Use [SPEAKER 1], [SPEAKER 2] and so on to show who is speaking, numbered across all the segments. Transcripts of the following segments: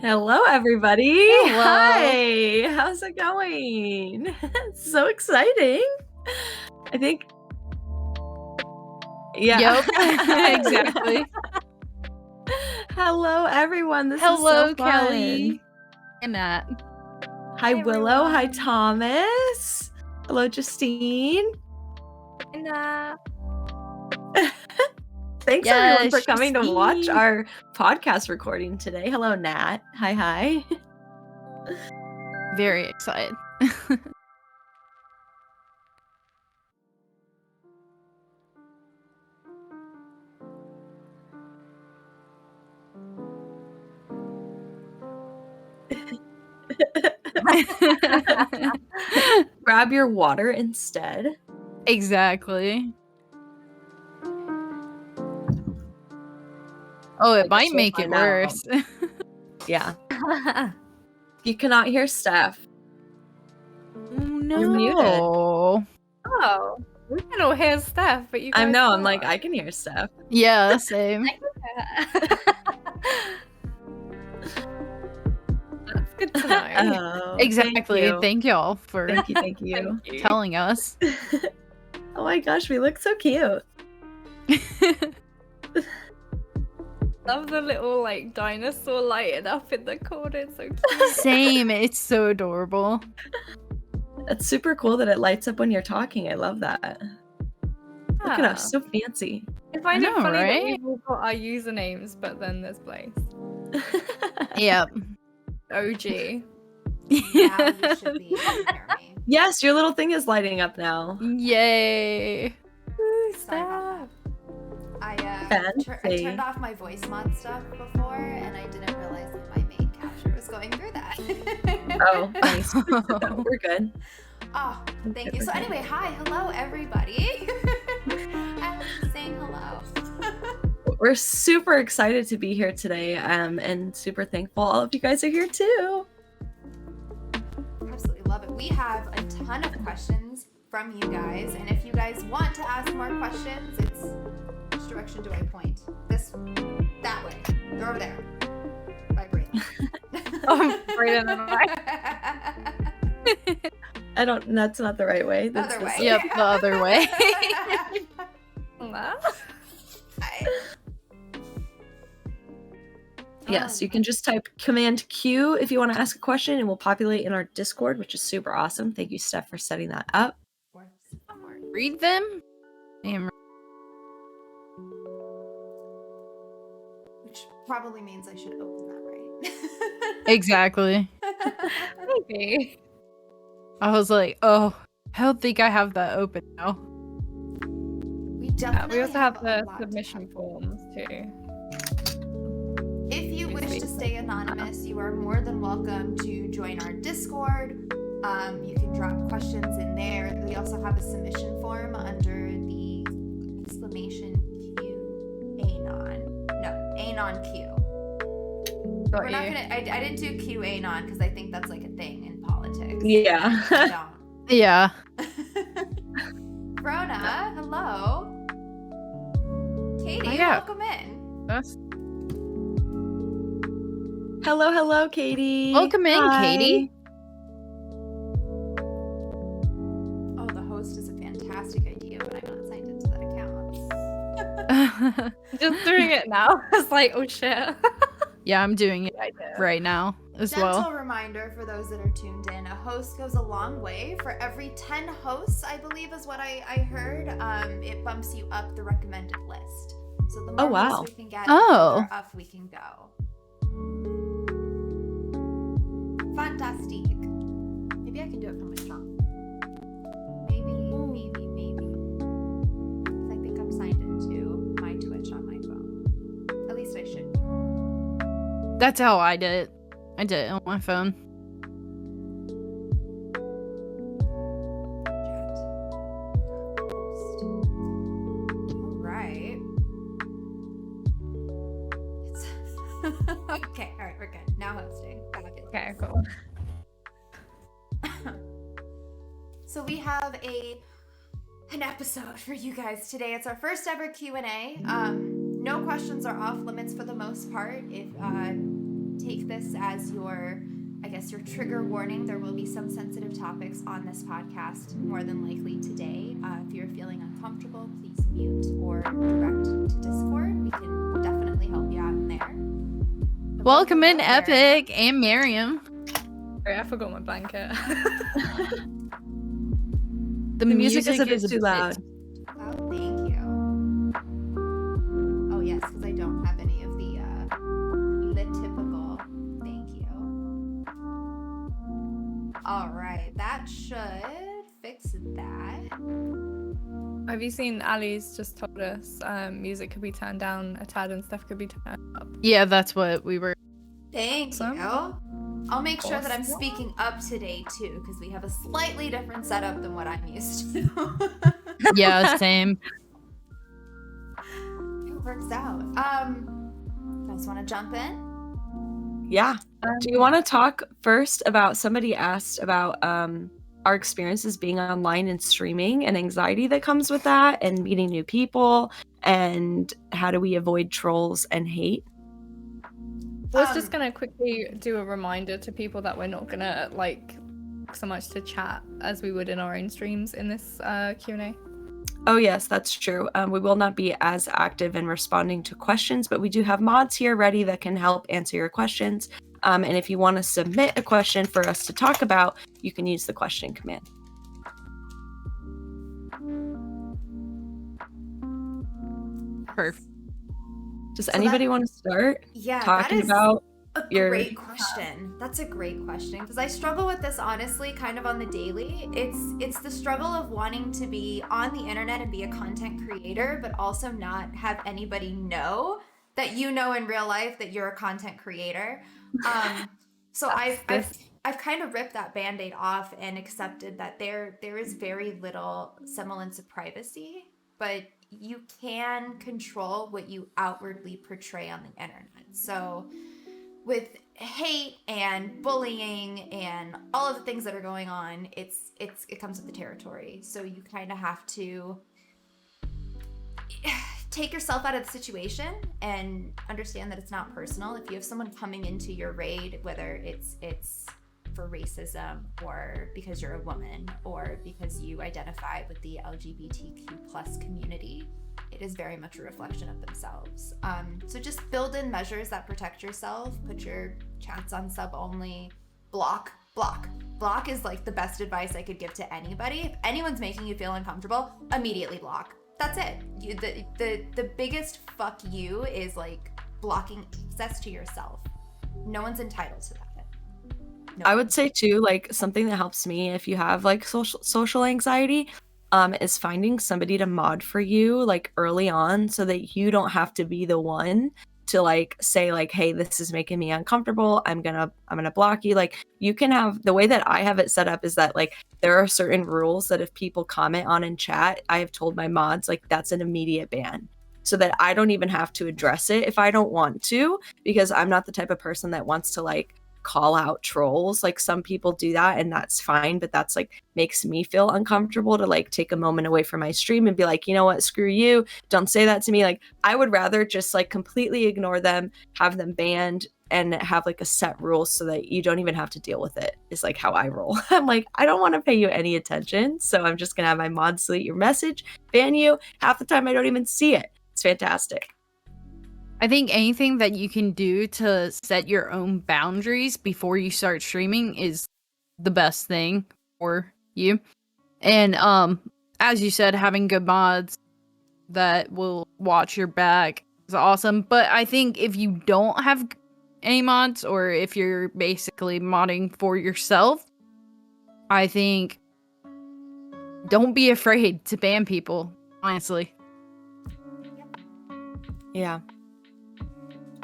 [SPEAKER 1] Hello, everybody.
[SPEAKER 2] Hello.
[SPEAKER 1] Hi. How's it going? So exciting. I think. Yeah.
[SPEAKER 2] Yep. Exactly.
[SPEAKER 1] Hello, everyone. This is
[SPEAKER 2] Hello,
[SPEAKER 1] so
[SPEAKER 2] Kelly.
[SPEAKER 1] fun.
[SPEAKER 2] And Nat.
[SPEAKER 1] Hi,
[SPEAKER 3] Hi,
[SPEAKER 1] Willow. Hi,
[SPEAKER 3] everyone.
[SPEAKER 1] Thomas. Hello, Justine.
[SPEAKER 3] And
[SPEAKER 1] Thanks, everyone, for
[SPEAKER 2] Yes,
[SPEAKER 1] coming to watch
[SPEAKER 2] Justine.
[SPEAKER 1] our podcast recording today. Hello, Nat. Hi.
[SPEAKER 2] Very excited.
[SPEAKER 1] Grab your water instead.
[SPEAKER 2] Exactly. Oh, it
[SPEAKER 1] I
[SPEAKER 2] might
[SPEAKER 1] guess we'll
[SPEAKER 2] make it
[SPEAKER 1] find out.
[SPEAKER 2] worse.
[SPEAKER 1] Yeah. You cannot hear Steph.
[SPEAKER 2] No.
[SPEAKER 1] You're muted.
[SPEAKER 3] oh, we don't hear stuff, but you guys
[SPEAKER 1] I know. I'm
[SPEAKER 3] don't.
[SPEAKER 1] like, I can hear Steph.
[SPEAKER 2] Yeah, same.
[SPEAKER 3] That's good to know.
[SPEAKER 1] Oh,
[SPEAKER 2] Exactly.
[SPEAKER 1] Thank
[SPEAKER 2] Thank y'all for
[SPEAKER 1] you. Thank you.
[SPEAKER 3] Thank you.
[SPEAKER 2] telling us.
[SPEAKER 1] Oh my gosh, we look so cute.
[SPEAKER 3] love the little like dinosaur lighting up in the corner. It's so cute.
[SPEAKER 2] Same. It's so adorable.
[SPEAKER 1] It's super cool that it lights up when you're talking. I love that. Look at
[SPEAKER 3] Yeah.
[SPEAKER 1] us, so fancy.
[SPEAKER 3] I find
[SPEAKER 2] I
[SPEAKER 3] it
[SPEAKER 2] know,
[SPEAKER 3] funny that
[SPEAKER 2] right?
[SPEAKER 3] we've all got our usernames, but then there's Blaze.
[SPEAKER 2] Yep.
[SPEAKER 3] OG.
[SPEAKER 4] Now you should be able to hear me.
[SPEAKER 1] Yes, your little thing is lighting up now.
[SPEAKER 2] Yay.
[SPEAKER 4] Sorry about that. I
[SPEAKER 1] Fancy.
[SPEAKER 4] turned off my voice mod stuff before, and I didn't realize that my main capture was going through that.
[SPEAKER 1] Oh, nice. No, we're good.
[SPEAKER 4] Oh, thank you. So anyway, hi, hello, everybody. I was saying hello.
[SPEAKER 1] We're super excited to be here today, and super thankful all of you guys are here too.
[SPEAKER 4] Absolutely love it. We have a ton of questions from you guys, and if you guys want to ask more questions, it's which direction do I point? That way. They're over there. Vibrate.
[SPEAKER 3] Oh, right in the
[SPEAKER 1] I don't. That's not the right way. That's
[SPEAKER 4] Other way.
[SPEAKER 1] this
[SPEAKER 2] Yep, the other way.
[SPEAKER 1] Yes, you can just type Command Q if you want to ask a question, and we'll populate in our Discord, which is super awesome. Thank you, Steph, for setting that up.
[SPEAKER 2] Read them. Damn.
[SPEAKER 4] Which probably means I should open that right.
[SPEAKER 2] Exactly.
[SPEAKER 3] Maybe.
[SPEAKER 2] I was like, oh, I don't think I have that open now.
[SPEAKER 4] We definitely
[SPEAKER 3] We also have
[SPEAKER 4] a
[SPEAKER 3] the
[SPEAKER 4] lot to
[SPEAKER 3] submission
[SPEAKER 4] cover.
[SPEAKER 3] forms too.
[SPEAKER 4] If you wish to stay anonymous, you are more than welcome to join our Discord. You can drop questions in there. We also have a submission form under the exclamation Q Anon. No, Anon Q.
[SPEAKER 3] Got
[SPEAKER 4] We're
[SPEAKER 3] you.
[SPEAKER 4] not gonna. I didn't do Q Anon because I think that's like a thing in politics.
[SPEAKER 1] Yeah.
[SPEAKER 4] I don't.
[SPEAKER 2] Yeah.
[SPEAKER 4] Rona, hello. Katie,
[SPEAKER 2] Oh, yeah.
[SPEAKER 4] welcome in.
[SPEAKER 2] That's
[SPEAKER 1] Hello, hello, Katie.
[SPEAKER 2] Welcome in,
[SPEAKER 1] Hi.
[SPEAKER 2] Katie.
[SPEAKER 4] Oh, the host is a fantastic idea, but I'm not signed into that account.
[SPEAKER 3] Just doing it now. It's like, oh shit.
[SPEAKER 2] Yeah, I'm doing it
[SPEAKER 3] I did.
[SPEAKER 2] right now as
[SPEAKER 4] Gentle
[SPEAKER 2] well.
[SPEAKER 4] reminder for those that are tuned in, a host goes a long way. For every 10 hosts, I believe is what I heard, it bumps you up the recommended list. So the more
[SPEAKER 1] Oh, wow.
[SPEAKER 4] hosts we can get,
[SPEAKER 2] Oh.
[SPEAKER 4] the more up we can go. Fantastic. Maybe I can do it from my phone. Maybe. 'Cause I think I'm signed into my Twitch on my phone. At least I should be.
[SPEAKER 2] That's how I did it. I did it on my phone.
[SPEAKER 4] Chat. Host. All right. It's okay. All right, we're good. Now hosting. Fabulous.
[SPEAKER 3] Okay, cool.
[SPEAKER 4] So we have an episode for you guys today. It's our first ever Q&A. No questions are off limits for the most part. If take this as your trigger warning. There will be some sensitive topics on this podcast, more than likely today. If you're feeling uncomfortable, please mute or direct to Discord. We can definitely help you out in there. But
[SPEAKER 2] Welcome in,
[SPEAKER 4] hello there.
[SPEAKER 2] Epic and Miriam.
[SPEAKER 3] Sorry, I forgot my blanket.
[SPEAKER 2] The,
[SPEAKER 1] The music is a bit too loud.
[SPEAKER 4] Oh, thank you. Oh yes, because I don't have any of the typical. Thank you. All right, that should fix that.
[SPEAKER 3] Have you seen Ali's just told us music could be turned down a tad and stuff could be turned up?
[SPEAKER 2] Yeah, that's what we were.
[SPEAKER 4] Thank
[SPEAKER 3] Awesome.
[SPEAKER 4] you. I'll make sure that I'm
[SPEAKER 3] Awesome.
[SPEAKER 4] speaking up today too, because we have a slightly different setup than what I'm used to.
[SPEAKER 2] Yeah, same.
[SPEAKER 4] It works out. You guys want to jump in?
[SPEAKER 1] Yeah. Do you want to talk first about somebody asked about our experiences being online and streaming and anxiety that comes with that and meeting new people and how do we avoid trolls and hate?
[SPEAKER 3] I was just gonna quickly do a reminder to people that we're not gonna like so much to chat as we would in our own streams in this Q&A.
[SPEAKER 1] Oh, yes, that's true. We will not be as active in responding to questions, but we do have mods here ready that can help answer your questions. And if you want to submit a question for us to talk about, you can use the question command.
[SPEAKER 2] Perfect.
[SPEAKER 1] Does
[SPEAKER 4] So
[SPEAKER 1] anybody
[SPEAKER 4] that-
[SPEAKER 1] want to start
[SPEAKER 4] Yeah,
[SPEAKER 1] talking
[SPEAKER 4] that is
[SPEAKER 1] about
[SPEAKER 4] a
[SPEAKER 1] your-
[SPEAKER 4] great question. That's a great question because I struggle with this honestly kind of on the daily. It's the struggle of wanting to be on the internet and be a content creator but also not have anybody know that you know in real life that you're a content creator. So I've kind of ripped that band-aid off and accepted that there is very little semblance of privacy, but you can control what you outwardly portray on the internet. So with hate and bullying and all of the things that are going on, it comes with the territory. So you kind of have to take yourself out of the situation and understand that it's not personal. If you have someone coming into your raid, whether it's for racism or because you're a woman or because you identify with the LGBTQ plus community, it is very much a reflection of themselves. So just build in measures that protect yourself. Put your chats on sub only. Block is like the best advice I could give to anybody. If anyone's making you feel uncomfortable, immediately block. That's it. The biggest fuck you is like blocking access to yourself. No one's entitled to that. No
[SPEAKER 1] I
[SPEAKER 4] one.
[SPEAKER 1] would say too, like something that helps me if you have like social anxiety, is finding somebody to mod for you like early on so that you don't have to be the one to like say like, hey, this is making me uncomfortable. I'm gonna block you. Like you can have the way that I have it set up is that like there are certain rules that if people comment on in chat, I have told my mods like that's an immediate ban. So that I don't even have to address it if I don't want to, because I'm not the type of person that wants to like call out trolls. Like some people do that and that's fine, but that's like makes me feel uncomfortable to like take a moment away from my stream and be like, you know what, screw you, don't say that to me. Like I would rather just like completely ignore them, have them banned, and have like a set rule so that you don't even have to deal with it, is like how I roll. I'm like, I don't want to pay you any attention, so I'm just gonna have my mods delete your message, ban you. Half the time I don't even see it. It's fantastic.
[SPEAKER 2] I think anything that you can do to set your own boundaries before you start streaming is the best thing for you. And as you said, having good mods that will watch your back is awesome. But I think if you don't have any mods, or if you're basically modding for yourself, I think don't be afraid to ban people, honestly.
[SPEAKER 1] Yeah.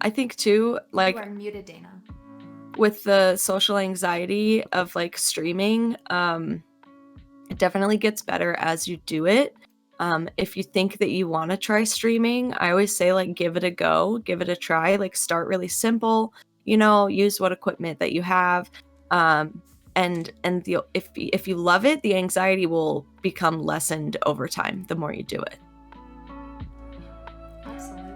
[SPEAKER 1] I think too, like
[SPEAKER 4] You are muted, Dana.
[SPEAKER 1] with the social anxiety of like streaming, it definitely gets better as you do it. If you think that you want to try streaming, I always say like give it a go, give it a try, like start really simple, you know, use what equipment that you have. And if you love it, the anxiety will become lessened over time the more you do it.
[SPEAKER 4] Absolutely.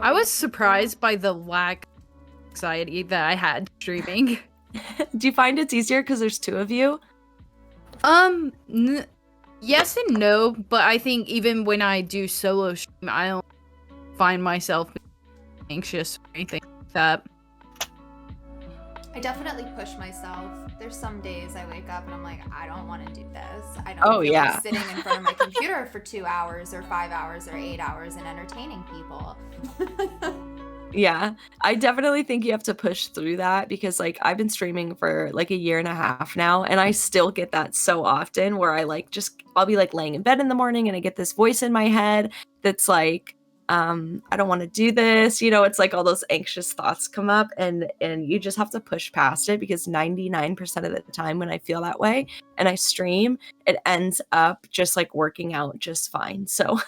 [SPEAKER 2] I was surprised by the lack of anxiety that I had streaming.
[SPEAKER 1] Do you find it's easier because there's two of you?
[SPEAKER 2] Yes and no, but I think even when I do solo stream, I don't find myself anxious or anything like that.
[SPEAKER 4] I definitely push myself. There's some days I wake up and I'm like, I don't want to do this. I don't
[SPEAKER 1] Oh,
[SPEAKER 4] feel
[SPEAKER 1] yeah.
[SPEAKER 4] like sitting in front of my computer for 2 hours or 5 hours or 8 hours and entertaining people.
[SPEAKER 1] Yeah, I definitely think you have to push through that because like I've been streaming for like a year and a half now and I still get that so often where I like I'll be like laying in bed in the morning and I get this voice in my head that's like I don't want to do this, you know, it's like all those anxious thoughts come up and you just have to push past it because 99% of the time when I feel that way and I stream, it ends up just like working out just fine. So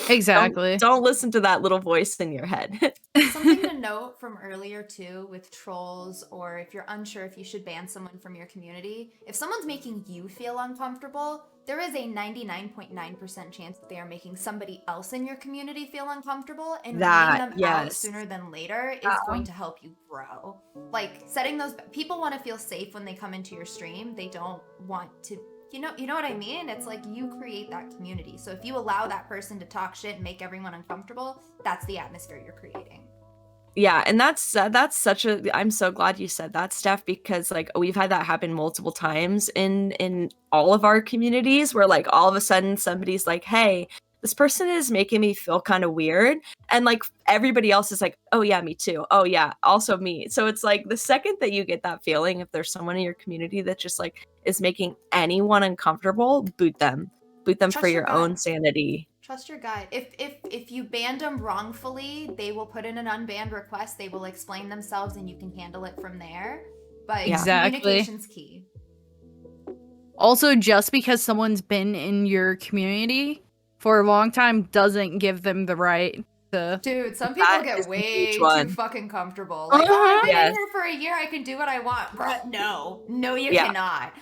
[SPEAKER 2] Exactly.
[SPEAKER 1] don't listen to that little voice in your head.
[SPEAKER 4] Something to note from earlier too with trolls, or if you're unsure if you should ban someone from your community, if someone's making you feel uncomfortable, there is a 99.9% chance that they are making somebody else in your community feel uncomfortable, and
[SPEAKER 1] That,
[SPEAKER 4] weeding them out
[SPEAKER 1] yes.
[SPEAKER 4] sooner than later is going to help you grow. Like setting those people want to feel safe when they come into your stream. They don't want to You know what I mean? It's like you create that community. So if you allow that person to talk shit and make everyone uncomfortable, that's the atmosphere you're creating.
[SPEAKER 1] Yeah, and that's such a I'm so glad you said that, Steph, because like we've had that happen multiple times in all of our communities where like all of a sudden somebody's like, "Hey, this person is making me feel kind of weird." And like everybody else is like, "Oh yeah, me too. Oh yeah, also me." So it's like the second that you get that feeling, if there's someone in your community that just like is making anyone uncomfortable, boot them. Boot them
[SPEAKER 4] Trust
[SPEAKER 1] for
[SPEAKER 4] your
[SPEAKER 1] your
[SPEAKER 4] gut.
[SPEAKER 1] own sanity.
[SPEAKER 4] Trust your gut. If you banned them wrongfully, they will put in an unbanned request. They will explain themselves, and you can handle it from there. But
[SPEAKER 1] Yeah.
[SPEAKER 2] Exactly.
[SPEAKER 4] communication's key.
[SPEAKER 2] Also, just because someone's been in your community for a long time doesn't give them the right to.
[SPEAKER 4] Dude, some people
[SPEAKER 1] That
[SPEAKER 4] get
[SPEAKER 1] is a
[SPEAKER 4] way
[SPEAKER 1] huge
[SPEAKER 4] too
[SPEAKER 1] one.
[SPEAKER 4] fucking comfortable. Like, oh, I've been
[SPEAKER 1] Yes.
[SPEAKER 4] in here for a year. I can do what I want. Bruh, no, you
[SPEAKER 1] Yeah.
[SPEAKER 4] cannot.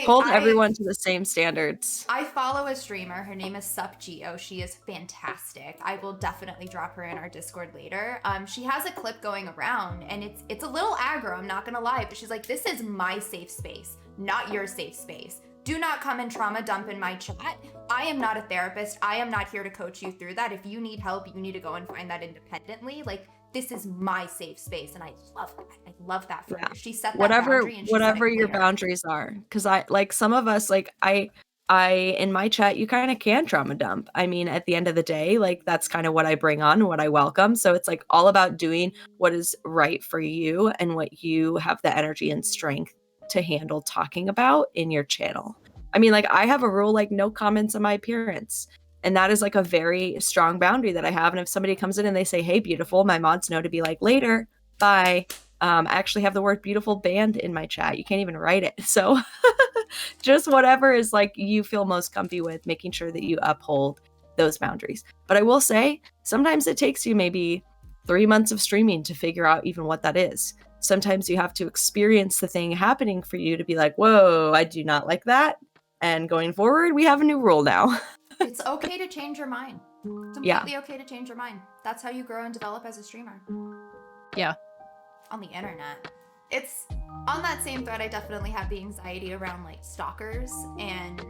[SPEAKER 1] Hold everyone to the same standards.
[SPEAKER 4] I follow a streamer. Her name is SupGeo. She is fantastic. I will definitely drop her in our Discord later. She has a clip going around, and it's a little aggro, I'm not gonna lie, but she's like, this is my safe space, not your safe space. Do not come and trauma dump in my chat. I am not a therapist. I am not here to coach you through that. If you need help, you need to go and find that independently. Like, this is my safe space, and I love that. I love that for her. She set that boundary, and she
[SPEAKER 1] whatever
[SPEAKER 4] set it
[SPEAKER 1] your
[SPEAKER 4] clear.
[SPEAKER 1] boundaries are, because I like some of us like I in my chat you kind of can trauma dump. I mean, at the end of the day, like that's kind of what I bring on, what I welcome. So it's like all about doing what is right for you and what you have the energy and strength to handle talking about in your channel. I mean, like I have a rule like no comments on my appearance. And that is like a very strong boundary that I have. And if somebody comes in and they say, "Hey, beautiful," my mods know to be like, "Later, bye." I actually have the word beautiful banned in my chat. You can't even write it. So just whatever is like you feel most comfy with, making sure that you uphold those boundaries. But I will say, sometimes it takes you maybe 3 months of streaming to figure out even what that is. Sometimes you have to experience the thing happening for you to be like, "Whoa, I do not like that." And going forward, we have a new rule now.
[SPEAKER 4] It's okay to change your mind. It's completely okay to change your mind. That's how you grow and develop as a streamer.
[SPEAKER 2] Yeah.
[SPEAKER 4] On the internet. It's on that same thread, I definitely have the anxiety around like stalkers, and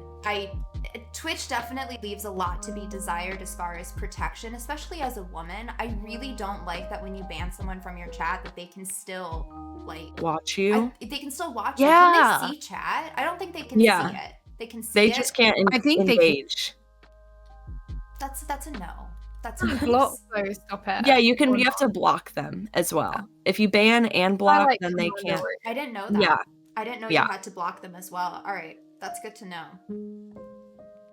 [SPEAKER 4] Twitch definitely leaves a lot to be desired as far as protection, especially as a woman. I really don't like that when you ban someone from your chat that they can still like
[SPEAKER 1] watch you.
[SPEAKER 4] They can still watch
[SPEAKER 2] Yeah.
[SPEAKER 4] you. Can they see chat? I don't think they can see it. They can see
[SPEAKER 1] They
[SPEAKER 4] it.
[SPEAKER 1] just can't
[SPEAKER 2] I think they
[SPEAKER 1] engage.
[SPEAKER 4] That's a no. That's a no.
[SPEAKER 3] Block those, stop it.
[SPEAKER 1] Yeah, you
[SPEAKER 3] Or
[SPEAKER 1] have to block them as well. If you ban and block,
[SPEAKER 3] like
[SPEAKER 1] then they
[SPEAKER 3] Commander
[SPEAKER 1] can't.
[SPEAKER 3] Root.
[SPEAKER 4] I didn't know that.
[SPEAKER 1] Yeah.
[SPEAKER 4] I didn't know
[SPEAKER 1] Yeah.
[SPEAKER 4] you had to block them as well. All right, that's good to know.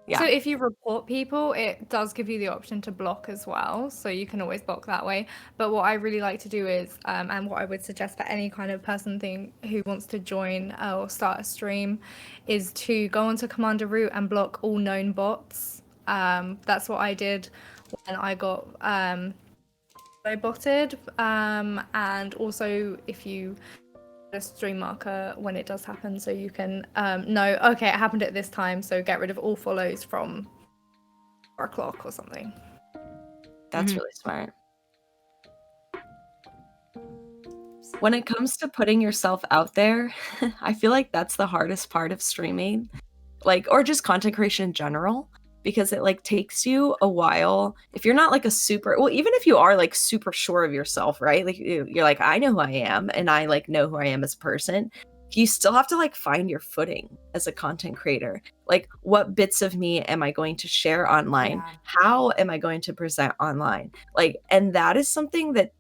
[SPEAKER 1] Yeah.
[SPEAKER 3] So if you report people, it does give you the option to block as well. So you can always block that way. But what I really like to do is, and what I would suggest for any kind of person who wants to join or start a stream, is to go onto Commander Root and block all known bots. That's what I did when I got botted. And also if you a stream marker when it does happen, so you can know, okay, it happened at this time, so get rid of all follows from 4 o'clock or something.
[SPEAKER 1] That's really smart. When it comes to putting yourself out there, I feel like that's the hardest part of streaming, like, or just content creation in general, because it like takes you a while. If you're not like even if you are like super sure of yourself, right? Like you're like, I know who I am and I like know who I am as a person. You still have to like find your footing as a content creator. Like, what bits of me am I going to share online?
[SPEAKER 4] Yeah.
[SPEAKER 1] How am I going to present online? Like, and that is something that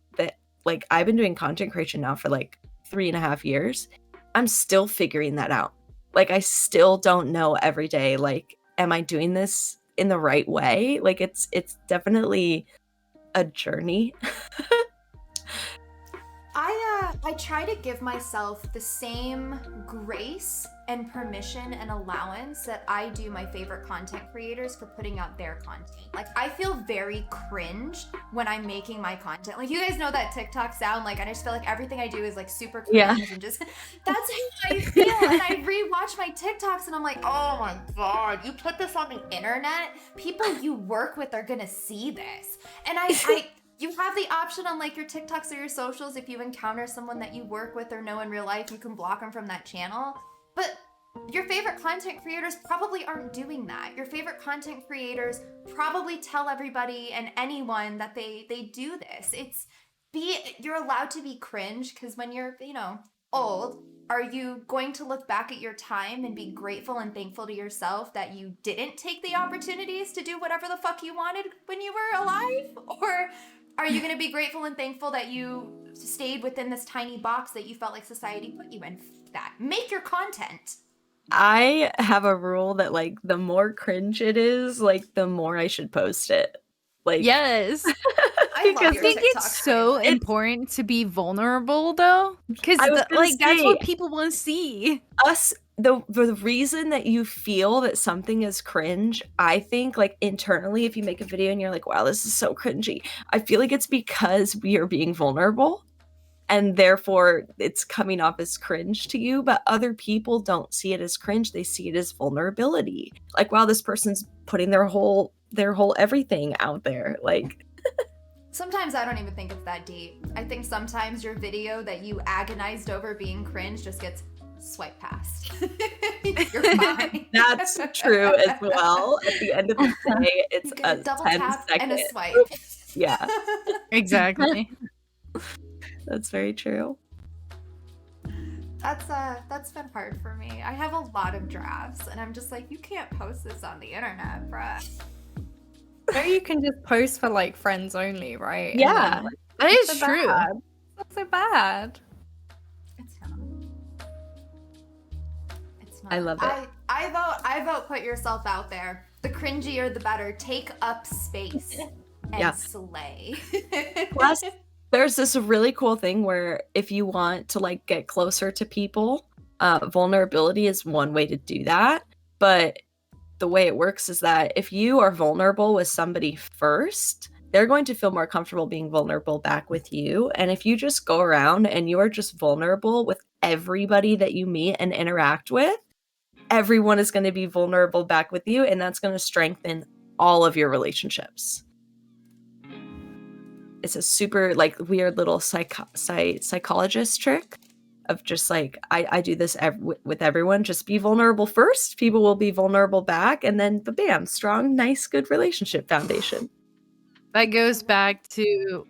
[SPEAKER 1] like I've been doing content creation now for like 3.5 years. I'm still figuring that out. Like, I still don't know every day, like, am I doing this in the right way? Like, it's definitely a journey.
[SPEAKER 4] I try to give myself the same grace and permission and allowance that I do my favorite content creators for putting out their content. Like, I feel very cringe when I'm making my content. Like, you guys know that TikTok sound, like, I just feel like everything I do is like super cringe and just, that's how I feel. And I rewatch my TikToks and I'm like, oh my God, you put this on the internet? People you work with are gonna see this. And you have the option on like your TikToks or your socials, if you encounter someone that you work with or know in real life, you can block them from that channel. But Your favorite content creators probably aren't doing that. Your favorite content creators probably tell everybody and anyone that they do this. You're allowed to be cringe, because when you're, old, are you going to look back at your time and be grateful and thankful to yourself that you didn't take the opportunities to do whatever the fuck you wanted when you were alive? Or are you going to be grateful and thankful that you stayed within this tiny box that you felt like society put you in? That. Make your content.
[SPEAKER 1] I have a rule that like the more cringe it is, like the more I should post it. Like
[SPEAKER 2] Yes.
[SPEAKER 4] I
[SPEAKER 2] think it's so important to be vulnerable though, because that's what people want to see.
[SPEAKER 1] The reason that you feel that something is cringe, I think, like internally, if you make a video and you're like, wow, this is so cringy, I feel like it's because we are being vulnerable and therefore it's coming off as cringe to you, but other people don't see it as cringe. They see it as vulnerability. Like, wow, this person's putting their whole everything out there. Like,
[SPEAKER 4] sometimes I don't even think it's that deep. I think sometimes your video that you agonized over being cringe just gets swiped past. You're fine.
[SPEAKER 1] That's true as well. At the end of the day, it's a
[SPEAKER 4] double
[SPEAKER 1] 10
[SPEAKER 4] tap
[SPEAKER 1] second.
[SPEAKER 4] and a swipe.
[SPEAKER 1] Yeah,
[SPEAKER 2] Exactly.
[SPEAKER 1] that's very true.
[SPEAKER 4] That's been hard for me. I have a lot of drafts and I'm just like, you can't post this on the internet, bruh.
[SPEAKER 3] Or you can just post for like friends only, right?
[SPEAKER 1] Yeah.
[SPEAKER 3] And then,
[SPEAKER 2] That is
[SPEAKER 3] so
[SPEAKER 2] true.
[SPEAKER 3] bad. It's not so bad.
[SPEAKER 4] It's not. It's not.
[SPEAKER 1] I love it.
[SPEAKER 4] I vote put yourself out there. The cringier the better. Take up space and
[SPEAKER 1] Yeah.
[SPEAKER 4] slay.
[SPEAKER 1] Plus, there's this really cool thing where if you want to like get closer to people, vulnerability is one way to do that. But the way it works is that if you are vulnerable with somebody first, they're going to feel more comfortable being vulnerable back with you. And if you just go around and you are just vulnerable with everybody that you meet and interact with, everyone is going to be vulnerable back with you, and that's going to strengthen all of your relationships. It's a super like weird little psychologist trick of just like, I do this with everyone. Just be vulnerable first. People will be vulnerable back, and then bam, strong, nice, good relationship foundation.
[SPEAKER 2] That goes back to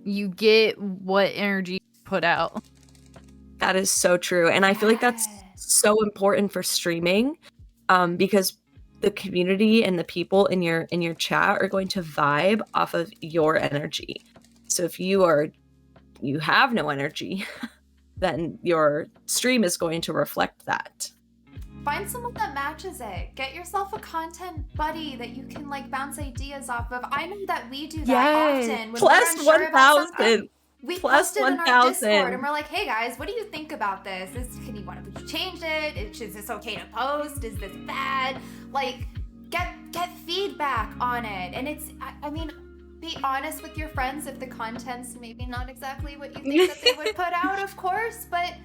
[SPEAKER 2] you get what energy you put out.
[SPEAKER 1] That is so true, and I feel like that's so important for streaming, because the community and the people in your chat are going to vibe off of your energy. So if you have no energy, then your stream is going to reflect that.
[SPEAKER 4] Find someone that matches it. Get yourself a content buddy that you can like bounce ideas off of. I know that we do that often. When
[SPEAKER 1] Plus
[SPEAKER 4] we're unsure about something,
[SPEAKER 1] 1,000.
[SPEAKER 4] we
[SPEAKER 1] Plus
[SPEAKER 4] post it in our
[SPEAKER 1] 1,000.
[SPEAKER 4] Discord and we're like, hey guys, what do you think about this? Would you change it? Is this okay to post? Is this bad? Like, get feedback on it. And it's, I mean, be honest with your friends if the content's maybe not exactly what you think that they would put out, of course, but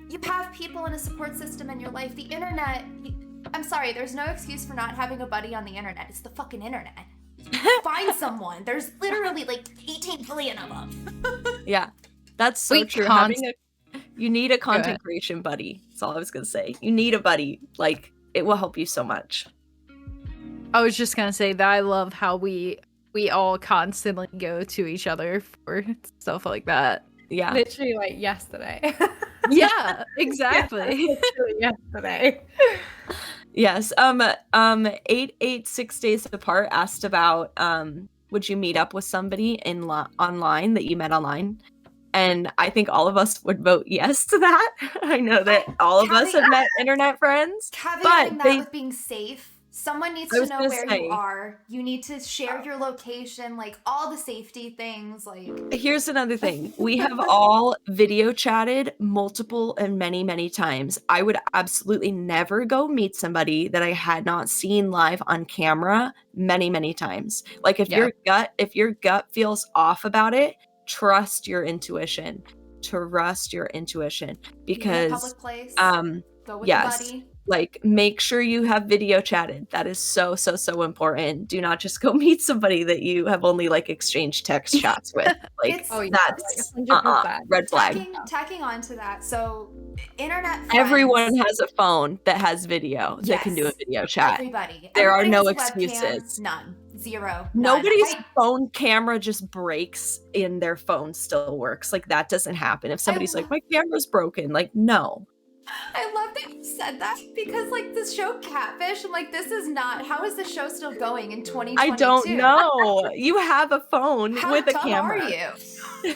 [SPEAKER 4] you have people in a support system in your life. The internet, I'm sorry, there's no excuse for not having a buddy on the internet. It's the fucking internet. Find someone. There's literally like 18 billion of them.
[SPEAKER 1] Yeah, that's so
[SPEAKER 2] Wait,
[SPEAKER 1] true. You need a content creation buddy. That's all I was gonna say. You need a buddy. Like, it will help you so much.
[SPEAKER 2] I was just gonna say that I love how we all constantly go to each other for stuff like that.
[SPEAKER 1] Yeah.
[SPEAKER 3] Literally like yesterday.
[SPEAKER 2] Yeah, exactly.
[SPEAKER 3] Literally yesterday.
[SPEAKER 1] Yes. 886 Days Apart asked about would you meet up with somebody online that you met online? And I think all of us would vote yes to that. I know that all of us have met internet friends.
[SPEAKER 4] Caveating that with being safe. Someone needs to know where
[SPEAKER 1] you
[SPEAKER 4] are. You need to share your location, like all the safety things. Like,
[SPEAKER 1] here's another thing. We have all video chatted multiple and many times. I would absolutely never go meet somebody that I had not seen live on camera many times. Like if your gut feels off about it, trust your intuition. Because
[SPEAKER 4] public place, go with a buddy.
[SPEAKER 1] Like, make sure you have video chatted. That is so, so, so important. Do not just go meet somebody that you have only like exchanged text chats with. Like,
[SPEAKER 4] It's-
[SPEAKER 3] Oh, yeah,
[SPEAKER 1] that's
[SPEAKER 3] like 100%.
[SPEAKER 1] red flag.
[SPEAKER 4] Tacking on to that, so internet friends,
[SPEAKER 1] Everyone has a phone that has video that can do a
[SPEAKER 4] Yes.
[SPEAKER 1] video chat.
[SPEAKER 4] everybody.
[SPEAKER 1] There are no
[SPEAKER 4] Everybody has a webcam.
[SPEAKER 1] excuses.
[SPEAKER 4] None. Zero. None.
[SPEAKER 1] Nobody's phone camera just breaks and their phone still works. Like, that doesn't happen. If somebody's like, my camera's broken, like, no.
[SPEAKER 4] I love that you said that because, like, this show Catfish, I'm like, this is not. How is the show still going in 2022?
[SPEAKER 1] I don't know. You have a phone
[SPEAKER 4] How
[SPEAKER 1] with a
[SPEAKER 4] dumb
[SPEAKER 1] camera.
[SPEAKER 4] are you?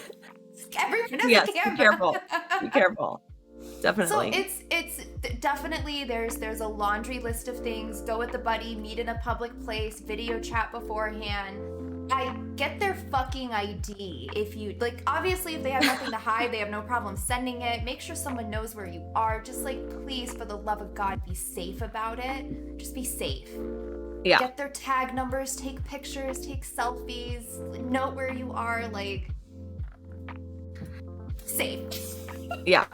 [SPEAKER 4] Everyone has
[SPEAKER 1] Yes,
[SPEAKER 4] a
[SPEAKER 1] be
[SPEAKER 4] camera.
[SPEAKER 1] careful. Be careful.
[SPEAKER 4] So
[SPEAKER 1] Definitely.
[SPEAKER 4] it's definitely there's a laundry list of things. Go with the buddy, meet in a public place, video chat beforehand. I get their fucking ID if you like. Obviously, if they have nothing to hide, they have no problem sending it. Make sure someone knows where you are. Just like, please, for the love of God, be safe about it. Just be safe.
[SPEAKER 1] Yeah.
[SPEAKER 4] Get their tag numbers, take pictures, take selfies, note where you are. Like, safe.
[SPEAKER 1] Yeah.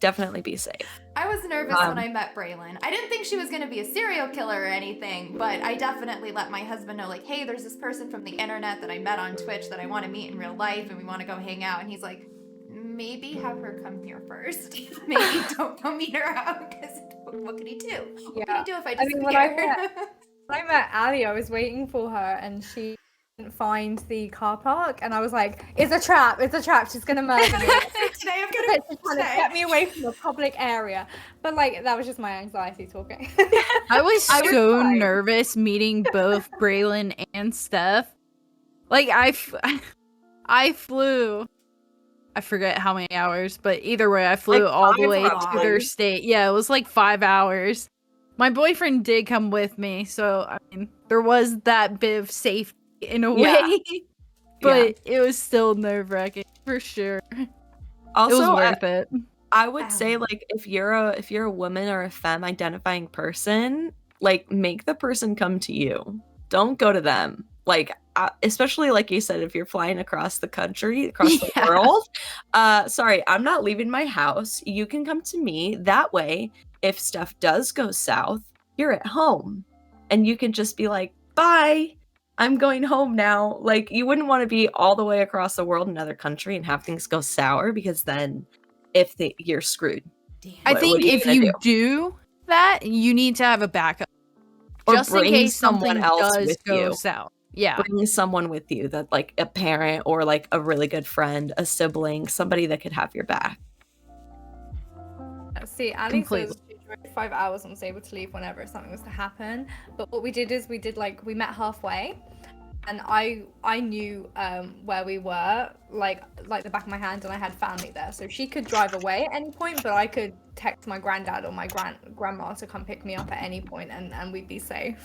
[SPEAKER 1] Definitely be safe.
[SPEAKER 4] I was nervous when I met Braylon. I didn't think she was going to be a serial killer or anything, but I definitely let my husband know, like, hey, there's this person from the internet that I met on Twitch that I want to meet in real life and we want to go hang out. And he's like, maybe have her come here first. Maybe don't go meet her out because what could he do? What could he do if I
[SPEAKER 3] I mean,
[SPEAKER 4] disappear?
[SPEAKER 3] When I met Ali, I was waiting for her and she didn't find the car park and I was like, it's a trap, she's gonna murder me.
[SPEAKER 4] Today I'm going
[SPEAKER 3] She's trying to get me away from a public area. But like, that was just my anxiety talking.
[SPEAKER 2] I was
[SPEAKER 1] I was
[SPEAKER 2] so
[SPEAKER 1] fine.
[SPEAKER 2] nervous meeting both Braylon and Steph. Like, I flew, I forget how many hours, but either way, I flew
[SPEAKER 1] Like
[SPEAKER 2] all the
[SPEAKER 1] 5
[SPEAKER 2] way to
[SPEAKER 1] hours.
[SPEAKER 2] their state. Yeah, it was like 5 hours. My boyfriend did come with me, so I mean, there was that bit of safety in a
[SPEAKER 1] Yeah.
[SPEAKER 2] way, but it was still nerve-wracking for sure.
[SPEAKER 1] Also,
[SPEAKER 2] it was worth it.
[SPEAKER 1] I would say, like, if you're a woman or a femme identifying person, like, make the person come to you. Don't go to them. Like, especially like you said, if you're flying across the country, across the
[SPEAKER 2] Yeah.
[SPEAKER 1] world. Sorry, I'm not leaving my house. You can come to me. That way, if stuff does go south, you're at home, and you can just be like, bye. I'm going home now. Like, you wouldn't want to be all the way across the world in another country and have things go sour, because then you're screwed.
[SPEAKER 4] Damn.
[SPEAKER 2] I
[SPEAKER 1] What
[SPEAKER 2] think
[SPEAKER 1] are you
[SPEAKER 2] if
[SPEAKER 1] gonna
[SPEAKER 2] you do that, you need to have a backup.
[SPEAKER 1] Or
[SPEAKER 2] Just in
[SPEAKER 1] bring
[SPEAKER 2] case
[SPEAKER 1] someone
[SPEAKER 2] something
[SPEAKER 1] else
[SPEAKER 2] does
[SPEAKER 1] with
[SPEAKER 2] go
[SPEAKER 1] you.
[SPEAKER 2] south. Yeah.
[SPEAKER 1] Bring someone with you, that like a parent or like a really good friend, a sibling, somebody that could have your back.
[SPEAKER 3] See, Ali
[SPEAKER 2] Completely.
[SPEAKER 3] says she drove 5 hours and was able to leave whenever something was to happen. But what we did is we met halfway, and I knew where we were like the back of my hand, and I had family there, so she could drive away at any point, but I could text my granddad or my grandma to come pick me up at any point, and we'd be safe.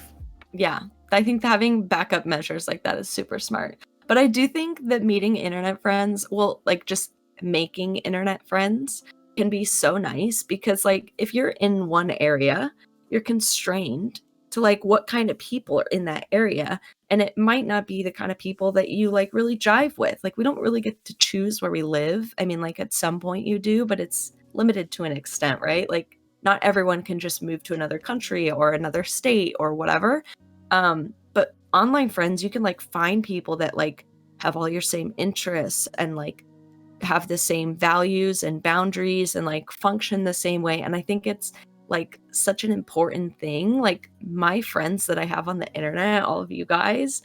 [SPEAKER 1] Yeah, I think having backup measures like that is super smart. But I do think that meeting internet friends, well, like just making internet friends can be so nice, because like if you're in one area, you're constrained to like what kind of people are in that area, and it might not be the kind of people that you like really jive with. Like, we don't really get to choose where we live. I mean, like at some point you do, but it's limited to an extent, right? Like, not everyone can just move to another country or another state or whatever. But online friends, you can like find people that like have all your same interests and like have the same values and boundaries and like function the same way. And I think it's like such an important thing. Like, my friends that I have on the internet, all of you guys,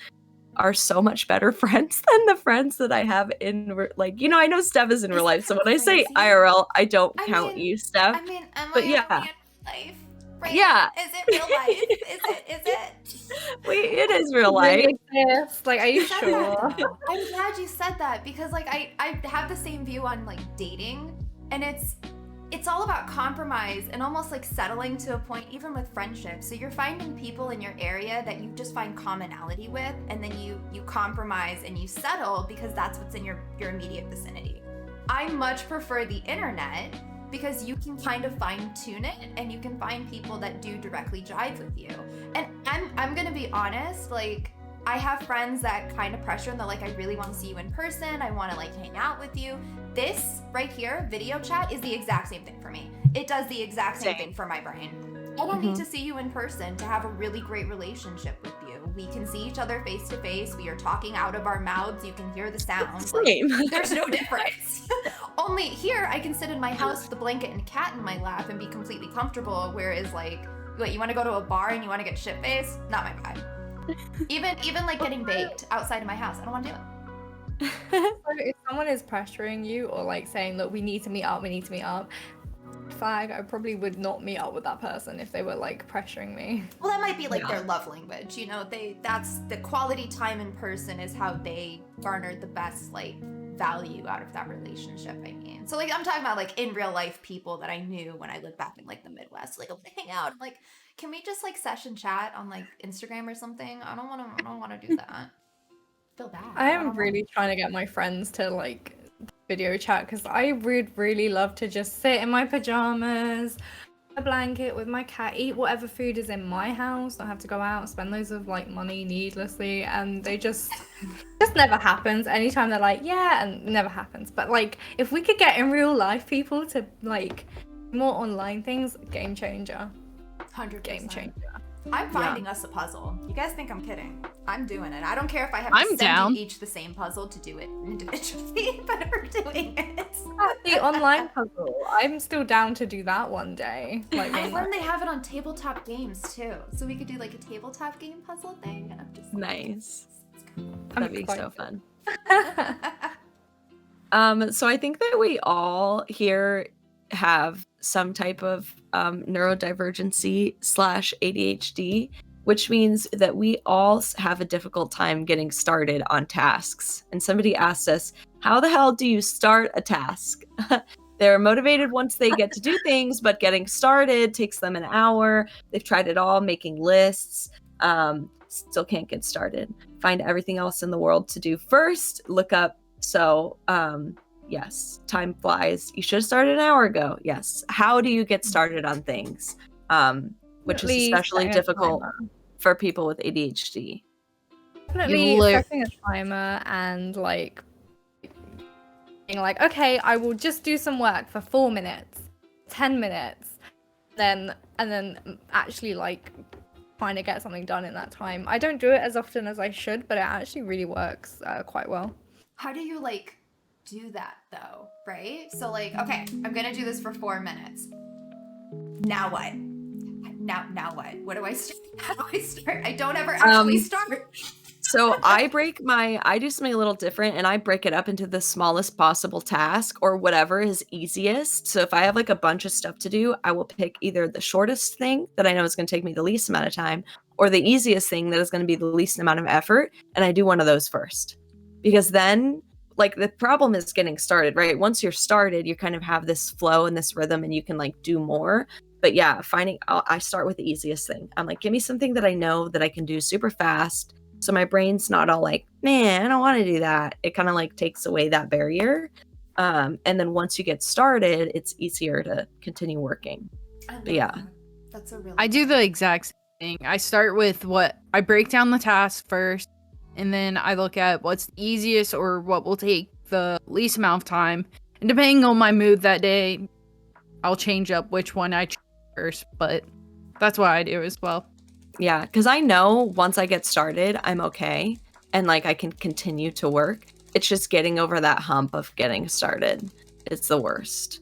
[SPEAKER 1] are so much better friends than the friends that I have in like, you know, I know Steph is in real
[SPEAKER 4] Isn't
[SPEAKER 1] life, so
[SPEAKER 4] that
[SPEAKER 1] when I say
[SPEAKER 4] crazy?
[SPEAKER 1] IRL, I don't
[SPEAKER 4] I
[SPEAKER 1] count
[SPEAKER 4] mean-
[SPEAKER 1] you, Steph.
[SPEAKER 4] I mean, am
[SPEAKER 1] But
[SPEAKER 4] I
[SPEAKER 1] yeah.
[SPEAKER 4] in real life? Right?
[SPEAKER 1] Yeah.
[SPEAKER 4] Is it real life? Is it?
[SPEAKER 1] It is real life.
[SPEAKER 3] Like, are you
[SPEAKER 4] Said
[SPEAKER 3] sure?
[SPEAKER 4] that. I'm glad you said that, because like I have the same view on like dating, and it's all about compromise and almost like settling to a point, even with friendships. So you're finding people in your area that you just find commonality with, and then you compromise and you settle because that's what's in your immediate vicinity. I much prefer the internet, because you can kind of fine tune it and you can find people that do directly jive with you. And I'm gonna be honest, like, I have friends that kind of pressure and they're like, I really want to see you in person, I want to like hang out with you. This right here, video chat, is the exact same thing for me. It does the exact same thing for my brain. I don't need to see you in person to have a really great relationship with you. We can see each other face to face. We are talking out of our mouths. You can hear the sound.
[SPEAKER 1] Same.
[SPEAKER 4] Like, there's no difference. Only here, I can sit in my house with a blanket and a cat in my lap and be completely comfortable. Whereas, like, what, you want to go to a bar and you want to get shit-faced? Not my vibe. Even like getting baked outside of my house, I don't want to do it.
[SPEAKER 3] So if someone is pressuring you or like saying, look, we need to meet up, flag, I probably would not meet up with that person if they were like pressuring me.
[SPEAKER 4] Well, that might be like their love language, you know, that's the quality time in person is how they garnered the best like value out of that relationship. I mean, so like I'm talking about like in real life people that I knew when I lived back in like the Midwest, like I would hang out. I'm like, can we just like session chat on like Instagram or something? I don't want to do that. I feel bad.
[SPEAKER 3] I am really trying to get my friends to like video chat because I would really love to just sit in my pajamas, a blanket with my cat, eat whatever food is in my house, not have to go out, spend loads of like money needlessly, and they just never happens. Anytime they're like, yeah, and never happens. But like if we could get in real life people to like more online things, game changer.
[SPEAKER 4] 100%
[SPEAKER 3] Game changer.
[SPEAKER 4] I'm finding us a puzzle. You guys think I'm kidding? I'm doing it. I don't care if I have to
[SPEAKER 2] I'm
[SPEAKER 4] send
[SPEAKER 2] down.
[SPEAKER 4] you each the same puzzle to do it individually, but we're doing it.
[SPEAKER 3] The online puzzle. I'm still down to do that one day. Like
[SPEAKER 4] I learned they have it on tabletop games too, so we could do like a tabletop game puzzle thing. And I'm just
[SPEAKER 1] Nice.
[SPEAKER 3] I'm
[SPEAKER 1] That'd be so
[SPEAKER 3] excited.
[SPEAKER 1] fun. So I think that we all here have some type of neurodivergency / ADHD, which means that we all have a difficult time getting started on tasks. And somebody asked us, how the hell do you start a task? They're motivated once they get to do things, but getting started takes them an hour. They've tried it all, making lists, still can't get started. Find everything else in the world to do first, look up. So, yes, time flies. You should have started an hour ago. Yes. How do you get started on things? Which is especially difficult for people with ADHD.
[SPEAKER 3] Definitely setting a timer and like being like, okay, I will just do some work for 4 minutes, 10 minutes, and then actually like trying to get something done in that time. I don't do it as often as I should, but it actually really works quite well.
[SPEAKER 4] How do you like do that though, right? So like, okay, I'm gonna do this for 4 minutes. Now what? Now what? What do I start? How do I start? I don't ever actually start.
[SPEAKER 1] So I do something a little different, and I break it up into the smallest possible task or whatever is easiest. So if I have like a bunch of stuff to do, I will pick either the shortest thing that I know is going to take me the least amount of time, or the easiest thing that is going to be the least amount of effort, and I do one of those first. Because then, like, the problem is getting started, right? Once you're started, you kind of have this flow and this rhythm, and you can like do more. But yeah, I start with the easiest thing. I'm like, give me something that I know that I can do super fast. So my brain's not all like, man, I don't want to do that. It kind of like takes away that barrier. And then once you get started, it's easier to continue working. But yeah.
[SPEAKER 4] That's a really
[SPEAKER 2] I do the exact same thing. I start with I break down the task first, and then I look at what's the easiest or what will take the least amount of time. And depending on my mood that day, I'll change up which one I choose first, but that's what I do as well.
[SPEAKER 1] Yeah, because I know once I get started, I'm okay. And like I can continue to work. It's just getting over that hump of getting started. It's the worst.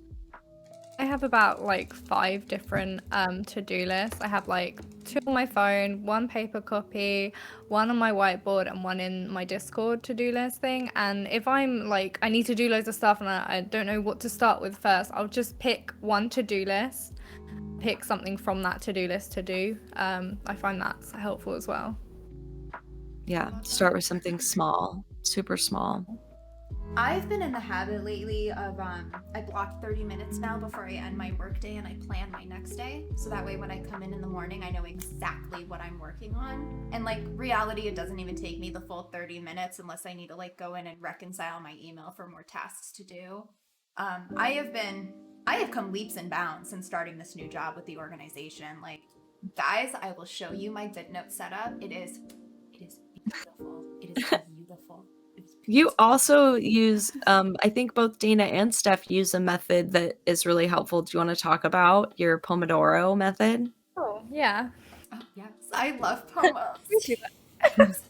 [SPEAKER 3] I have about like 5 different to-do lists. I have like 2 on my phone, 1 paper copy, 1 on my whiteboard, and 1 in my Discord to-do list thing. And if I'm like, I need to do loads of stuff and I don't know what to start with first, I'll just pick 1 to-do list, pick something from that to-do list to do. I find that's helpful as well.
[SPEAKER 1] Yeah, start with something small, super small.
[SPEAKER 4] I've been in the habit lately of I block 30 minutes now before I end my workday, and I plan my next day. So that way when I come in the morning, I know exactly what I'm working on. And like reality, it doesn't even take me the full 30 minutes unless I need to like go in and reconcile my email for more tasks to do. I have come leaps and bounds since starting this new job with the organization. Like, guys, I will show you my GoodNote setup. It is beautiful. It is beautiful. It's
[SPEAKER 1] You also use, I think both Dana and Steph use a method that is really helpful. Do you want to talk about your Pomodoro method?
[SPEAKER 3] Oh, yeah.
[SPEAKER 4] Oh, yes, I love pomos.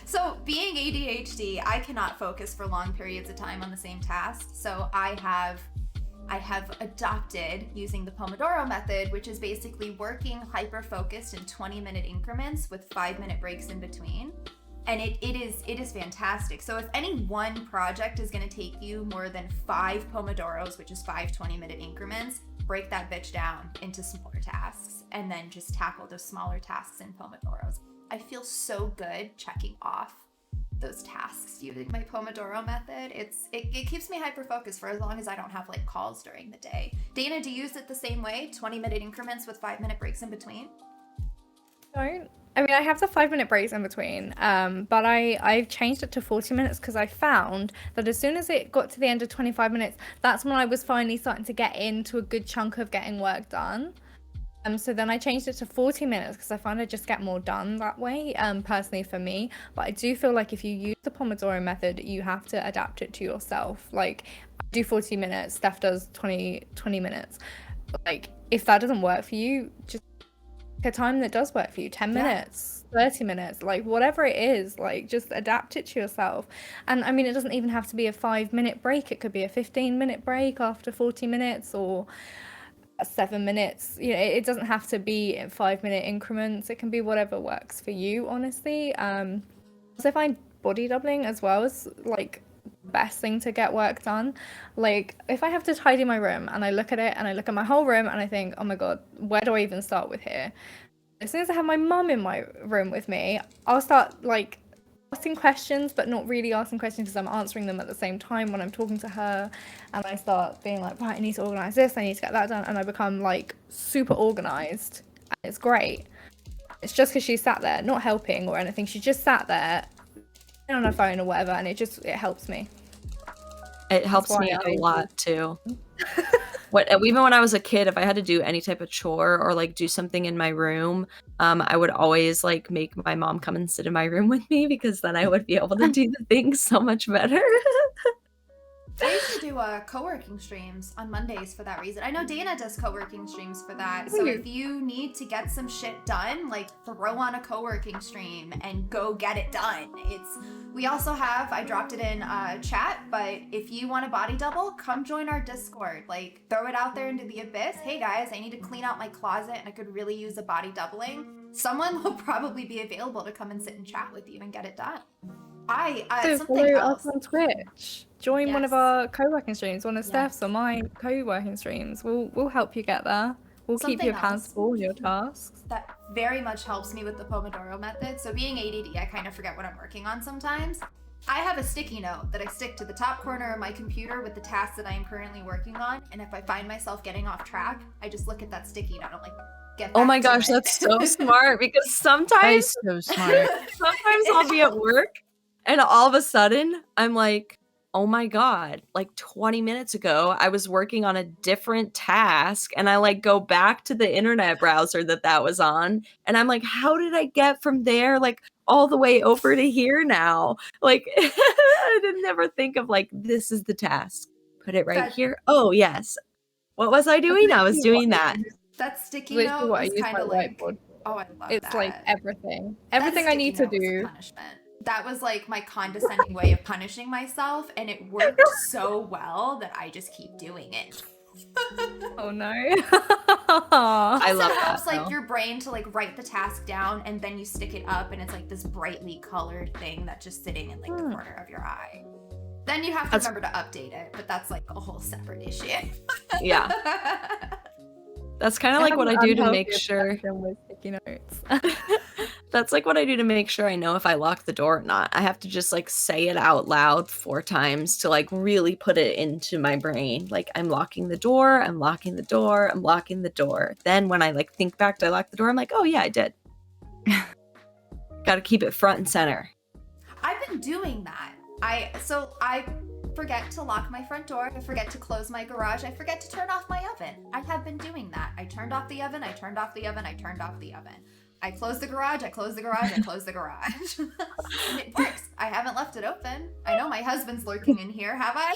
[SPEAKER 4] So being ADHD, I cannot focus for long periods of time on the same task. So I have adopted using the Pomodoro method, which is basically working hyper-focused in 20-minute increments with 5-minute breaks in between. And it is fantastic. So if any one project is going to take you more than 5 Pomodoros, which is 5 20-minute increments, break that bitch down into smaller tasks and then just tackle those smaller tasks in Pomodoros. I feel so good checking off those tasks using my Pomodoro method. It keeps me hyper-focused for as long as I don't have like calls during the day. Dana, do you use it the same way? 20-minute increments with 5-minute breaks in between?
[SPEAKER 3] I mean, I have the 5-minute breaks in between, but I've changed it to 40 minutes because I found that as soon as it got to the end of 25 minutes, that's when I was finally starting to get into a good chunk of getting work done. So then I changed it to 40 minutes because I find I just get more done that way, personally for me. But I do feel like if you use the Pomodoro method, you have to adapt it to yourself. Like, I do 40 minutes, Steph does 20 minutes. Like, if that doesn't work for you, just a time that does work for you, 10 minutes, 30 minutes, like whatever it is, like just adapt it to yourself. And I mean, it doesn't even have to be a 5-minute break. It could be a 15-minute break after 40 minutes or 7 minutes. You know, it doesn't have to be in 5-minute increments. It can be whatever works for you, honestly. So I find body doubling as well is like best thing to get work done. Like if I have to tidy my room and I look at it and I look at my whole room and I think, oh my god, where do I even start with here? As soon as I have my mum in my room with me, I'll start like asking questions, but not really asking questions because I'm answering them at the same time when I'm talking to her. And I start being like, right, I need to organize this, I need to get that done, and I become like super organized, and it's great. It's just because she sat there not helping or anything, she just sat there on her phone or whatever, and it helps me.
[SPEAKER 1] It helps me a lot too. Even when I was a kid, if I had to do any type of chore or like do something in my room, I would always like make my mom come and sit in my room with me because then I would be able to do the things so much better.
[SPEAKER 4] I used to do co-working streams on Mondays for that reason. I know Dana does co-working streams for that. So if you need to get some shit done, like throw on a co-working stream and go get it done. We also have, I dropped it in chat, but if you want a body double, come join our Discord. Like throw it out there into the abyss. Hey guys, I need to clean out my closet and I could really use a body doubling. Someone will probably be available to come and sit and chat with you and get it done.
[SPEAKER 3] So follow us on Twitch. Join one of our co-working streams, one of Steph's or my co-working streams. We'll help you get there. We'll keep you accountable with your tasks.
[SPEAKER 4] That very much helps me with the Pomodoro method. So being ADD, I kind of forget what I'm working on sometimes. I have a sticky note that I stick to the top corner of my computer with the tasks that I am currently working on. And if I find myself getting off track, I just look at that sticky note. I'm like, get back
[SPEAKER 1] oh my
[SPEAKER 4] to
[SPEAKER 1] gosh,
[SPEAKER 4] it.
[SPEAKER 1] that's so smart because sometimes
[SPEAKER 2] so smart.
[SPEAKER 1] sometimes I'll be at work and all of a sudden I'm like, oh my god, like 20 minutes ago I was working on a different task and I like go back to the internet browser that was on and I'm like, how did I get from there like all the way over to here now? Like I didn't ever think of like, this is the task, put it right here. Oh yes, what was I doing? I was doing that.
[SPEAKER 4] That sticky note was kind of like, oh, I love
[SPEAKER 3] it's
[SPEAKER 4] that.
[SPEAKER 3] like everything I need to do.
[SPEAKER 4] Punishment. That was like my condescending way of punishing myself, and it worked so well that I just keep doing it.
[SPEAKER 3] Oh no.
[SPEAKER 1] I love
[SPEAKER 4] it helps
[SPEAKER 1] that,
[SPEAKER 4] like your brain to like write the task down and then you stick it up and it's like this brightly colored thing that's just sitting in like the corner of your eye. Then you have to remember to update it, but that's like a whole separate issue.
[SPEAKER 1] Yeah. That's kind of like what I do to make sure.
[SPEAKER 3] With sticky notes.
[SPEAKER 1] That's like what I do to make sure I know if I lock the door or not. I have to just like say it out loud 4 times to like really put it into my brain. Like I'm locking the door, I'm locking the door, I'm locking the door. Then when I like think back, did I lock the door? I'm like, oh yeah, I did. Got to keep it front and center.
[SPEAKER 4] I've been doing that. I forget to lock my front door, I forget to close my garage, I forget to turn off my oven. I have been doing that. I turned off the oven, I turned off the oven, I turned off the oven. I close the garage, I close the garage, I close the garage. And it works. I haven't left it open. I know my husband's lurking in here, have I?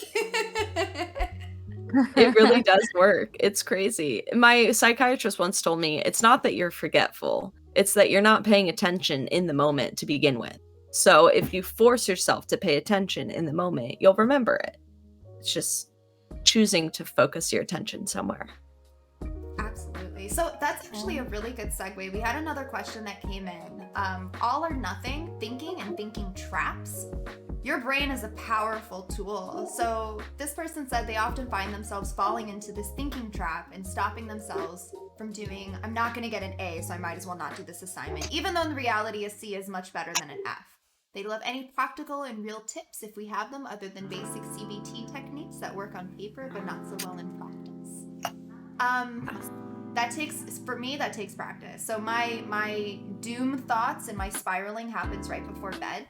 [SPEAKER 1] It really does work. It's crazy. My psychiatrist once told me it's not that you're forgetful, it's that you're not paying attention in the moment to begin with. So if you force yourself to pay attention in the moment, you'll remember it. It's just choosing to focus your attention somewhere.
[SPEAKER 4] Absolutely. So that's actually a really good segue. We had another question that came in. All or nothing thinking and thinking traps. Your brain is a powerful tool. So this person said they often find themselves falling into this thinking trap and stopping themselves from doing, I'm not going to get an A, so I might as well not do this assignment, even though in reality a C is much better than an F. They'd love any practical and real tips if we have them, other than basic CBT techniques that work on paper but not so well in practice. That takes practice. So my doom thoughts and my spiraling happens right before bed.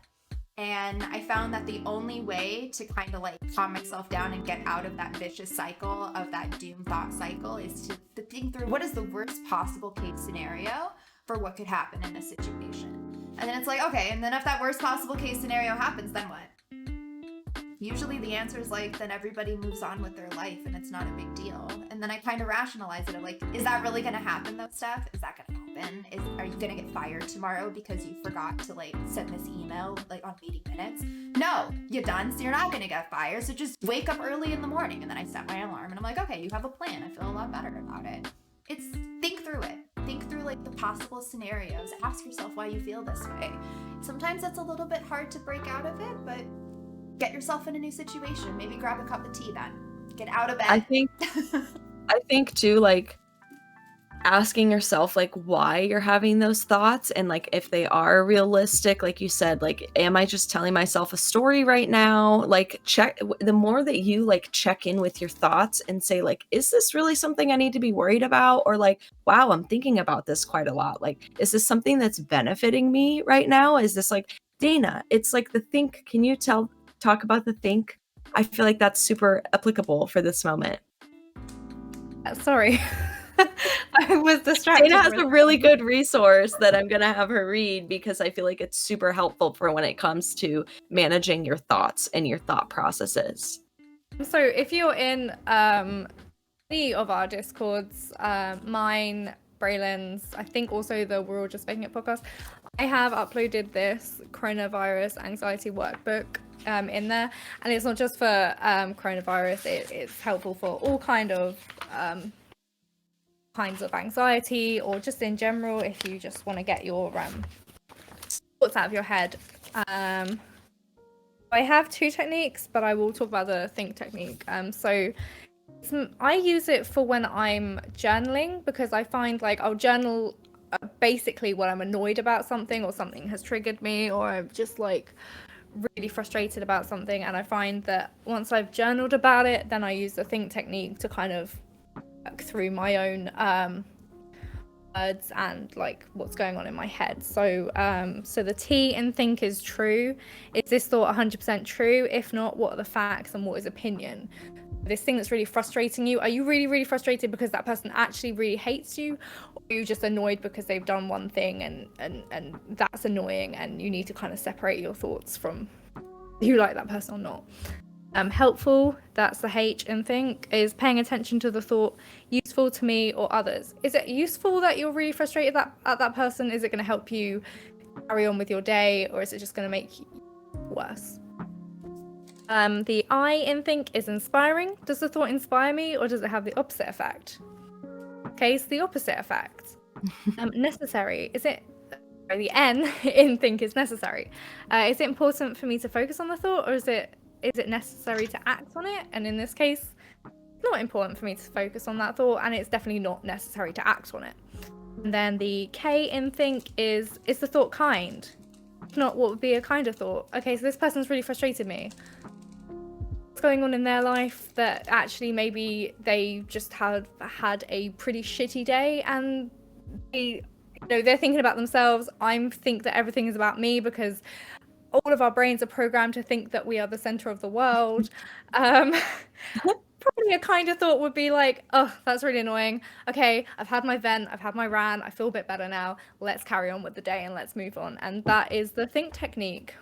[SPEAKER 4] And I found that the only way to kind of like calm myself down and get out of that vicious cycle of that doom thought cycle is to think through what is the worst possible case scenario for what could happen in this situation. And then it's like, okay, and then if that worst possible case scenario happens, then what? Usually the answer is like, then everybody moves on with their life and it's not a big deal. And then I kind of rationalize it. I'm like, is that really going to happen though, Steph? Is that going to happen? Are you going to get fired tomorrow because you forgot to like send this email like on meeting minutes? No, you're done. So you're not going to get fired. So just wake up early in the morning. And then I set my alarm and I'm like, okay, you have a plan. I feel a lot better about it. It's think through it. Think through like the possible scenarios. Ask yourself why you feel this way. Sometimes it's a little bit hard to break out of it, but get yourself in a new situation. Maybe grab a cup of tea then. Get out of bed.
[SPEAKER 1] I think too, like asking yourself like why you're having those thoughts and like if they are realistic, like you said, like am I just telling myself a story right now? Like check, the more that you like check in with your thoughts and say like, is this really something I need to be worried about? Or like, wow, I'm thinking about this quite a lot. Like, is this something that's benefiting me right now? Is this like, Dana, it's like the think, can you talk about the think? I feel like that's super applicable for this moment.
[SPEAKER 3] Sorry. I was distracted.
[SPEAKER 1] Dana has a really good resource that I'm going to have her read because I feel like it's super helpful for when it comes to managing your thoughts and your thought processes.
[SPEAKER 3] So if you're in any of our Discords, mine, Braylon's, I think also the We're All Just Faking It podcast, I have uploaded this coronavirus anxiety workbook in there, and it's not just for coronavirus, it's helpful for all kinds of anxiety, or just in general if you just want to get your thoughts out of your head. I have two techniques, but I will talk about the think technique. So I use it for when I'm journaling, because I find like I'll journal basically when I'm annoyed about something, or something has triggered me, or I'm just like really frustrated about something, and I find that once I've journaled about it, then I use the think technique to kind of work through my own words and like what's going on in my head. So so the T in think is true. Is this thought 100% true? If not, what are the facts and what is opinion? This thing that's really frustrating you, are you really, really frustrated because that person actually really hates you? Or are you just annoyed because they've done one thing and that's annoying, and you need to kind of separate your thoughts from you like that person or not? Helpful, that's the H in think, is paying attention to the thought, useful to me or others. Is it useful that you're really frustrated at that person? Is it going to help you carry on with your day, or is it just going to make you worse? The I in think is inspiring. Does the thought inspire me, or does it have the opposite effect? Okay, so the opposite effect. Necessary. Is it, the N in think is necessary. Is it important for me to focus on the thought, or is it necessary to act on it? And in this case, it's not important for me to focus on that thought, and it's definitely not necessary to act on it. And then the K in think is the thought kind? If not, what would be a kinder thought? Okay, so this person's really frustrated me. What's going on in their life that actually maybe they just had a pretty shitty day, and they're thinking about themselves. I think that everything is about me because all of our brains are programmed to think that we are the center of the world. Probably a kind of thought would be like, oh, that's really annoying. Okay, I've had my vent, I've had my rant, I feel a bit better now. Let's carry on with the day and let's move on. And that is the think technique.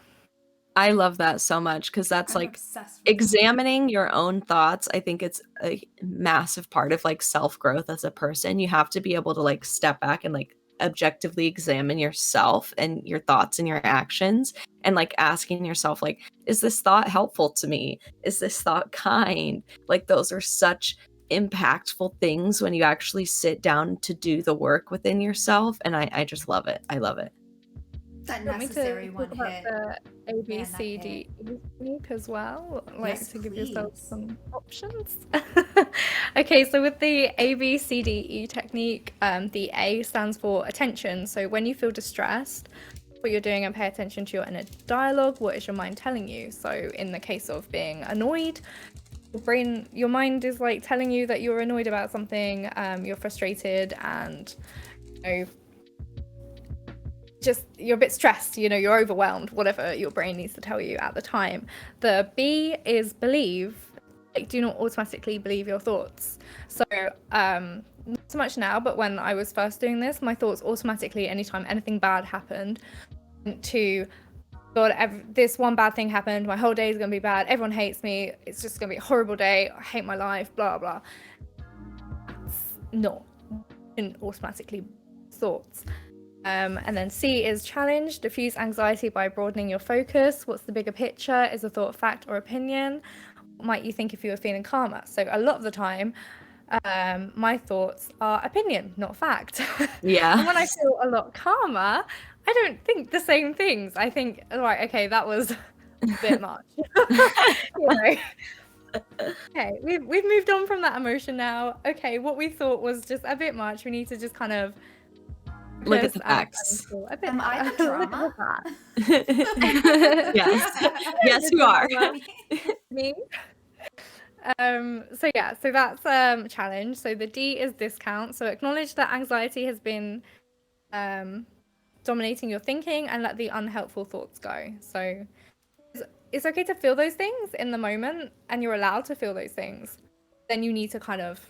[SPEAKER 1] I love that so much because that's
[SPEAKER 4] I'm
[SPEAKER 1] like
[SPEAKER 4] obsessed with it.
[SPEAKER 1] examining your own thoughts. I think it's a massive part of like self-growth as a person. You have to be able to like step back and like objectively examine yourself and your thoughts and your actions, and like asking yourself, like, is this thought helpful to me? Is this thought kind? Like, those are such impactful things when you actually sit down to do the work within yourself. And I just love it. I love it.
[SPEAKER 4] That
[SPEAKER 3] You want me to
[SPEAKER 4] necessary
[SPEAKER 3] talk
[SPEAKER 4] one
[SPEAKER 3] about
[SPEAKER 4] hit.
[SPEAKER 3] the A, B,
[SPEAKER 4] Man, that
[SPEAKER 3] C, D,
[SPEAKER 4] hit.
[SPEAKER 3] E technique as well? Like
[SPEAKER 4] Yes,
[SPEAKER 3] to give yourself
[SPEAKER 4] please.
[SPEAKER 3] some options. Okay, so with the A, B, C, D, E technique, the A stands for attention. So when you feel distressed, what you're doing and pay attention to your inner dialogue, what is your mind telling you? So in the case of being annoyed, your mind is like telling you that you're annoyed about something, you're frustrated, and you know, just you're a bit stressed, you know, you're overwhelmed, whatever your brain needs to tell you at the time. The B is believe, like do not automatically believe your thoughts. So not so much now, but when I was first doing this, my thoughts automatically, anytime anything bad happened, to God, this one bad thing happened, my whole day is going to be bad, everyone hates me, it's just going to be a horrible day, I hate my life, blah blah. That's not automatically thoughts. And then C is challenge, diffuse anxiety by broadening your focus. What's the bigger picture? Is a thought fact or opinion? What might you think if you were feeling calmer? So a lot of the time, my thoughts are opinion, not fact.
[SPEAKER 1] Yeah.
[SPEAKER 3] And when I feel a lot calmer, I don't think the same things. I think, right, okay, that was a bit much. You know? Okay, we've moved on from that emotion now. Okay, what we thought was just a bit much. We need to just kind of
[SPEAKER 1] Look at
[SPEAKER 3] focus
[SPEAKER 1] the
[SPEAKER 3] and
[SPEAKER 1] facts.
[SPEAKER 3] feel a bit
[SPEAKER 4] Am I the
[SPEAKER 3] better. Look
[SPEAKER 4] drama?
[SPEAKER 3] at that.
[SPEAKER 1] Yes. Yes, you are.
[SPEAKER 3] Me. So yeah, so that's challenge. So the D is discount. So acknowledge that anxiety has been dominating your thinking and let the unhelpful thoughts go. So it's okay to feel those things in the moment, and you're allowed to feel those things. Then you need to kind of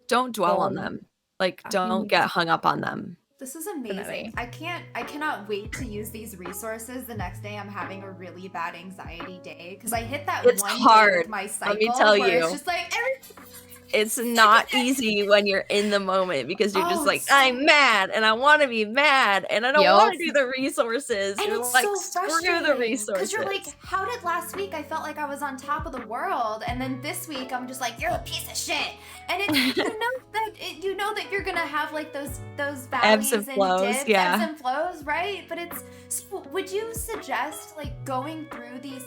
[SPEAKER 1] Don't dwell on them. Like, don't get hung up on them.
[SPEAKER 4] This is amazing. I cannot wait to use these resources the next day I'm having a really bad anxiety day, because I hit that
[SPEAKER 1] It's
[SPEAKER 4] one day
[SPEAKER 1] hard.
[SPEAKER 4] with my cycle
[SPEAKER 1] Let me tell
[SPEAKER 4] where
[SPEAKER 1] you.
[SPEAKER 4] it's just like
[SPEAKER 1] It's not easy when you're in the moment, because you're just
[SPEAKER 4] Oh,
[SPEAKER 1] like,
[SPEAKER 4] it's so-
[SPEAKER 1] I'm mad and I want to be mad and I don't
[SPEAKER 2] Yup.
[SPEAKER 1] want to do the resources.
[SPEAKER 4] And
[SPEAKER 1] You're
[SPEAKER 4] it's
[SPEAKER 1] like,
[SPEAKER 4] so
[SPEAKER 1] screw
[SPEAKER 4] frustrating
[SPEAKER 1] the resources.
[SPEAKER 4] because you're like, how did last week I felt like I was on top of the world, and then this week I'm just like, you're a piece of shit. And it's you know that you're gonna have like those valleys
[SPEAKER 1] and flows,
[SPEAKER 4] dips,
[SPEAKER 1] yeah.
[SPEAKER 4] ebbs and flows, right? But it's so would you suggest like going through these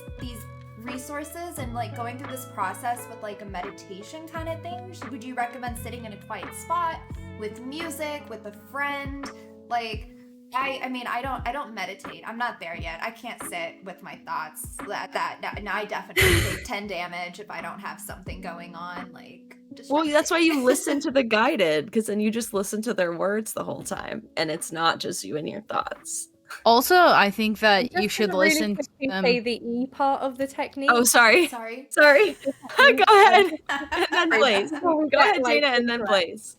[SPEAKER 4] resources and like going through this process with like a meditation kind of thing? Would you recommend sitting in a quiet spot with music, with a friend? Like I mean I don't meditate. I'm not there yet. I can't sit with my thoughts. Now I definitely take 10 damage if I don't have something going on, like
[SPEAKER 1] Well, that's why
[SPEAKER 4] distracted.
[SPEAKER 1] you listen to the guided, because then you just listen to their words the whole time, and it's not just you and your thoughts.
[SPEAKER 2] Also, I think that you
[SPEAKER 3] Just
[SPEAKER 2] should
[SPEAKER 3] to really
[SPEAKER 2] listen to
[SPEAKER 3] quickly
[SPEAKER 2] them.
[SPEAKER 3] say the E part of the technique.
[SPEAKER 1] Oh, sorry.
[SPEAKER 4] Sorry.
[SPEAKER 1] Sorry. Go ahead. And then
[SPEAKER 3] Sorry,
[SPEAKER 1] Blaze.
[SPEAKER 3] before we
[SPEAKER 1] Go
[SPEAKER 3] get,
[SPEAKER 1] ahead,
[SPEAKER 3] like,
[SPEAKER 1] Dana, and then
[SPEAKER 3] incorrect.
[SPEAKER 1] Blaze.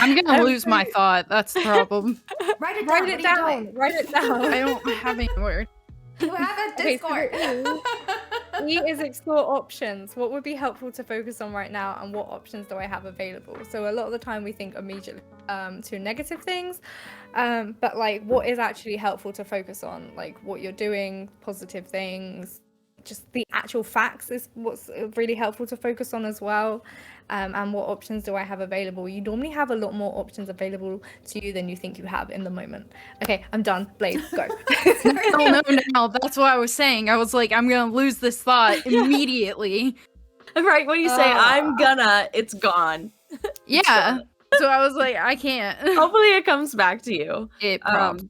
[SPEAKER 2] I'm gonna lose my
[SPEAKER 3] so-
[SPEAKER 2] thought. That's the problem.
[SPEAKER 4] Write it down.
[SPEAKER 3] Write
[SPEAKER 4] What
[SPEAKER 3] it
[SPEAKER 4] are you
[SPEAKER 3] down.
[SPEAKER 4] doing?
[SPEAKER 3] Write it down.
[SPEAKER 2] I don't have any word.
[SPEAKER 4] You have a
[SPEAKER 3] Okay, so
[SPEAKER 4] Discord.
[SPEAKER 3] E is explore options. What would be helpful to focus on right now, and what options do I have available? So a lot of the time we think immediately to negative things, but like what is actually helpful to focus on, like what you're doing, positive things, just the actual facts is what's really helpful to focus on as well. And what options do I have available? You normally have a lot more options available to you than you think you have in the moment. Okay, I'm done. Blaze, go.
[SPEAKER 2] Oh no, no, that's what I was saying. I was like, I'm gonna lose this thought immediately.
[SPEAKER 1] Right, when you say, I'm gonna, it's gone.
[SPEAKER 2] Yeah. So I was like, I can't.
[SPEAKER 1] Hopefully it comes back to you.
[SPEAKER 2] It prob-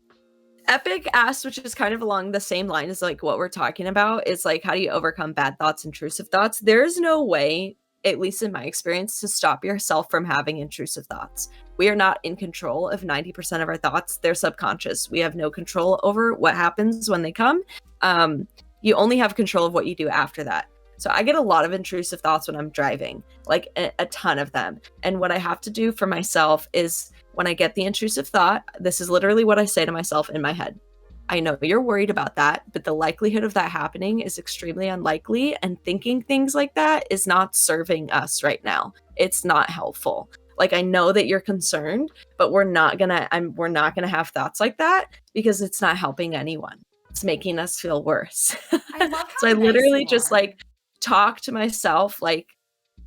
[SPEAKER 1] Epic asked, which is kind of along the same line as like what we're talking about, is like, how do you overcome bad thoughts, intrusive thoughts? There is no way, at least in my experience, to stop yourself from having intrusive thoughts. We are not in control of 90% of our thoughts. They're subconscious. We have no control over what happens when they come. You only have control of what you do after that. So I get a lot of intrusive thoughts when I'm driving, like a ton of them. And what I have to do for myself is when I get the intrusive thought, this is literally what I say to myself in my head. I know you're worried about that, but the likelihood of that happening is extremely unlikely. And thinking things like that is not serving us right now. It's not helpful. Like, I know that you're concerned, but we're not gonna have thoughts like that because it's not helping anyone. It's making us feel worse.
[SPEAKER 4] I love how
[SPEAKER 1] So I
[SPEAKER 4] nice
[SPEAKER 1] literally
[SPEAKER 4] you
[SPEAKER 1] just
[SPEAKER 4] are.
[SPEAKER 1] like talk to myself like,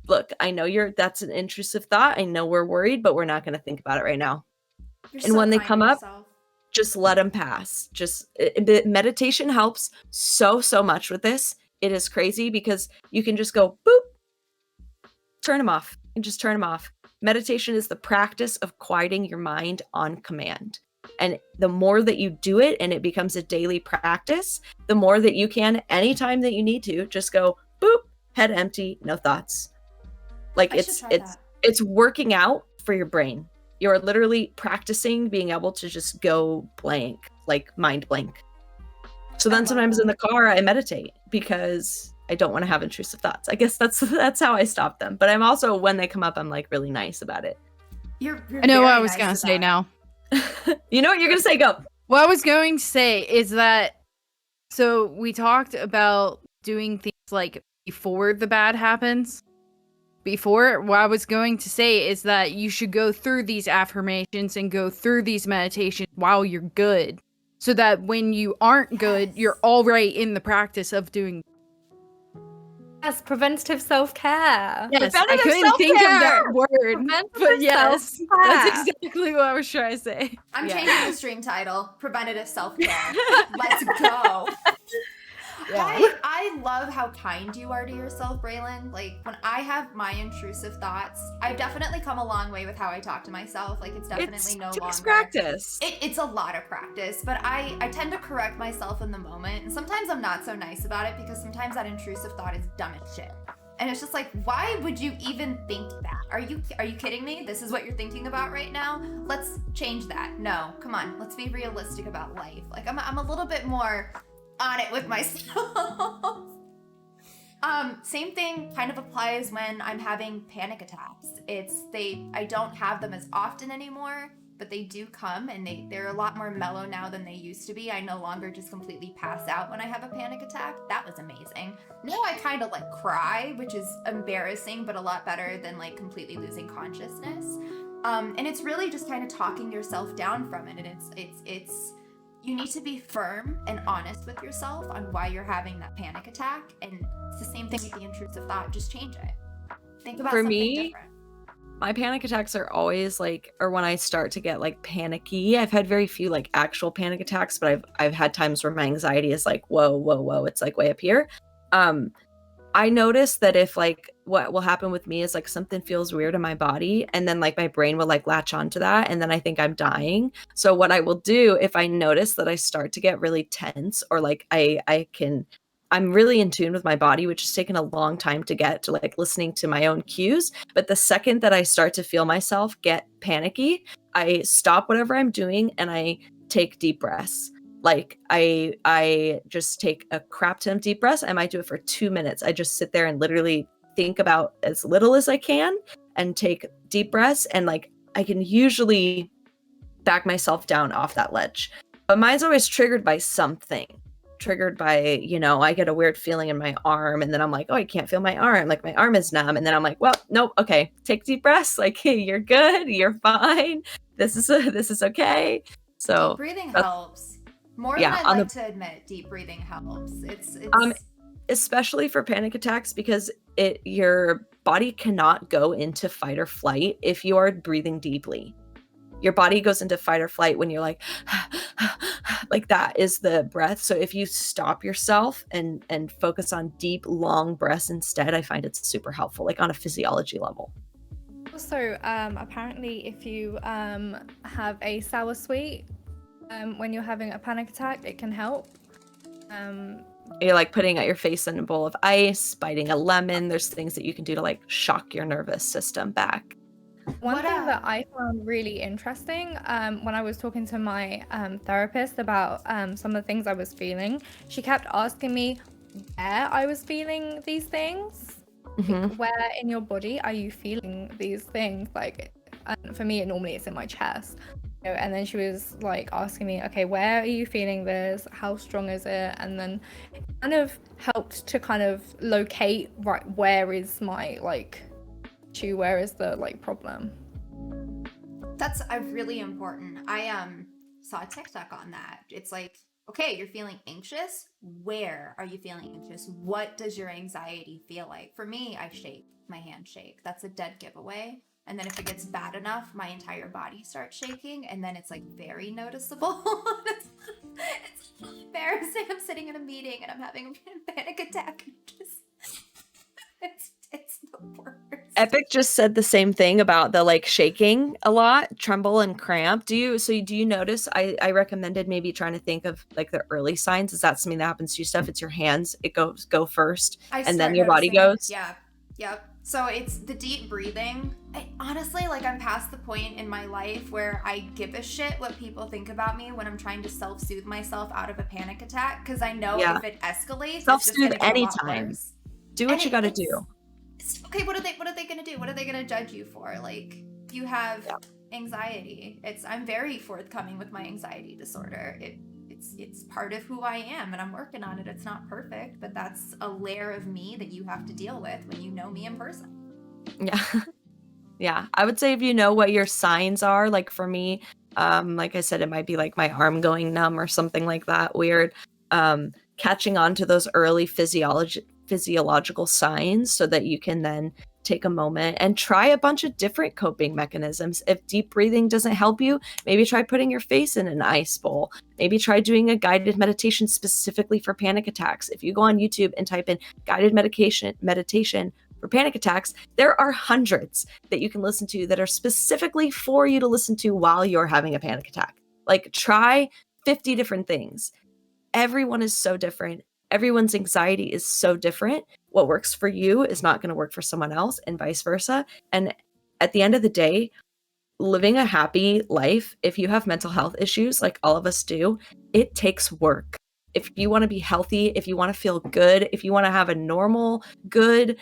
[SPEAKER 1] look, I know that's an intrusive thought. I know we're worried, but we're not going to think about it right now.
[SPEAKER 4] You're
[SPEAKER 1] And
[SPEAKER 4] so
[SPEAKER 1] when they
[SPEAKER 4] kind
[SPEAKER 1] come
[SPEAKER 4] to
[SPEAKER 1] up,
[SPEAKER 4] yourself.
[SPEAKER 1] just let them pass. Meditation helps so much with this. It is crazy because you can just go boop, turn them off, and just turn them off. Meditation is the practice of quieting your mind on command. And the more that you do it and it becomes a daily practice, the more that you can, anytime that you need to, just go boop, head empty, no thoughts. Like
[SPEAKER 4] I should try that.
[SPEAKER 1] it's working out for your brain. You're literally practicing being able to just go blank, like mind blank. So then
[SPEAKER 4] love
[SPEAKER 1] sometimes
[SPEAKER 4] that.
[SPEAKER 1] in the car I meditate because I don't want to have intrusive thoughts. I guess that's how I stop them. But I'm also, when they come up, I'm like really nice about it.
[SPEAKER 4] You're
[SPEAKER 2] I know what
[SPEAKER 4] very
[SPEAKER 2] I was
[SPEAKER 4] nice
[SPEAKER 2] gonna say
[SPEAKER 4] about it.
[SPEAKER 2] now.
[SPEAKER 1] You know what you're gonna say? Go.
[SPEAKER 2] What I was going to say is that, so we talked about doing things like before the bad happens. Before, what I was going to say is that you should go through these affirmations and go through these meditations while you're good. So that when you aren't good,
[SPEAKER 4] Yes.
[SPEAKER 2] you're already in the practice of doing.
[SPEAKER 3] Yes, preventative self-care.
[SPEAKER 2] Yes, I
[SPEAKER 1] Preventative
[SPEAKER 2] couldn't think of that
[SPEAKER 1] self-care!
[SPEAKER 2] word.
[SPEAKER 3] Preventative
[SPEAKER 2] But yes,
[SPEAKER 3] self-care.
[SPEAKER 2] that's exactly what I was trying to say.
[SPEAKER 4] I'm
[SPEAKER 1] Yeah.
[SPEAKER 4] changing the stream title. Preventative self-care. Let's go.
[SPEAKER 2] Yeah.
[SPEAKER 4] I love how kind you are to yourself, Braylon. Like, when I have my intrusive thoughts, I've definitely come a long way with how I talk to myself. Like, it's definitely no
[SPEAKER 1] It's
[SPEAKER 4] longer
[SPEAKER 1] practice.
[SPEAKER 4] It's a lot of practice, but I tend to correct myself in the moment, and sometimes I'm not so nice about it because sometimes that intrusive thought is dumb as shit. And it's just like, why would you even think that? Are you kidding me? This is what you're thinking about right now? Let's change that. No, come on. Let's be realistic about life. Like, I'm a little bit more on it with myself. Same thing kind of applies when I'm having panic attacks. I don't have them as often anymore, but they do come, and they're a lot more mellow now than they used to be. I no longer just completely pass out when I have a panic attack. That was amazing. Now I kind of like cry, which is embarrassing, but a lot better than like completely losing consciousness. And it's really just kind of talking yourself down from it. And it's you need to be firm and honest with yourself on why you're having that panic attack. And it's the same thing with the intrusive thought. Just change it. Think about
[SPEAKER 1] For
[SPEAKER 4] something
[SPEAKER 1] me,
[SPEAKER 4] different.
[SPEAKER 1] my panic attacks are always like, or when I start to get like panicky. I've had very few like actual panic attacks, but I've had times where my anxiety is like, whoa, it's like way up here. I notice that if like what will happen with me is like something feels weird in my body, and then like my brain will like latch onto that, and then I think I'm dying. So what I will do if I notice that I start to get really tense, or like I'm really in tune with my body, which has taken a long time to get to, like listening to my own cues. But the second that I start to feel myself get panicky, I stop whatever I'm doing and I take deep breaths. Like I just take a crap ton of deep breaths. I might do it for 2 minutes. I just sit there and literally think about as little as I can and take deep breaths, and like I can usually back myself down off that ledge. But mine's always triggered by something. Triggered by, I get a weird feeling in my arm, and then I'm like, oh, I can't feel my arm. Like my arm is numb. And then I'm like, well, nope. Okay. Take deep breaths. Like, hey, you're good. You're fine. This is okay. So
[SPEAKER 4] Deep breathing
[SPEAKER 1] that's-
[SPEAKER 4] helps. More
[SPEAKER 1] yeah,
[SPEAKER 4] than
[SPEAKER 1] on
[SPEAKER 4] I like to admit, deep breathing helps. It's
[SPEAKER 1] especially for panic attacks, because your body cannot go into fight or flight if you are breathing deeply. Your body goes into fight or flight when you're like like that is the breath. So if you stop yourself and focus on deep long breaths instead, I find it's super helpful, like on a physiology level.
[SPEAKER 3] Also, apparently, if you have a sour sweet when you're having a panic attack, it can help.
[SPEAKER 1] You're like putting out your face in a bowl of ice, biting a lemon. There's things that you can do to like shock your nervous system back.
[SPEAKER 3] One
[SPEAKER 4] What,
[SPEAKER 3] thing that I found really interesting when I was talking to my therapist about some of the things I was feeling, she kept asking me where I was feeling these things.
[SPEAKER 1] Mhm.
[SPEAKER 3] Where in your body are you feeling these things? Like, for me, normally it's in my chest. And then she was like asking me, okay, where are you feeling this? How strong is it? And then it kind of helped to kind of locate, right, where is my like issue, where is the like problem?
[SPEAKER 4] That's a really important. I saw a TikTok on that. It's like, okay, you're feeling anxious. Where are you feeling anxious? What does your anxiety feel like? For me, I shake. My hands shake. That's a dead giveaway. And then if it gets bad enough, my entire body starts shaking, and then it's like very noticeable. It's embarrassing. I'm sitting in a meeting and I'm having a panic attack. It's the worst.
[SPEAKER 1] Epic just said the same thing about the like shaking a lot, tremble and cramp. Do you notice? I recommended maybe trying to think of like the early signs. Is that something that happens to you, Steph? It's your hands. It go first, and then
[SPEAKER 4] start
[SPEAKER 1] your body
[SPEAKER 4] noticing it.
[SPEAKER 1] goes.
[SPEAKER 4] Yeah. Yep. So it's the deep breathing. Honestly, like, I'm past the point in my life where I give a shit what people think about me when I'm trying to self-soothe myself out of a panic attack, because I know
[SPEAKER 1] Yeah.
[SPEAKER 4] if it escalates, it's just
[SPEAKER 1] Self-soothe
[SPEAKER 4] gonna get a lot
[SPEAKER 1] anytime.
[SPEAKER 4] worse.
[SPEAKER 1] Do what
[SPEAKER 4] And
[SPEAKER 1] you got to
[SPEAKER 4] it's-
[SPEAKER 1] do.
[SPEAKER 4] Okay, what are they gonna do? What are they gonna judge you for? Like, you have anxiety. I'm very forthcoming with my anxiety disorder. It's part of who I am, and I'm working on it. It's not perfect, but that's a layer of me that you have to deal with when you know me in person.
[SPEAKER 1] Yeah. Yeah. I would say if you know what your signs are, like for me, like I said, it might be like my arm going numb or something like that weird. Catching on to those early physiological signs so that you can then take a moment and try a bunch of different coping mechanisms. If deep breathing doesn't help you, maybe try putting your face in an ice bowl. Maybe try doing a guided meditation specifically for panic attacks. If you go on YouTube and type in guided meditation for panic attacks, there are hundreds that you can listen to that are specifically for you to listen to while you're having a panic attack. Like, try 50 different things. Everyone is so different. Everyone's anxiety is so different. What works for you is not going to work for someone else, and vice versa. And at the end of the day, living a happy life, if you have mental health issues like all of us do, it takes work. If you want to be healthy, if you want to feel good, if you want to have a normal, good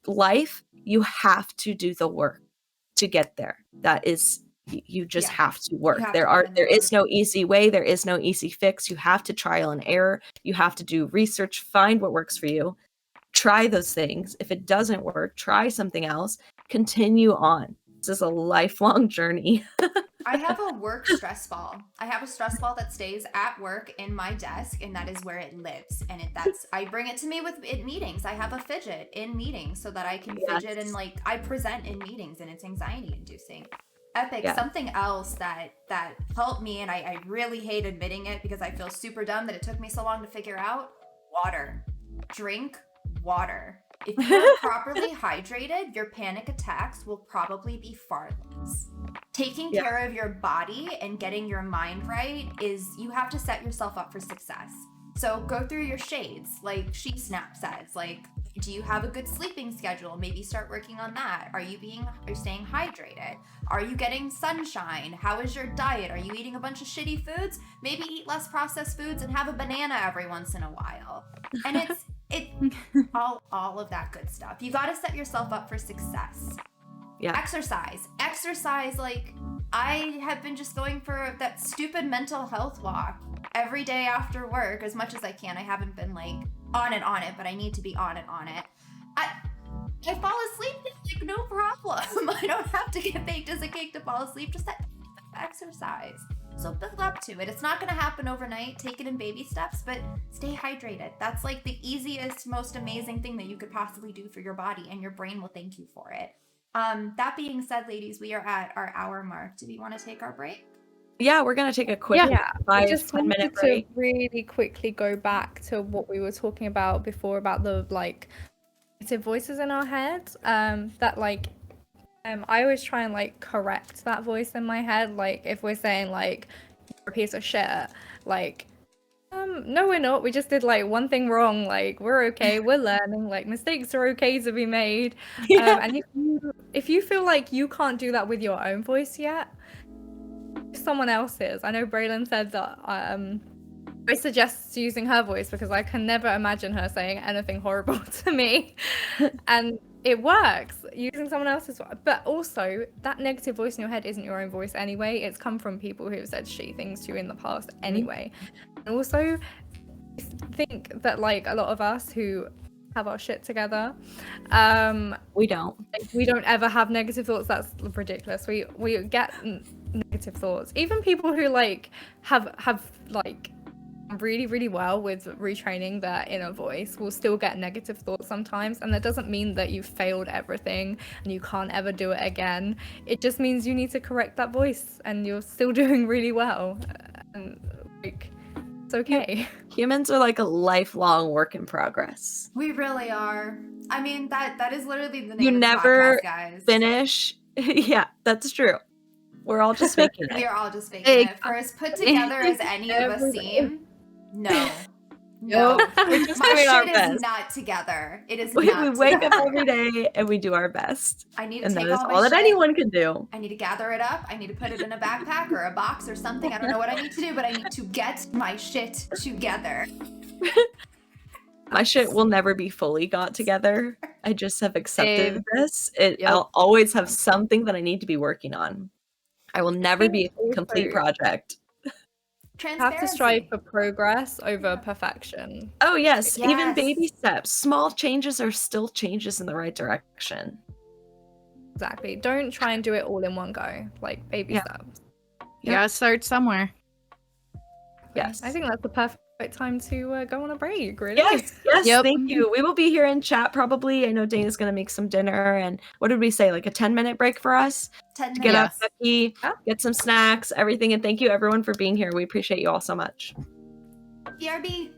[SPEAKER 1] life, you have to do the work to get there. That is, you just
[SPEAKER 4] Yeah.
[SPEAKER 1] have to work.
[SPEAKER 4] have
[SPEAKER 1] There
[SPEAKER 4] to put in the
[SPEAKER 1] there is
[SPEAKER 4] work.
[SPEAKER 1] no easy way, there is no easy fix. You have to trial and error. You have to do research, find what works for you. Try those things. If it doesn't work, try something else. Continue on. This is a lifelong journey.
[SPEAKER 4] I have a work stress ball. I have a stress ball that stays at work in my desk, and that is where it lives. And I bring it to me with meetings. I have a fidget in meetings so that I can fidget, and like, I present in meetings, and it's anxiety inducing. Epic.
[SPEAKER 1] Yeah.
[SPEAKER 4] Something else that helped me, and I really hate admitting it because I feel super dumb that it took me so long to figure out. Water. Drink water. If you're properly hydrated, your panic attacks will probably be far less. Taking
[SPEAKER 1] Yeah.
[SPEAKER 4] care of your body and getting your mind right you have to set yourself up for success. So go through your shades, like Sheet Snap says. Like, do you have a good sleeping schedule? Maybe start working on that. Are you staying hydrated? Are you getting sunshine? How is your diet? Are you eating a bunch of shitty foods? Maybe eat less processed foods and have a banana every once in a while. And it's all of that good stuff. You got to set yourself up for success.
[SPEAKER 1] Yeah.
[SPEAKER 4] Exercise. Like, I have been just going for that stupid mental health walk every day after work as much as I can. I haven't been like on it, but I need to be on it. I fall asleep, like, no problem. I don't have to get baked as a cake to fall asleep. Just that exercise. So build up to it. It's not going to happen overnight. Take it in baby steps, but stay hydrated. That's like the easiest, most amazing thing that you could possibly do for your body, and your brain will thank you for it. That being said, ladies, we are at our hour mark. Do we want to take our break?
[SPEAKER 1] Yeah, we're gonna take a quick
[SPEAKER 3] I
[SPEAKER 1] 5-10
[SPEAKER 3] just wanted
[SPEAKER 1] minute
[SPEAKER 3] to
[SPEAKER 1] break.
[SPEAKER 3] really quickly go back to what we were talking about before about the like negative voices in our heads. That like I always try and like correct that voice in my head. Like, if we're saying like you're a piece of shit, like no, we're not. We just did like one thing wrong. Like, we're okay. We're learning. Like, mistakes are okay to be made.
[SPEAKER 1] Yeah.
[SPEAKER 3] And if you if you feel like you can't do that with your own voice yet, someone else's. I know Braylon said that I suggest using her voice because I can never imagine her saying anything horrible to me. And it works using someone else's. But also, that negative voice in your head isn't your own voice anyway. It's come from people who have said shitty things to you in the past anyway. And also, think that like a lot of us who have our shit together,
[SPEAKER 1] We don't.
[SPEAKER 3] we don't ever have negative thoughts. That's ridiculous. We get negative thoughts. Even people who like have like really, really well with retraining their inner voice will still get negative thoughts sometimes, and that doesn't mean that you've failed everything and you can't ever do it again. It just means you need to correct that voice and you're still doing really well, and like it's okay.
[SPEAKER 1] Humans are like a lifelong work in progress.
[SPEAKER 4] We really are. I mean, that is literally the name
[SPEAKER 1] You
[SPEAKER 4] of the
[SPEAKER 1] never
[SPEAKER 4] podcast, guys.
[SPEAKER 1] Finish. Yeah, that's true. We're all just faking
[SPEAKER 4] We
[SPEAKER 1] it.
[SPEAKER 4] are all just faking it. For as put together as any of us
[SPEAKER 3] Everybody.
[SPEAKER 4] seem, no. No.
[SPEAKER 1] Nope. We're just
[SPEAKER 4] My
[SPEAKER 1] doing our
[SPEAKER 4] shit
[SPEAKER 1] best.
[SPEAKER 4] is not together. It is
[SPEAKER 1] We
[SPEAKER 4] not
[SPEAKER 1] wake up
[SPEAKER 4] together.
[SPEAKER 1] every day and we do our best.
[SPEAKER 4] I need to
[SPEAKER 1] And
[SPEAKER 4] take
[SPEAKER 1] that is
[SPEAKER 4] all my
[SPEAKER 1] all that
[SPEAKER 4] shit.
[SPEAKER 1] anyone can do.
[SPEAKER 4] I need to gather it up. I need to put it in a backpack or a box or something. I don't know what I need to do, but I need to get my shit together.
[SPEAKER 1] My shit will never be fully got together. I just have accepted
[SPEAKER 2] Same.
[SPEAKER 1] this.
[SPEAKER 2] Yep.
[SPEAKER 1] I'll always have something that I need to be working on. I will never be a complete project.
[SPEAKER 3] You have to strive for progress over perfection.
[SPEAKER 1] Oh yes, even
[SPEAKER 4] Yes.
[SPEAKER 1] baby steps. Small changes are still changes in the right direction.
[SPEAKER 3] Exactly. Don't try and do it all in one go. Like baby
[SPEAKER 1] Yeah.
[SPEAKER 3] steps.
[SPEAKER 2] You gotta start somewhere.
[SPEAKER 1] Yes.
[SPEAKER 3] I think that's the perfect time to go on a break, really.
[SPEAKER 1] Yes, yes,
[SPEAKER 2] Yep.
[SPEAKER 1] thank you. We will be here in chat probably. I know Dana's gonna make some dinner, and what did we say? Like a 10-minute break for us
[SPEAKER 4] 10
[SPEAKER 1] to get
[SPEAKER 4] minutes.
[SPEAKER 1] up, Becky,
[SPEAKER 3] Yeah.
[SPEAKER 1] get some snacks, everything. And thank you everyone for being here. We appreciate you all so much.
[SPEAKER 4] BRB.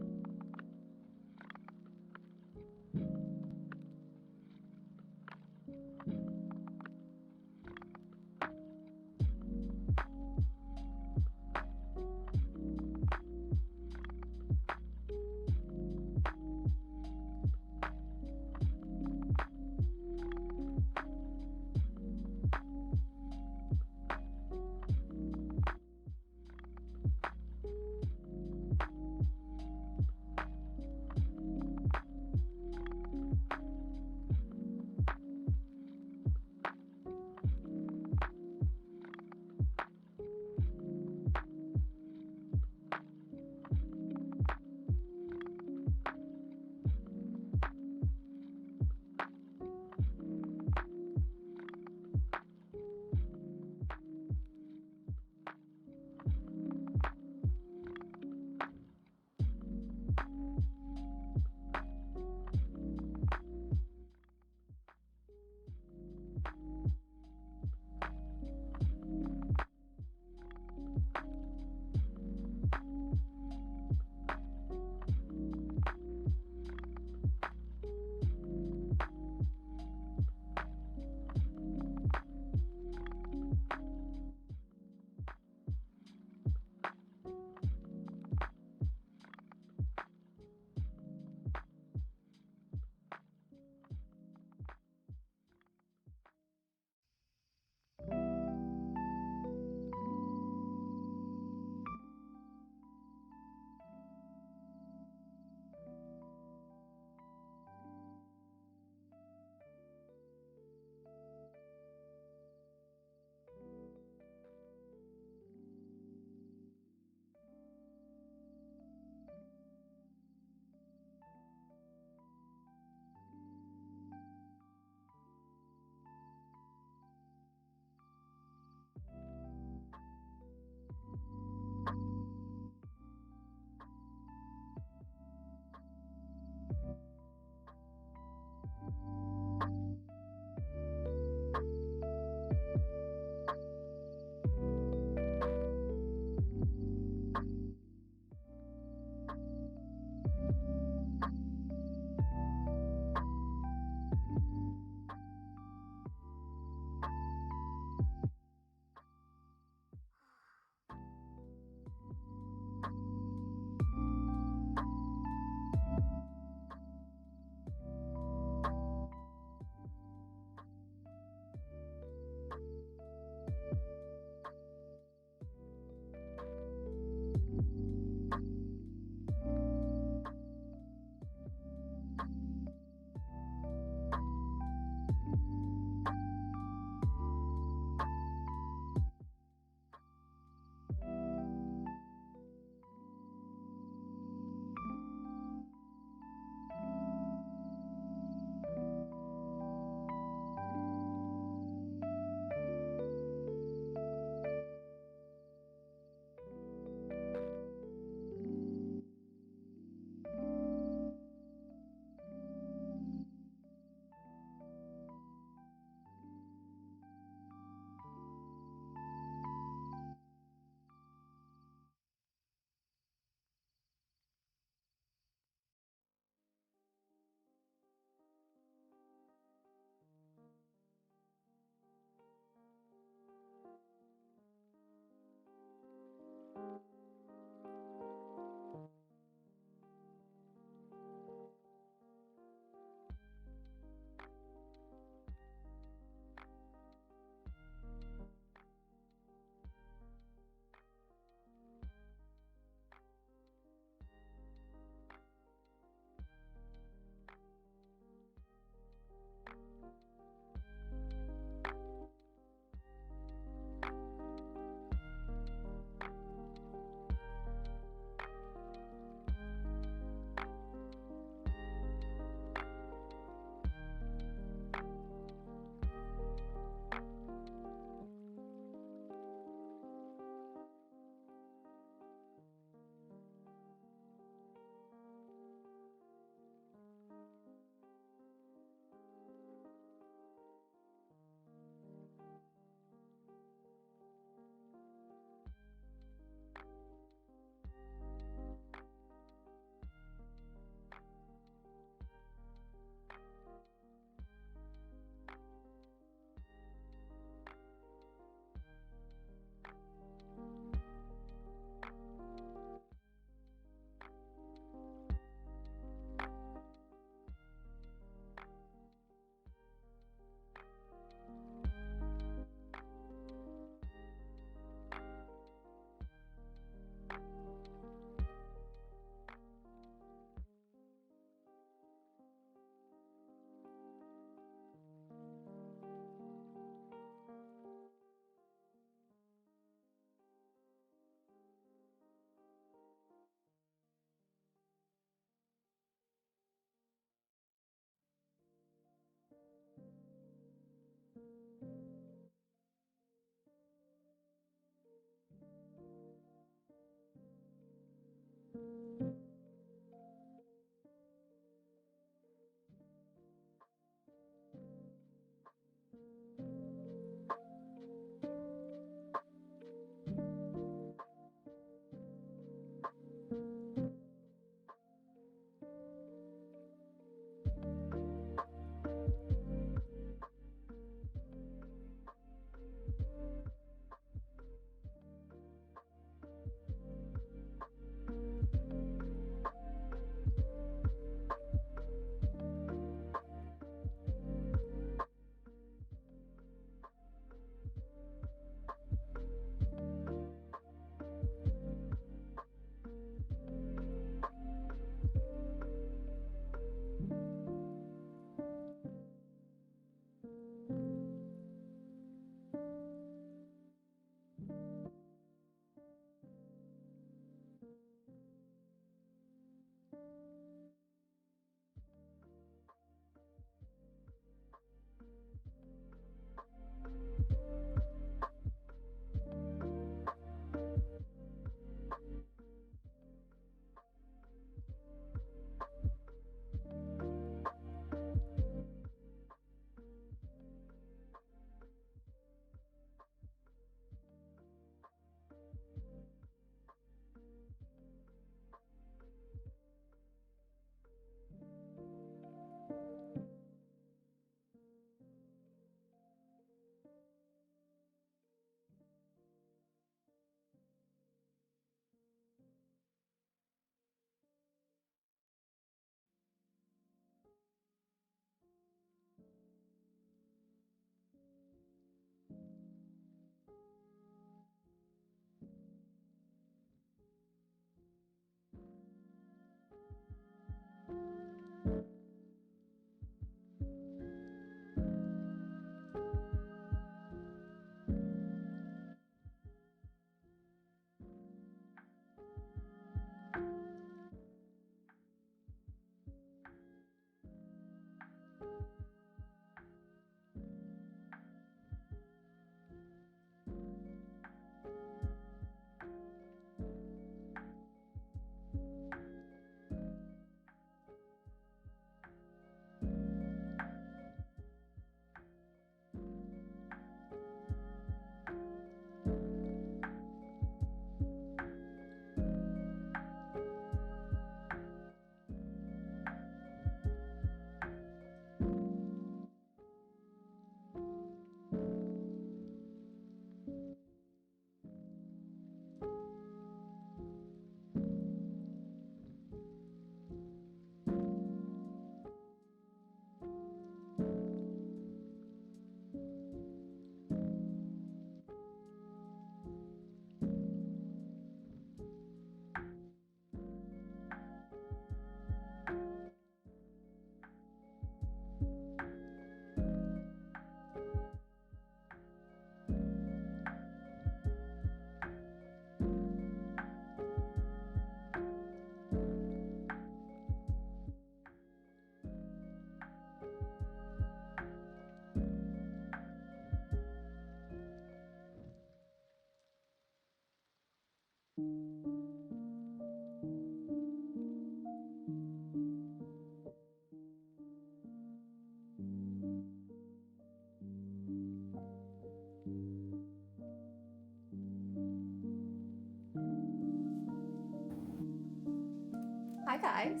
[SPEAKER 4] guys.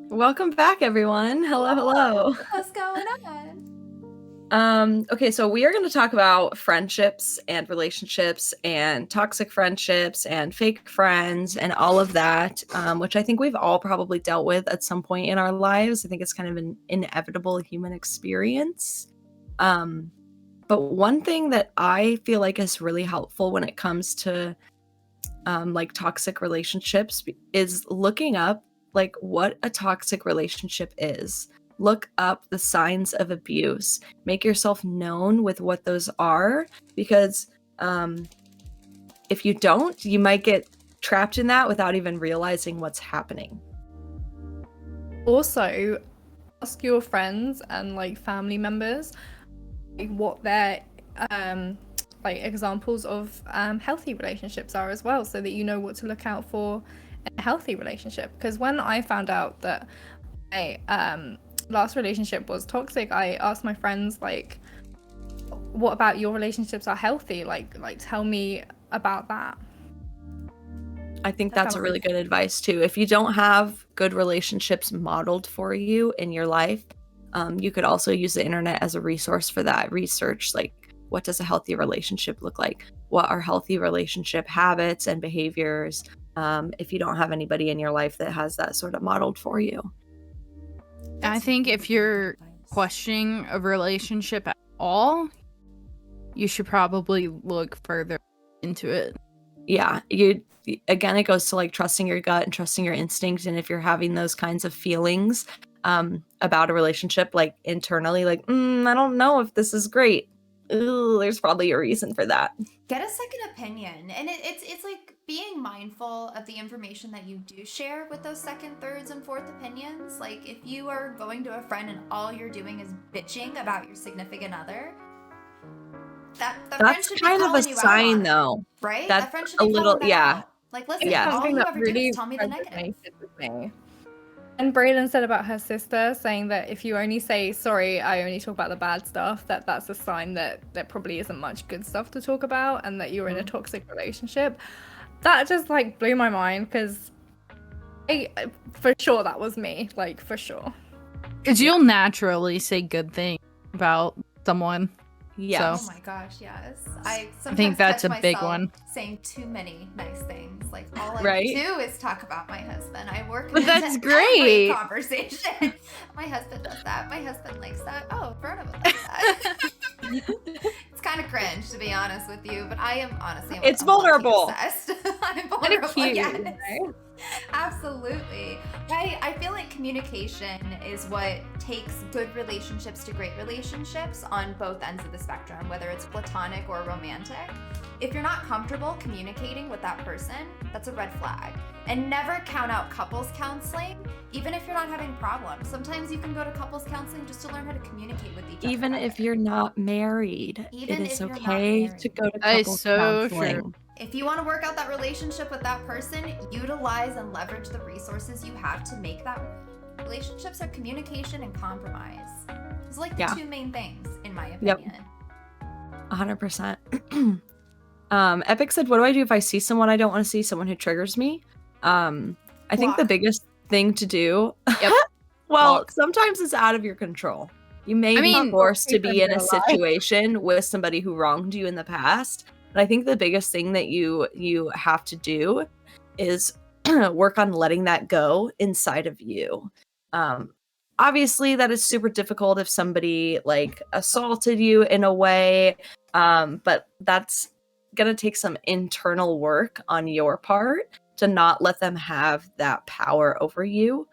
[SPEAKER 1] Welcome back, everyone. Hello.
[SPEAKER 4] What's going on?
[SPEAKER 1] Okay, so we are going to talk about friendships and relationships and toxic friendships and fake friends and all of that, which I think we've all probably dealt with at some point in our lives. I think it's kind of an inevitable human experience. But one thing that I feel like is really helpful when it comes to like toxic relationships is looking up like what a toxic relationship is. Look up the signs of abuse. Make yourself known with what those are, because if you don't, you might get trapped in that without even realizing what's happening.
[SPEAKER 3] Also, ask your friends and like family members what their like examples of healthy relationships are as well, so that you know what to look out for in a healthy relationship. Because when I found out that my last relationship was toxic, I asked my friends, like, what about your relationships are healthy? Like tell me about that.
[SPEAKER 1] I think that's a really good advice too. If you don't have good relationships modeled for you in your life, you could also use the internet as a resource for that. Research, like, what does a healthy relationship look like? What are healthy relationship habits and behaviors? If you don't have anybody in your life that has that sort of modeled for you.
[SPEAKER 2] I think if you're questioning a relationship at all, you should probably look further into it.
[SPEAKER 1] Yeah, again, it goes to like trusting your gut and trusting your instinct. And if you're having those kinds of feelings about a relationship, like internally, like, I don't know if this is great. Ooh, there's probably a reason for that.
[SPEAKER 4] Get a second opinion. And it's like being mindful of the information that you do share with those second, thirds, and fourth opinions. Like, if you are going to a friend and all you're doing is bitching about your significant other, that friend
[SPEAKER 1] That's
[SPEAKER 4] should be
[SPEAKER 1] kind of a
[SPEAKER 4] calling you out
[SPEAKER 1] sign,
[SPEAKER 4] on it,
[SPEAKER 1] though.
[SPEAKER 4] right?
[SPEAKER 1] That's
[SPEAKER 4] That friend should
[SPEAKER 1] a
[SPEAKER 4] be
[SPEAKER 1] little,
[SPEAKER 4] calling that
[SPEAKER 1] yeah.
[SPEAKER 4] out. Like, listen,
[SPEAKER 1] Yeah.
[SPEAKER 4] all
[SPEAKER 3] Something
[SPEAKER 4] you
[SPEAKER 3] that
[SPEAKER 4] ever do
[SPEAKER 3] really
[SPEAKER 4] is tell me the negative.
[SPEAKER 3] resonated with me. And Braylon said about her sister, saying that if you only say, sorry, I only talk about the bad stuff, that's a sign that there probably isn't much good stuff to talk about and that you're in a toxic relationship. That just like blew my mind, because for sure that was me, like, for sure.
[SPEAKER 2] Because you'll naturally say good things about someone.
[SPEAKER 1] Yes.
[SPEAKER 4] Oh my gosh, yes. I
[SPEAKER 2] think that's
[SPEAKER 4] catch
[SPEAKER 2] a big
[SPEAKER 4] myself
[SPEAKER 2] one.
[SPEAKER 4] saying too many nice things. Like, all I
[SPEAKER 1] Right?
[SPEAKER 4] do is talk about my husband. I work
[SPEAKER 2] But
[SPEAKER 4] into
[SPEAKER 2] that's
[SPEAKER 4] every
[SPEAKER 2] great.
[SPEAKER 4] conversation. My husband does that. My husband likes that. Oh, Verna would like that. It's kind of cringe, to be honest with you, but I am honestly.
[SPEAKER 1] It's
[SPEAKER 4] I'm low-key
[SPEAKER 1] vulnerable.
[SPEAKER 4] obsessed. I'm
[SPEAKER 3] Kinda
[SPEAKER 4] vulnerable.
[SPEAKER 3] cute,
[SPEAKER 4] Yes.
[SPEAKER 3] right?
[SPEAKER 4] Absolutely. I feel like communication is what takes good relationships to great relationships on both ends of the spectrum, whether it's platonic or romantic. If you're not comfortable communicating with that person, that's a red flag. And never count out couples counseling, even if you're not having problems. Sometimes you can go to couples counseling just to learn how to communicate with each other.
[SPEAKER 1] Even if you're not married,
[SPEAKER 4] Even
[SPEAKER 1] it is
[SPEAKER 4] if you're not
[SPEAKER 1] okay
[SPEAKER 4] married.
[SPEAKER 1] to go to
[SPEAKER 2] That is
[SPEAKER 1] couples
[SPEAKER 2] so
[SPEAKER 1] counseling.
[SPEAKER 2] true.
[SPEAKER 4] If you want to work out that relationship with that person, utilize and leverage the resources you have to make that work. Relationships are communication and compromise. It's like the
[SPEAKER 1] Yeah.
[SPEAKER 4] two main things, in my
[SPEAKER 1] Yep.
[SPEAKER 4] opinion.
[SPEAKER 1] 100%. Epic said, what do I do if I see someone I don't want to see, someone who triggers me? I think the
[SPEAKER 4] Block.
[SPEAKER 1] biggest thing to do,
[SPEAKER 2] Yep.
[SPEAKER 1] well,
[SPEAKER 2] Block.
[SPEAKER 1] sometimes it's out of your control. You may
[SPEAKER 2] I
[SPEAKER 1] be
[SPEAKER 2] mean-
[SPEAKER 1] forced to be in a
[SPEAKER 3] Real life.
[SPEAKER 1] situation with somebody who wronged you in the past. But I think the biggest thing that you have to do is work on letting that go inside of you. Obviously, that is super difficult if somebody like assaulted you in a way, but that's gonna take some internal work on your part to not let them have that power over you,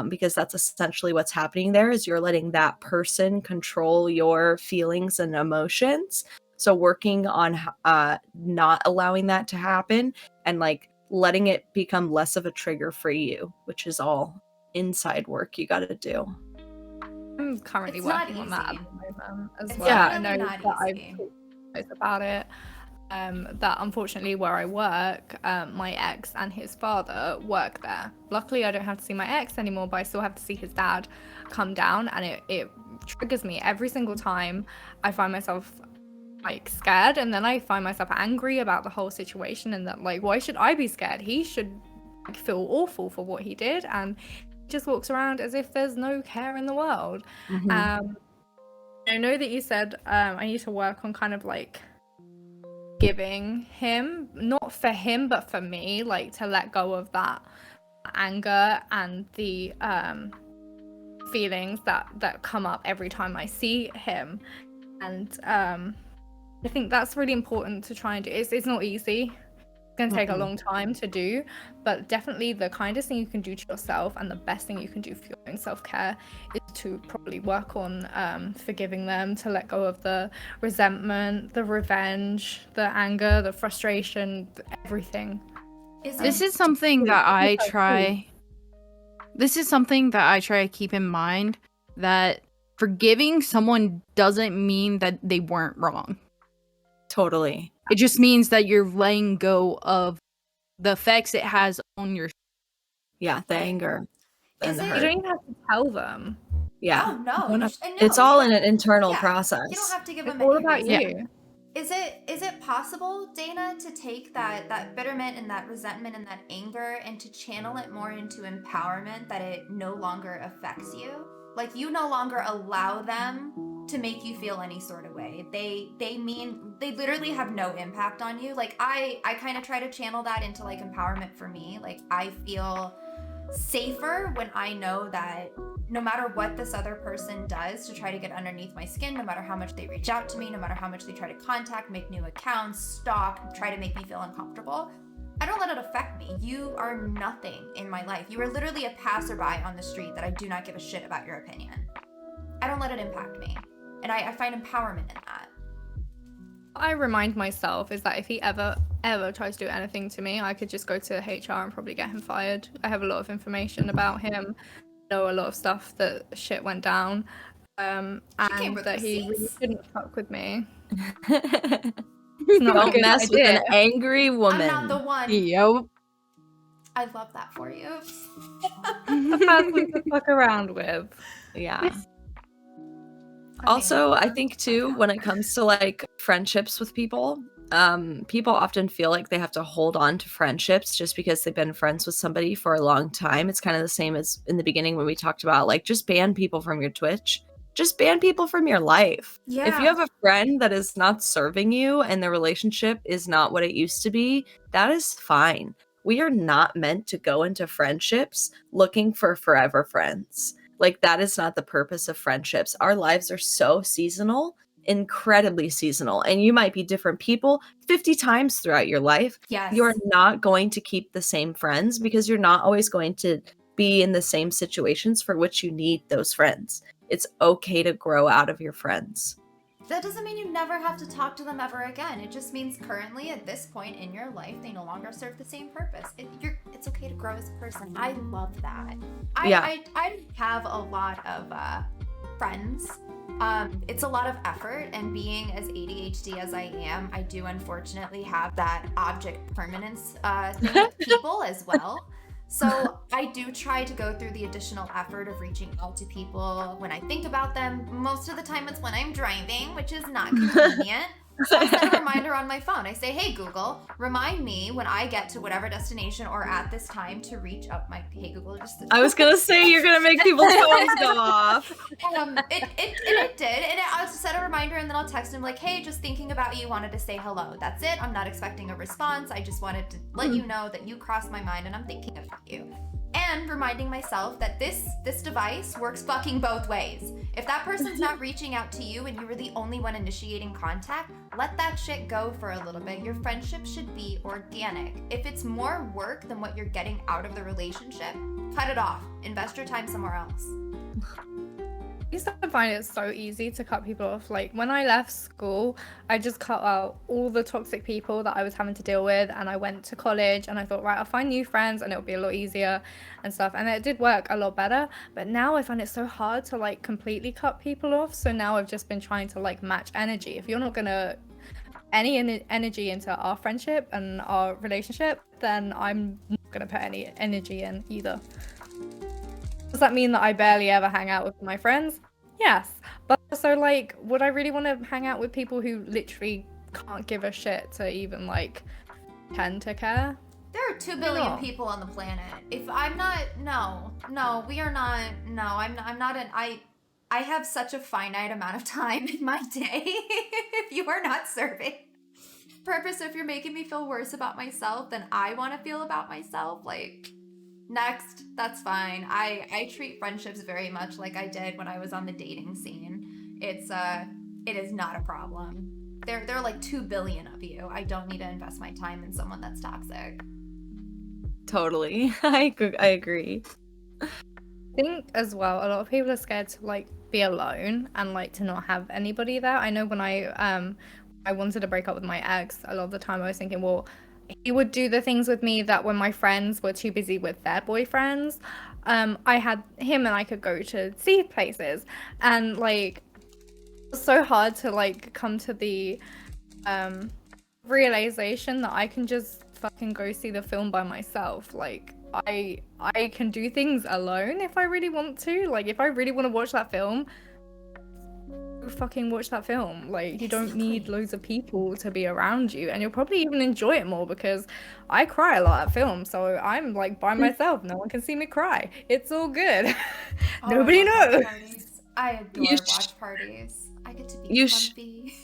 [SPEAKER 1] because that's essentially what's happening there is you're letting that person control your feelings and emotions. So working on not allowing that to happen and like letting it become less of a trigger for you, which is all inside work you got to do.
[SPEAKER 3] I'm currently
[SPEAKER 4] It's not
[SPEAKER 3] working on that at
[SPEAKER 4] easy.
[SPEAKER 3] the moment as
[SPEAKER 4] It's
[SPEAKER 3] well.
[SPEAKER 1] Yeah.
[SPEAKER 3] I know
[SPEAKER 4] definitely
[SPEAKER 3] that
[SPEAKER 4] not
[SPEAKER 3] I've
[SPEAKER 4] easy.
[SPEAKER 3] talked about it. That unfortunately where I work, my ex and his father work there. Luckily, I don't have to see my ex anymore, but I still have to see his dad come down, and it triggers me every single time. I find myself like scared, and then I find myself angry about the whole situation, and that like, why should I be scared? He should feel awful for what he did, and just walks around as if there's no care in the world.
[SPEAKER 1] Mhm.
[SPEAKER 3] I know that you said I need to work on kind of like giving him, not for him, but for me, like to let go of that anger and the feelings that come up every time I see him. And I think that's really important to try and do. It's not easy. It's going to take a long time to do, but definitely the kindest thing you can do to yourself and the best thing you can do for your own self-care is to probably work on forgiving them, to let go of the resentment, the revenge, the anger, the frustration, everything.
[SPEAKER 2] This is something that I try. This is something that I try to keep in mind, that forgiving someone doesn't mean that they weren't wrong.
[SPEAKER 1] Totally.
[SPEAKER 2] It just means that you're letting go of the effects it has on your.
[SPEAKER 1] Yeah, the anger and the
[SPEAKER 3] You
[SPEAKER 1] hurt.
[SPEAKER 3] don't even have to tell them.
[SPEAKER 1] Yeah.
[SPEAKER 4] Oh no,
[SPEAKER 1] You don't
[SPEAKER 4] you
[SPEAKER 1] have-
[SPEAKER 4] sh- no,
[SPEAKER 1] it's
[SPEAKER 4] you
[SPEAKER 1] all
[SPEAKER 4] don't-
[SPEAKER 1] in an internal
[SPEAKER 4] yeah,
[SPEAKER 1] process.
[SPEAKER 4] You don't have to give
[SPEAKER 3] It's
[SPEAKER 4] them
[SPEAKER 3] all
[SPEAKER 4] any
[SPEAKER 3] about
[SPEAKER 4] reason.
[SPEAKER 3] you.
[SPEAKER 4] Is it possible, Dana, to take that bitterment and that resentment and that anger and to channel it more into empowerment, that it no longer affects you? Like, you no longer allow them to make you feel any sort of way. They literally have no impact on you. Like, I kind of try to channel that into like empowerment for me. Like, I feel safer when I know that no matter what this other person does to try to get underneath my skin, no matter how much they reach out to me, no matter how much they try to contact, make new accounts, stalk, try to make me feel uncomfortable, I don't let it affect me. You are nothing in my life. You are literally a passerby on the street that I do not give a shit about your opinion. I don't let it impact me. And I find empowerment in that.
[SPEAKER 3] I remind myself is that if he ever tries to do anything to me, I could just go to HR and probably get him fired. I have a lot of information about him, know a lot of stuff that shit went down, and
[SPEAKER 4] with
[SPEAKER 3] that he really
[SPEAKER 4] receipts.
[SPEAKER 3] shouldn't fuck with me.
[SPEAKER 1] Don't
[SPEAKER 3] not a good
[SPEAKER 1] mess with an
[SPEAKER 3] idea.
[SPEAKER 1] angry woman.
[SPEAKER 4] I'm not the one.
[SPEAKER 2] Yep.
[SPEAKER 4] I love that for you.
[SPEAKER 3] A person to fuck around with.
[SPEAKER 1] Yeah. Also, I think too, when it comes to like friendships with people, people often feel like they have to hold on to friendships just because they've been friends with somebody for a long time. It's kind of the same as in the beginning when we talked about like just ban people from your Twitch. Just ban people from your life.
[SPEAKER 4] Yeah.
[SPEAKER 1] If you have a friend that is not serving you and the relationship is not what it used to be, that is fine. We are not meant to go into friendships looking for forever friends. Like, that is not the purpose of friendships. Our lives are so seasonal, incredibly seasonal, and you might be different people 50 times throughout your life.
[SPEAKER 4] Yes.
[SPEAKER 1] You're not going to keep the same friends because you're not always going to be in the same situations for which you need those friends. It's okay to grow out of your friends.
[SPEAKER 4] That doesn't mean you never have to talk to them ever again. It just means currently at this point in your life, they no longer serve the same purpose. It's okay to grow as a person. I love that. I have a lot of friends. It's a lot of effort, and being as ADHD as I am, I do unfortunately have that object permanence thing with people as well. So I do try to go through the additional effort of reaching out to people when I think about them. Most of the time it's when I'm driving, which is not convenient. So I set a reminder on my phone. I say, hey, Google, remind me when I get to whatever destination or at this time to reach up my, hey, Google, just...
[SPEAKER 1] I was going to say, you're going to make people's phones go off.
[SPEAKER 4] It did. And I'll just set a reminder and then I'll text him like, hey, just thinking about you, wanted to say hello. That's it. I'm not expecting a response. I just wanted to let you know that you crossed my mind and I'm thinking about you. And reminding myself that this device works fucking both ways. If that person's not reaching out to you and you were the only one initiating contact, let that shit go for a little bit. Your friendship should be organic. If it's more work than what you're getting out of the relationship, cut it off. Invest your time somewhere else.
[SPEAKER 3] I used to find it so easy to cut people off. Like, when I left school, I just cut out all the toxic people that I was having to deal with, and I went to college and I thought, right, I'll find new friends and it'll be a lot easier and stuff, and it did work a lot better. But now I find it so hard to like completely cut people off, so now I've just been trying to like match energy. If you're not gonna any energy into our friendship and our relationship, then I'm not gonna put any energy in either. Does that mean that I barely ever hang out with my friends? Yes. But also, like, would I really want to hang out with people who literally can't give a shit to even, like, tend to care?
[SPEAKER 4] There are 2 billion
[SPEAKER 3] not?
[SPEAKER 4] people on the planet. If I'm not, no, we are not. No, I'm not an. I have such a finite amount of time in my day. If you are not serving purpose, if you're making me feel worse about myself than I want to feel about myself, like, next, that's fine. I treat friendships very much like I did when I was on the dating scene. It is not a problem. There are like 2 billion of you. I don't need to invest my time in someone that's toxic.
[SPEAKER 1] Totally. I agree.
[SPEAKER 3] I think as well, a lot of people are scared to like be alone and like to not have anybody there. I know when I wanted to break up with my ex, a lot of the time I was thinking, well, he would do the things with me that when my friends were too busy with their boyfriends, I had him and I could go to see places, and like it's so hard to like come to the realization that I can just fucking go see the film by myself. Like I can do things alone if I really want to. Like if I really want to watch that film, fucking watch that film. Like you don't need loads of people to be around you, and you'll probably even enjoy it more, because I cry a lot at films, so I'm like by myself. No one can see me cry. It's all good. Nobody knows.
[SPEAKER 4] I adore watch parties. I get to be comfy.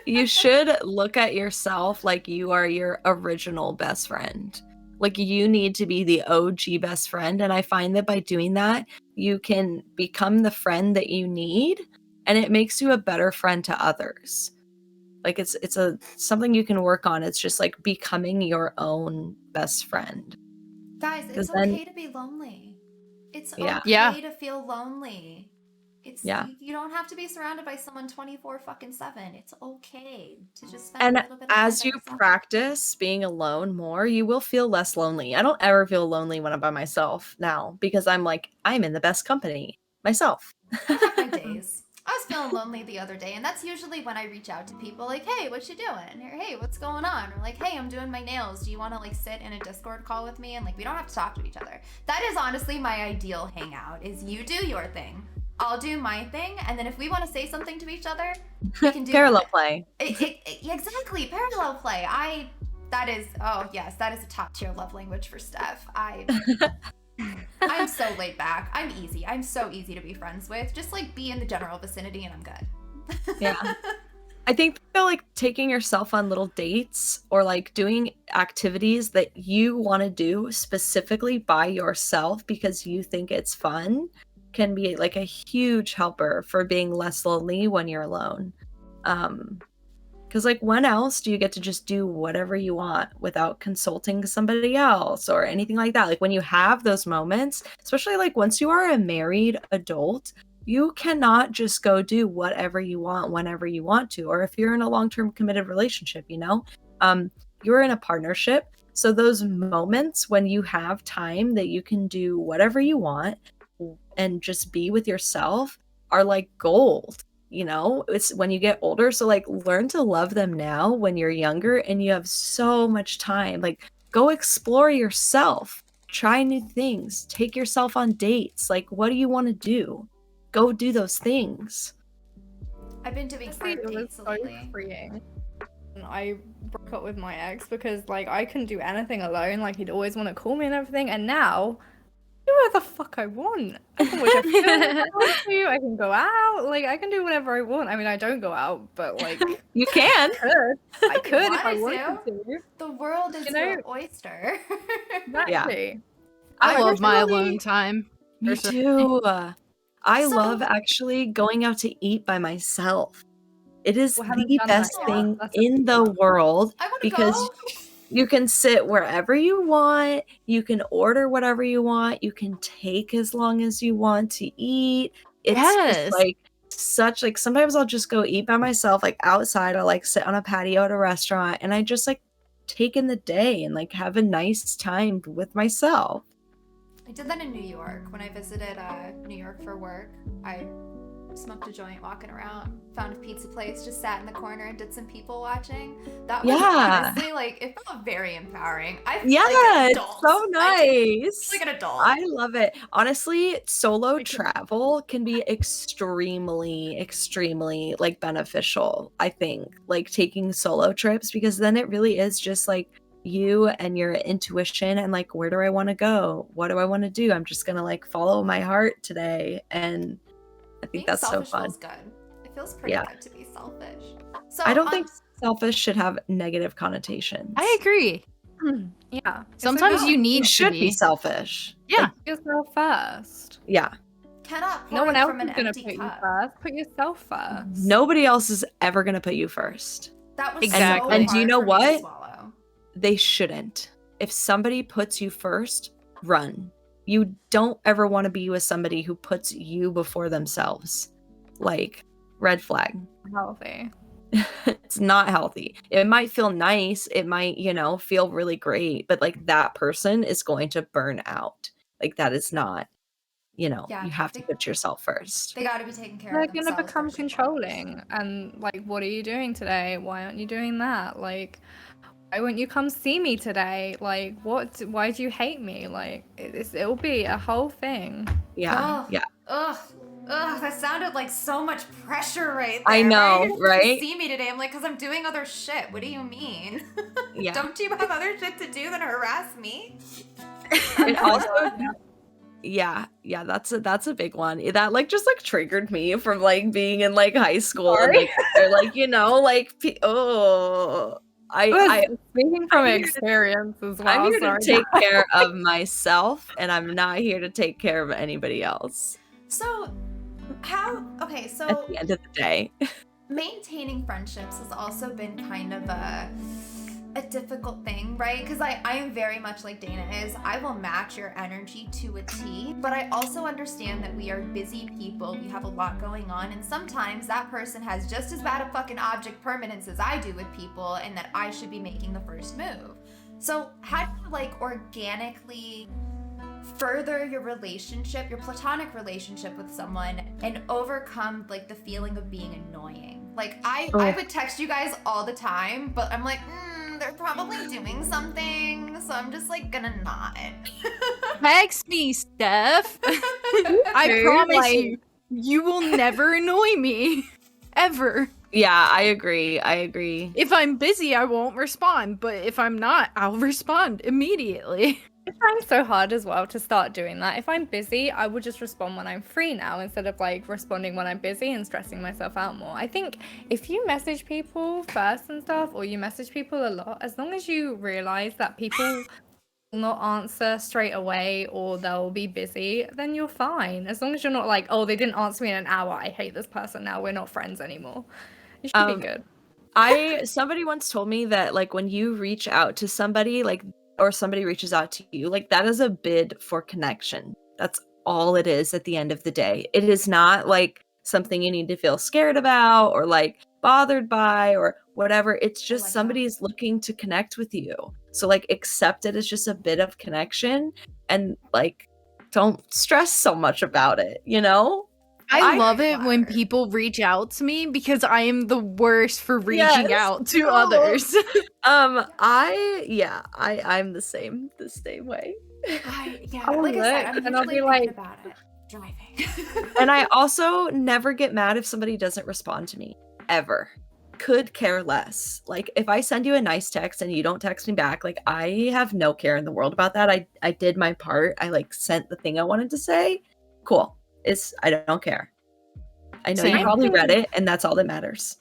[SPEAKER 1] You should look at yourself like you are your original best friend. Like you need to be the OG best friend, and I find that by doing that, you can become the friend that you need, and it makes you a better friend to others. Like it's something you can work on. It's just like becoming your own best friend.
[SPEAKER 4] Guys, it's okay to be lonely. It's okay to feel lonely. You don't have to be surrounded by someone 24/7. It's okay to just spend a little bit of time
[SPEAKER 1] as you practice being alone more, you will feel less lonely. I don't ever feel lonely when I'm by myself now, because I'm like, I'm in the best company myself.
[SPEAKER 4] I have my days. I was feeling lonely the other day, and that's usually when I reach out to people like, hey, what you doing? Or, hey, what's going on? Or like, hey, I'm doing my nails. Do you want to like sit in a Discord call with me? And like, we don't have to talk to each other. That is honestly my ideal hangout, is you do your thing, I'll do my thing, and then if we want to say something to each other, we can do
[SPEAKER 1] parallel play.
[SPEAKER 4] Exactly, parallel play. That is a top tier love language for Steph. I'm so laid back. I'm easy. I'm so easy to be friends with. Just like be in the general vicinity and I'm good.
[SPEAKER 1] Yeah. I think like taking yourself on little dates or like doing activities that you want to do specifically by yourself because you think it's fun can be like a huge helper for being less lonely when you're alone. Because like when else do you get to just do whatever you want without consulting somebody else or anything like that? Like when you have those moments, especially like once you are a married adult, you cannot just go do whatever you want whenever you want to. Or if you're in a long-term committed relationship, you're in a partnership. So those moments when you have time that you can do whatever you want and just be with yourself are like gold. It's when you get older. So like learn to love them now when you're younger and you have so much time. Like go explore yourself, try new things, take yourself on dates. Like what do you want to do? Go do those things.
[SPEAKER 4] I've been doing hard dates lately.
[SPEAKER 3] Freeing. And I broke up with my ex because like I couldn't do anything alone. Like he'd always want to call me and everything, and now do whatever the fuck I want. I can watch a film if I want to. I can go out. Like I can do whatever I want. I mean, I don't go out, but like
[SPEAKER 1] you can.
[SPEAKER 3] I could if I wanted to.
[SPEAKER 4] The world is your oyster.
[SPEAKER 3] Exactly.
[SPEAKER 2] Yeah. I love my alone time.
[SPEAKER 1] Me too. I love actually going out to eat by myself. It is the best thing in the world because you can sit wherever you want. You can order whatever you want. You can take as long as you want to eat. It's just like such like sometimes I'll just go eat by myself, like outside. I'll like sit on a patio at a restaurant and I just like take in the day and like have a nice time with myself.
[SPEAKER 4] I did that in New York when I visited New York for work. I smoked a joint walking around, found a pizza place, just sat in the corner and did some people watching. That was honestly like it felt very empowering.
[SPEAKER 1] It's so nice.
[SPEAKER 4] Like an adult.
[SPEAKER 1] I love it. Honestly, solo travel can be extremely like beneficial, I think. Like taking solo trips, because then it really is just like you and your intuition and like, where do I want to go? What do I want to do? I'm just gonna like follow my heart today. And I think
[SPEAKER 4] Being
[SPEAKER 1] that's so
[SPEAKER 4] selfish
[SPEAKER 1] fun.
[SPEAKER 4] feels good. It feels pretty
[SPEAKER 1] Yeah.
[SPEAKER 4] good to be selfish. So
[SPEAKER 1] I don't think selfish should have negative connotations.
[SPEAKER 2] I agree.
[SPEAKER 3] Yeah.
[SPEAKER 2] Sometimes you
[SPEAKER 1] You
[SPEAKER 2] need to
[SPEAKER 1] should be
[SPEAKER 2] be.
[SPEAKER 1] selfish.
[SPEAKER 2] Yeah.
[SPEAKER 3] Put yourself first.
[SPEAKER 1] Yeah.
[SPEAKER 4] cannot pour
[SPEAKER 3] No one else
[SPEAKER 4] from an
[SPEAKER 3] is gonna
[SPEAKER 4] empty
[SPEAKER 3] put you
[SPEAKER 4] cup.
[SPEAKER 3] first. Put yourself first.
[SPEAKER 1] Nobody else is ever gonna put you first.
[SPEAKER 4] That was
[SPEAKER 2] Exactly.
[SPEAKER 4] so
[SPEAKER 1] And do you
[SPEAKER 4] hard
[SPEAKER 1] know
[SPEAKER 4] for me to
[SPEAKER 1] what?
[SPEAKER 4] swallow.
[SPEAKER 1] They shouldn't. If somebody puts you first, run. You don't ever want to be with somebody who puts you before themselves. Like, red flag.
[SPEAKER 3] Healthy.
[SPEAKER 1] It's not healthy. It might feel nice. It might, feel really great, but like that person is going to burn out. Like that is not,
[SPEAKER 4] Yeah,
[SPEAKER 1] you have to put yourself first.
[SPEAKER 4] They got to be taking care
[SPEAKER 3] They're
[SPEAKER 4] of themselves.
[SPEAKER 3] gonna become
[SPEAKER 4] first and foremost.
[SPEAKER 3] controlling and like, what are you doing today? Why aren't you doing that? Like, why won't you come see me today? Like, what? Why do you hate me? Like, it'll be a whole thing.
[SPEAKER 1] Yeah.
[SPEAKER 4] Oh,
[SPEAKER 1] Yeah.
[SPEAKER 4] Ugh. Ugh, that sounded like so much pressure right there.
[SPEAKER 1] I know,
[SPEAKER 4] Why didn't you
[SPEAKER 1] right?
[SPEAKER 4] see me today? I'm like, because I'm doing other shit. What do you mean?
[SPEAKER 1] Yeah.
[SPEAKER 4] Don't you have other shit to do than harass me?
[SPEAKER 1] And also, yeah, that's a big one. That like just like triggered me from like being in like high school and like they're like I
[SPEAKER 3] Speaking from
[SPEAKER 1] I'm here to-
[SPEAKER 3] experience as well.
[SPEAKER 1] I'm here
[SPEAKER 3] sorry.
[SPEAKER 1] to take care of myself and I'm not here to take care of anybody else
[SPEAKER 4] So, okay,
[SPEAKER 1] at
[SPEAKER 4] so
[SPEAKER 1] the end of the day.
[SPEAKER 4] maintaining friendships has also been kind of a difficult thing, right? Because I am very much like Dana is. I will match your energy to a T, but I also understand that we are busy people. We have a lot going on, and sometimes that person has just as bad a fucking object permanence as I do with people, and that I should be making the first move. So how do you like organically further your relationship, your platonic relationship with someone, and overcome like the feeling of being annoying? Like I would text you guys all the time, but I'm like, they're probably doing something, so I'm just like gonna not.
[SPEAKER 2] Text me, Steph. I promise you will never annoy me. Ever.
[SPEAKER 1] Yeah, I agree.
[SPEAKER 2] If I'm busy, I won't respond, but if I'm not, I'll respond immediately.
[SPEAKER 3] I'm trying so hard as well to start doing that. If I'm busy, I will just respond when I'm free now instead of like responding when I'm busy and stressing myself out more. I think if you message people first and stuff, or you message people a lot, as long as you realize that people will not answer straight away or they'll be busy, then you're fine. As long as you're not like, oh, they didn't answer me in an hour, I hate this person now, we're not friends anymore. You should be good.
[SPEAKER 1] Somebody once told me that like when you reach out to somebody like or somebody reaches out to you, like that is a bid for connection. That's all it is at the end of the day. It is not like something you need to feel scared about or like bothered by or whatever. It's just
[SPEAKER 4] like that.
[SPEAKER 1] somebody's looking to connect with you. So like accept it as just a bit of connection and like don't stress so much about it,
[SPEAKER 2] I
[SPEAKER 1] I-
[SPEAKER 2] love it when people reach out to me because I am the worst for reaching
[SPEAKER 1] Yes,
[SPEAKER 2] out to
[SPEAKER 1] no.
[SPEAKER 2] others.
[SPEAKER 1] I'm the same way.
[SPEAKER 3] I'll
[SPEAKER 4] Like I said, I'm
[SPEAKER 3] look, and I'll
[SPEAKER 4] usually
[SPEAKER 3] be like-
[SPEAKER 4] thinking about it driving.
[SPEAKER 1] And I also never get mad if somebody doesn't respond to me ever. Could care less. Like if I send you a nice text and you don't text me back, like I have no care in the world about that. I did my part. I like sent the thing I wanted to say. Cool. I don't care. I know you
[SPEAKER 2] Same.
[SPEAKER 1] probably read it and that's all that matters.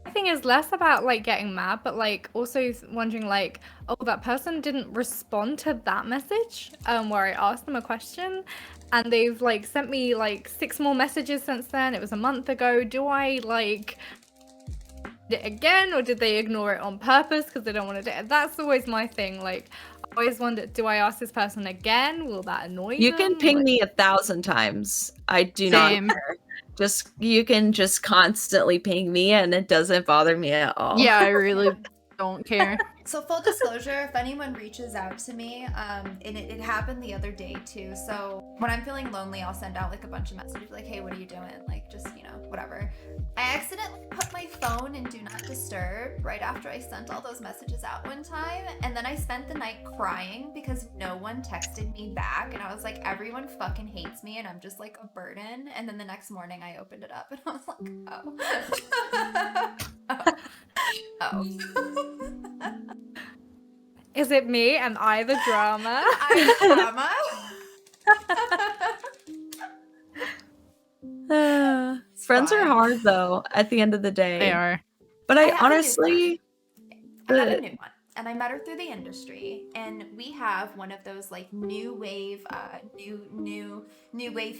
[SPEAKER 3] The thing is less about like getting mad, but like also wondering like, oh, that person didn't respond to that message where I asked them a question, and they've like sent me like 6 more messages since then. It was a month ago. Do I like it again, or did they ignore it on purpose because they don't want to do it? That's always my thing. Like I always wonder, do I ask this person again? Will that annoy
[SPEAKER 1] You
[SPEAKER 3] them?
[SPEAKER 1] can ping
[SPEAKER 3] Like,
[SPEAKER 1] me 1,000 times. I do
[SPEAKER 2] Same.
[SPEAKER 1] not care. You can just constantly ping me and it doesn't bother me at all.
[SPEAKER 2] Yeah, I really don't care.
[SPEAKER 4] So full disclosure, if anyone reaches out to me, and it happened the other day too. So when I'm feeling lonely, I'll send out like a bunch of messages like, hey, what are you doing? Like just, whatever. I accidentally put my phone in do not disturb right after I sent all those messages out one time. And then I spent the night crying because no one texted me back. And I was like, everyone fucking hates me and I'm just like a burden. And then the next morning I opened it up and I was like, oh.
[SPEAKER 3] Is it me? Am I the drama?
[SPEAKER 4] I'm drama.
[SPEAKER 1] Friends are
[SPEAKER 4] fine.
[SPEAKER 1] hard though at the end of the day.
[SPEAKER 2] They are.
[SPEAKER 1] But
[SPEAKER 4] I
[SPEAKER 1] I
[SPEAKER 4] have a new
[SPEAKER 1] honestly,
[SPEAKER 4] I have a
[SPEAKER 1] the-
[SPEAKER 4] new one, and I met her through the industry, and we have one of those like new wave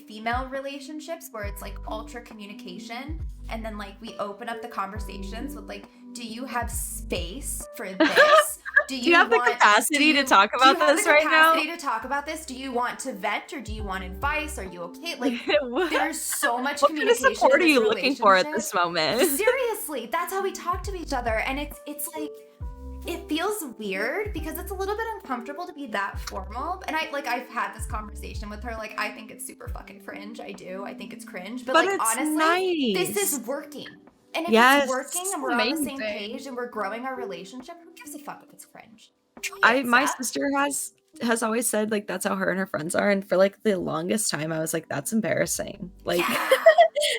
[SPEAKER 4] female relationships where it's like ultra communication, and then like we open up the conversations with like, do you have space for this?
[SPEAKER 1] do you have the capacity to talk about this right now?
[SPEAKER 4] Do you have the capacity to talk about this? Do you want to vent, or do you want advice? Are you okay? Like, there's so much
[SPEAKER 1] What kind of
[SPEAKER 4] communication.
[SPEAKER 1] support
[SPEAKER 4] in
[SPEAKER 1] are
[SPEAKER 4] this
[SPEAKER 1] you looking for at
[SPEAKER 4] relationship.
[SPEAKER 1] this moment?
[SPEAKER 4] Seriously, that's how we talk to each other, and it's like, it feels weird because it's a little bit uncomfortable to be that formal. And I've had this conversation with her. Like, I think it's super fucking cringe. I think it's cringe. But like,
[SPEAKER 1] it's
[SPEAKER 4] honestly,
[SPEAKER 1] nice.
[SPEAKER 4] this is working. And if
[SPEAKER 1] Yes.
[SPEAKER 4] it's working and we're on the same
[SPEAKER 3] Amazing.
[SPEAKER 4] page and we're growing our relationship, who gives a fuck if it's cringe?
[SPEAKER 1] My
[SPEAKER 4] Accept.
[SPEAKER 1] sister has always said like that's how her and her friends are, and for like the longest time I was like, that's embarrassing. Like
[SPEAKER 4] Yeah.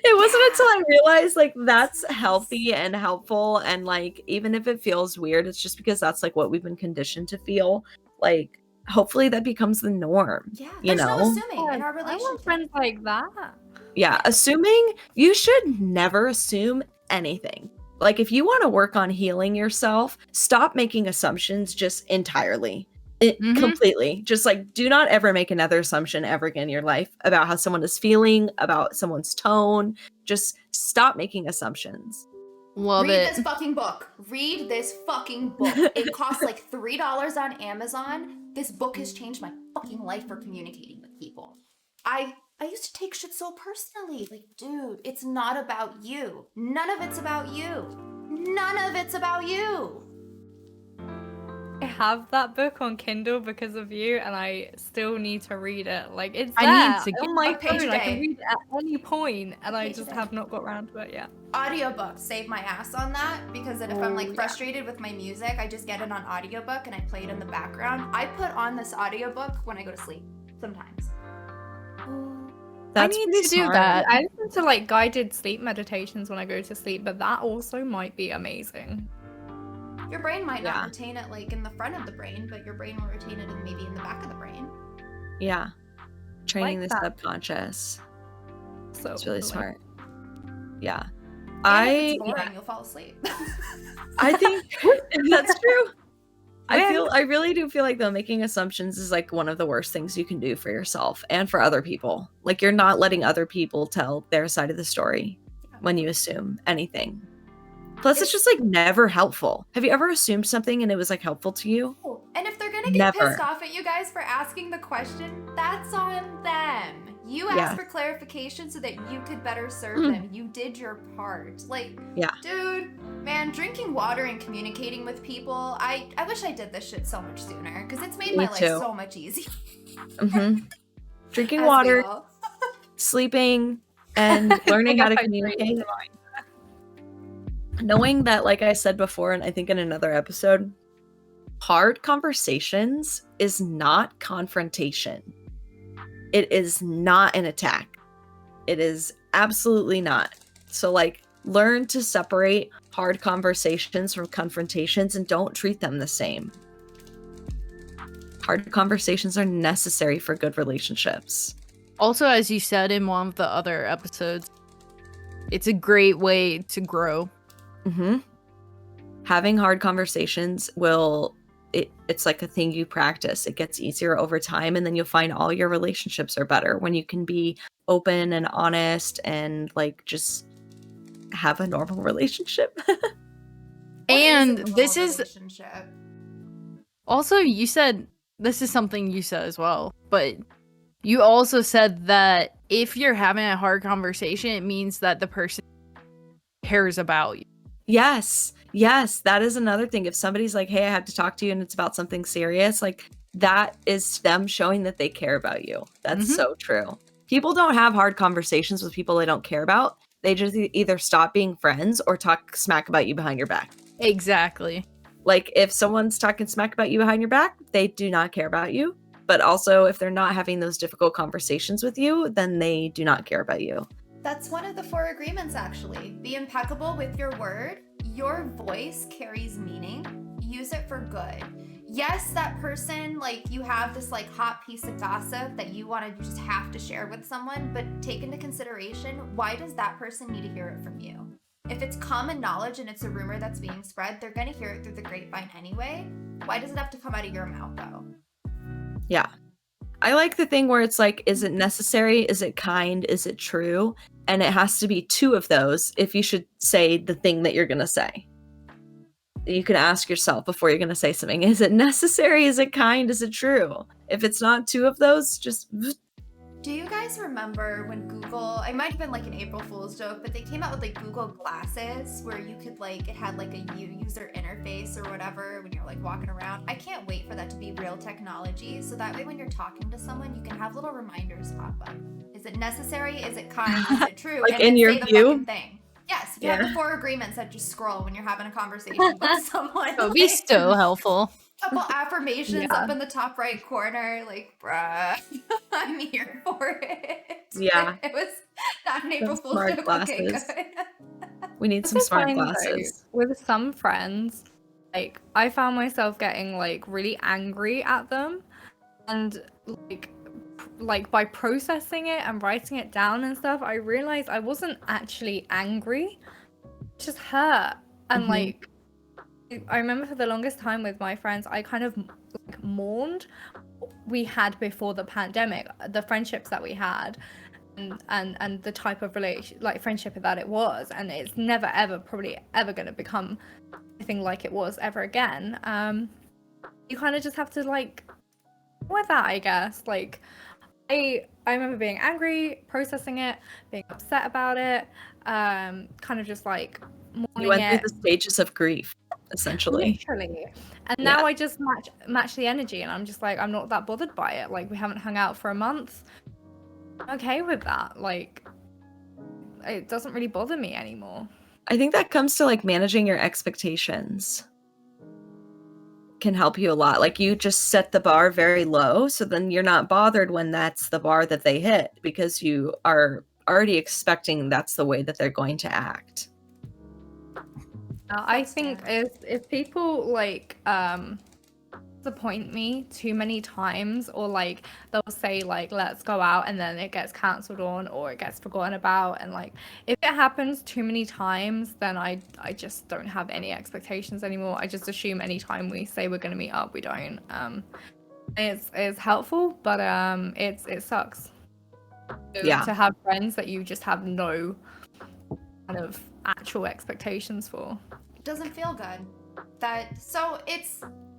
[SPEAKER 1] it wasn't until I realized like that's healthy and helpful, and like even if it feels weird, it's just because that's like what we've been conditioned to feel. Like hopefully that becomes the norm.
[SPEAKER 4] Yeah,
[SPEAKER 1] You
[SPEAKER 4] there's
[SPEAKER 1] know?
[SPEAKER 4] no assuming in our
[SPEAKER 3] I want
[SPEAKER 4] relationship.
[SPEAKER 3] friends like that.
[SPEAKER 1] Yeah, assuming you should never assume anything. Like if you want to work on healing yourself, stop making assumptions just entirely.
[SPEAKER 2] Mhm.
[SPEAKER 1] Completely. Just like do not ever make another assumption ever again in your life about how someone is feeling, about someone's tone. Just stop making assumptions.
[SPEAKER 2] Love
[SPEAKER 4] Read
[SPEAKER 2] it.
[SPEAKER 4] this fucking book. Read this fucking book. It costs like $3 on Amazon. This book has changed my fucking life for communicating with people. I used to take shit so personally. Like, dude, it's not about you. None of it's about you. None of it's about you.
[SPEAKER 3] I have that book on Kindle because of you, and I still need to read it. Like, it's
[SPEAKER 2] I
[SPEAKER 3] there
[SPEAKER 2] need to get
[SPEAKER 3] on my
[SPEAKER 4] a page
[SPEAKER 3] phone.
[SPEAKER 4] a
[SPEAKER 3] I
[SPEAKER 4] day.
[SPEAKER 3] can read it at any point, and I
[SPEAKER 4] Page a
[SPEAKER 3] just
[SPEAKER 4] day.
[SPEAKER 3] have not got around to it yet.
[SPEAKER 4] Audiobook saved my ass on that because then if I'm like
[SPEAKER 3] Oh, yeah.
[SPEAKER 4] frustrated with my music, I just get it on audiobook and I play it in the background. I put on this audiobook when I go to sleep sometimes.
[SPEAKER 1] That's
[SPEAKER 2] need
[SPEAKER 1] pretty
[SPEAKER 2] to do
[SPEAKER 1] smart.
[SPEAKER 2] that.
[SPEAKER 3] I listen to like guided sleep meditations when I go to sleep, but that also might be amazing.
[SPEAKER 4] Your brain might not
[SPEAKER 1] Yeah.
[SPEAKER 4] retain it like in the front of the brain, but your brain will retain it maybe in the back of the brain.
[SPEAKER 1] Yeah. Training
[SPEAKER 3] Like
[SPEAKER 1] the
[SPEAKER 3] that.
[SPEAKER 1] subconscious.
[SPEAKER 3] So
[SPEAKER 1] It's really
[SPEAKER 3] like,
[SPEAKER 1] smart. Yeah.
[SPEAKER 4] And if it's boring, you'll fall asleep.
[SPEAKER 1] I think that's true.
[SPEAKER 3] When-
[SPEAKER 1] I really do feel like though making assumptions is like one of the worst things you can do for yourself and for other people. Like you're not letting other people tell their side of the story when you assume anything. Plus it's just like never helpful. Have you ever assumed something and it was like helpful to you?
[SPEAKER 4] And if they're gonna get
[SPEAKER 1] Never.
[SPEAKER 4] pissed off at you guys for asking the question, that's on them. You
[SPEAKER 1] Yeah.
[SPEAKER 4] asked for clarification so that you could better serve
[SPEAKER 1] Mm.
[SPEAKER 4] them. You did your part. Like,
[SPEAKER 1] Yeah.
[SPEAKER 4] dude, man, drinking water and communicating with people, I wish I did this shit so much sooner because it's made
[SPEAKER 1] Me
[SPEAKER 4] my life
[SPEAKER 1] too.
[SPEAKER 4] so much easier.
[SPEAKER 1] hmm Drinking
[SPEAKER 4] As we
[SPEAKER 1] water,
[SPEAKER 4] all-
[SPEAKER 1] sleeping, and learning how to
[SPEAKER 3] Like,
[SPEAKER 1] communicate. Knowing that, like I said before, and I think in another episode, hard conversations is not confrontation. It is not an attack. It is absolutely not. So, like, learn to separate hard conversations from confrontations and don't treat them the same. Hard conversations are necessary for good relationships.
[SPEAKER 2] Also, as you said in one of the other episodes, it's a great way to grow.
[SPEAKER 1] Mm-hmm. Having hard conversations it's like a thing you practice. It gets easier over time, and then you'll find all your relationships are better when you can be open and honest and like just have a normal relationship.
[SPEAKER 4] What
[SPEAKER 2] And
[SPEAKER 4] a normal
[SPEAKER 2] this is
[SPEAKER 4] relationship?
[SPEAKER 2] also, you said this is something you said as well, but you also said that if you're having a hard conversation, it means that the person cares about you.
[SPEAKER 1] Yes, that is another thing. If somebody's like, hey, I have to talk to you and it's about something serious, like that is them showing that they care about you. That's
[SPEAKER 2] Mhm.
[SPEAKER 1] so true. People don't have hard conversations with people they don't care about. They just either stop being friends or talk smack about you behind your back.
[SPEAKER 2] Exactly.
[SPEAKER 1] Like if someone's talking smack about you behind your back, they do not care about you. But also if they're not having those difficult conversations with you, then they do not care about you.
[SPEAKER 4] That's one of the 4 agreements, actually. Be impeccable with your word. Your voice carries meaning. Use it for good. yes, that person, like, you have this like hot piece of gossip that you just have to share with someone, but take into consideration, why does that person need to hear it from you? If it's common knowledge and it's a rumor that's being spread, they're gonna hear it through the grapevine anyway. Why does it have to come out of your mouth though?
[SPEAKER 1] Yeah. I like the thing where it's like, is it necessary? Is it kind? Is it true? And it has to be two of those if you should say the thing that you're going to say. You can ask yourself before you're going to say something, is it necessary? Is it kind? Is it true? If it's not two of those, just...
[SPEAKER 4] Do you guys remember when Google, it might have been like an April Fool's joke, but they came out with like Google Glasses where you could like, it had like a user interface or whatever when you're like walking around. I can't wait for that to be real technology. So that way when you're talking to someone, you can have little reminders pop up. Is it necessary? Is it kind? Is it true?
[SPEAKER 1] Like
[SPEAKER 4] and
[SPEAKER 1] in your
[SPEAKER 4] say the
[SPEAKER 1] view?
[SPEAKER 4] fucking thing. Yes, you have the 4 agreements that just scroll when you're having a conversation with someone.
[SPEAKER 2] It would be so helpful.
[SPEAKER 4] Couple affirmations up in the top right corner, like, bruh, I'm here for it.
[SPEAKER 1] Yeah.
[SPEAKER 4] It was not an April Fool's
[SPEAKER 1] smart
[SPEAKER 4] joke. Okay,
[SPEAKER 1] glasses.
[SPEAKER 4] good.
[SPEAKER 1] We need some
[SPEAKER 3] Also
[SPEAKER 1] smart
[SPEAKER 3] find, though,
[SPEAKER 1] glasses.
[SPEAKER 3] with some friends, like I found myself getting like really angry at them, and like by processing it and writing it down and stuff, I realized I wasn't actually angry, just hurt. And
[SPEAKER 1] Mhm.
[SPEAKER 3] like I remember for the longest time with my friends, I kind of like mourned what we had before the pandemic, the friendships that we had, and the type of friendship that it was, and it's never ever probably ever going to become anything like it was ever again. You kind of just have to like with that, I guess. Like I remember being angry, processing it, being upset about it, kind of just like
[SPEAKER 1] You
[SPEAKER 3] mourning
[SPEAKER 1] went
[SPEAKER 3] it.
[SPEAKER 1] through the stages of grief, essentially.
[SPEAKER 3] Literally. And
[SPEAKER 1] Yeah.
[SPEAKER 3] now I just match the energy, and I'm just like, I'm not that bothered by it. Like, we haven't hung out for a month. I'm okay with that. Like, it doesn't really bother me anymore.
[SPEAKER 1] I think that comes to like managing your expectations can help you a lot. Like you just set the bar very low, so then you're not bothered when that's the bar that they hit because you are already expecting that's the way that they're going to act.
[SPEAKER 3] I think if people like disappoint me too many times, or like they'll say like let's go out and then it gets cancelled on or it gets forgotten about, and like if it happens too many times, then I just don't have any expectations anymore. I just assume anytime we say we're gonna meet up, we don't. It's helpful, but it sucks.
[SPEAKER 1] Yeah.
[SPEAKER 3] To have friends that you just have no kind of actual expectations for.
[SPEAKER 4] It doesn't feel good.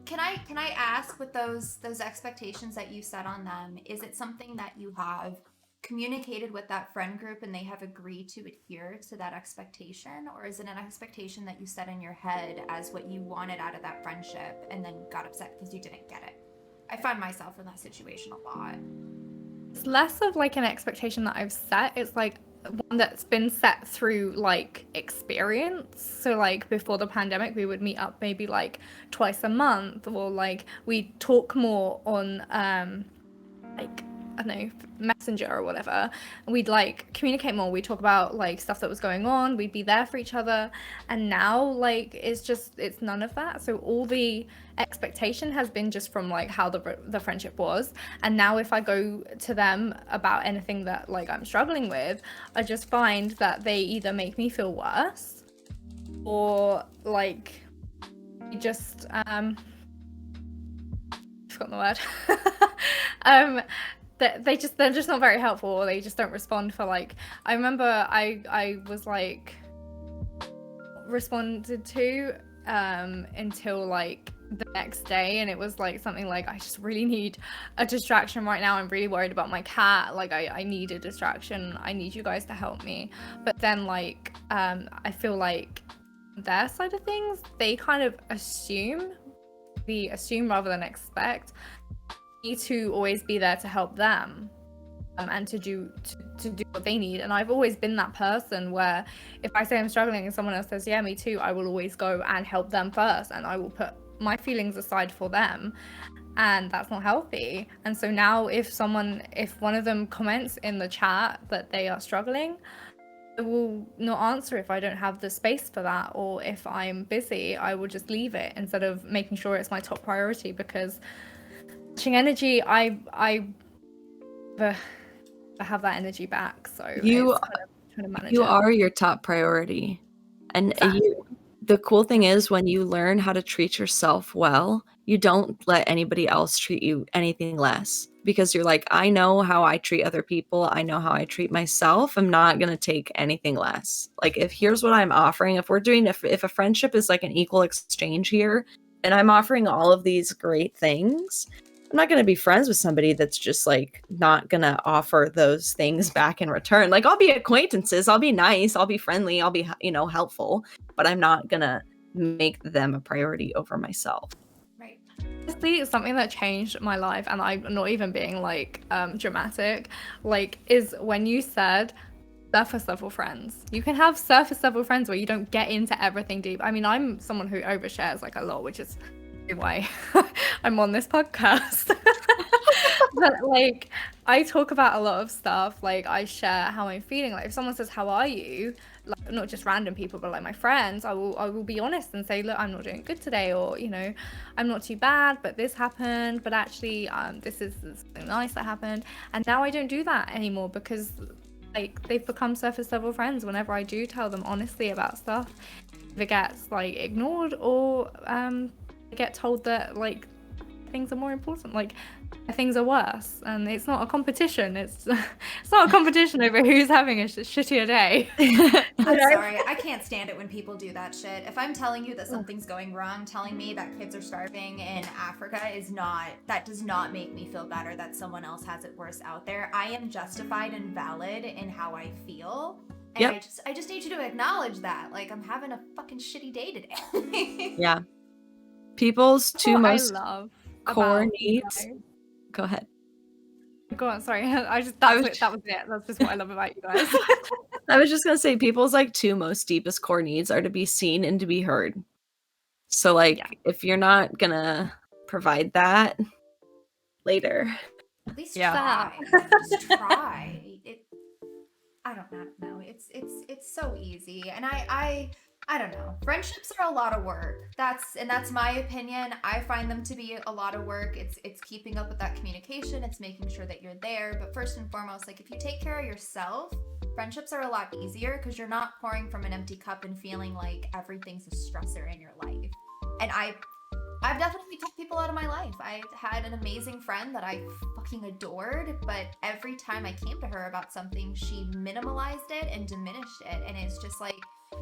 [SPEAKER 4] Can I ask, with those expectations that you set on them, is it something that you have communicated with that friend group and they have agreed to adhere to that expectation, or is it an expectation that you set in your head as what you wanted out of that friendship and then got upset because you didn't get it? I find myself in that situation a lot.
[SPEAKER 3] It's less of like an expectation that I've set. It's like one that's been set through like experience. So like before the pandemic, we would meet up maybe like twice a month, or like we talk more on like I don't know, Messenger or whatever. And we'd like communicate more. We'd talk about like stuff that was going on. We'd be there for each other. And now like it's none of that. So all the expectation has been just from like how the friendship was. And now if I go to them about anything that like I'm struggling with, I just find that they either make me feel worse, or like just I forgot the word. They're just not very helpful, or they just don't respond for like, I remember I was like responded to until like the next day, and it was like something like, I just really need a distraction right now. I'm really worried about my cat. Like I need a distraction. I need you guys to help me. But then like I feel like their side of things, they kind of assume rather than expect me to always be there to help them, and to do what they need. And I've always been that person where if I say I'm struggling and someone else says yeah, me too, I will always go and help them first, and I will put my feelings aside for them, and that's not healthy. And so now if one of them comments in the chat that they are struggling, I will not answer if I don't have the space for that, or if I'm busy, I will just leave it instead of making sure it's my top priority, because matching energy, I have that energy back. So
[SPEAKER 1] You
[SPEAKER 3] it's kind of trying to manage
[SPEAKER 1] you
[SPEAKER 3] it.
[SPEAKER 1] are your top priority. And
[SPEAKER 3] Exactly.
[SPEAKER 1] the cool thing is when you learn how to treat yourself well, you don't let anybody else treat you anything less, because you're like, I know how I treat other people. I know how I treat myself. I'm not going to take anything less. Like, if here's what I'm offering, if we're doing, if a friendship is like an equal exchange here, and I'm offering all of these great things, I'm not going to be friends with somebody that's just like not going to offer those things back in return. Like, I'll be acquaintances, I'll be nice, I'll be friendly, I'll be, helpful, but I'm not going to make them a priority over myself.
[SPEAKER 4] Right.
[SPEAKER 3] Honestly, something that changed my life, and I'm not even being like dramatic, like, is when you said surface level friends. You can have surface level friends where you don't get into everything deep. I mean, I'm someone who overshares like a lot, which is why I'm on this podcast. But like, I talk about a lot of stuff. Like, I share how I'm feeling. Like, if someone says, "How are you?" like, not just random people, but like my friends, I will be honest and say, "Look, I'm not doing good today," or "I'm not too bad, but this happened. But actually, this is something nice that happened." And now I don't do that anymore, because like, they've become surface level friends. Whenever I do tell them honestly about stuff, if it gets like ignored, or get told that like things are more important, like things are worse, and it's not a competition. It's not a competition over who's having a shittier day.
[SPEAKER 4] I'm sorry, I can't stand it when people do that shit. If I'm telling you that something's going wrong, telling me that kids are starving in Africa does not make me feel better that someone else has it worse out there. I am justified and valid in how I feel. And
[SPEAKER 1] Yep.
[SPEAKER 4] I just need you to acknowledge that. Like, I'm having a fucking shitty day today.
[SPEAKER 1] Yeah. People's two
[SPEAKER 3] What
[SPEAKER 1] most
[SPEAKER 3] I love
[SPEAKER 1] core
[SPEAKER 3] about you
[SPEAKER 1] needs.
[SPEAKER 3] guys-
[SPEAKER 1] Go ahead.
[SPEAKER 3] Go on, sorry. That was it. That's just what I love about you guys.
[SPEAKER 1] I was just gonna say, people's like two most deepest core needs are to be seen and to be heard. So like,
[SPEAKER 3] Yeah.
[SPEAKER 1] if you're not gonna provide that later,
[SPEAKER 4] At least
[SPEAKER 2] Yeah.
[SPEAKER 4] try. Just try. I don't know. It's so easy, and I don't know. Friendships are a lot of work. That's my opinion. I find them to be a lot of work. It's keeping up with that communication. It's making sure that you're there. But first and foremost, like, if you take care of yourself, friendships are a lot easier, because you're not pouring from an empty cup and feeling like everything's a stressor in your life. And I've definitely cut people out of my life. I had an amazing friend that I fucking adored, but every time I came to her about something, she minimalized it and diminished it. And it's just like,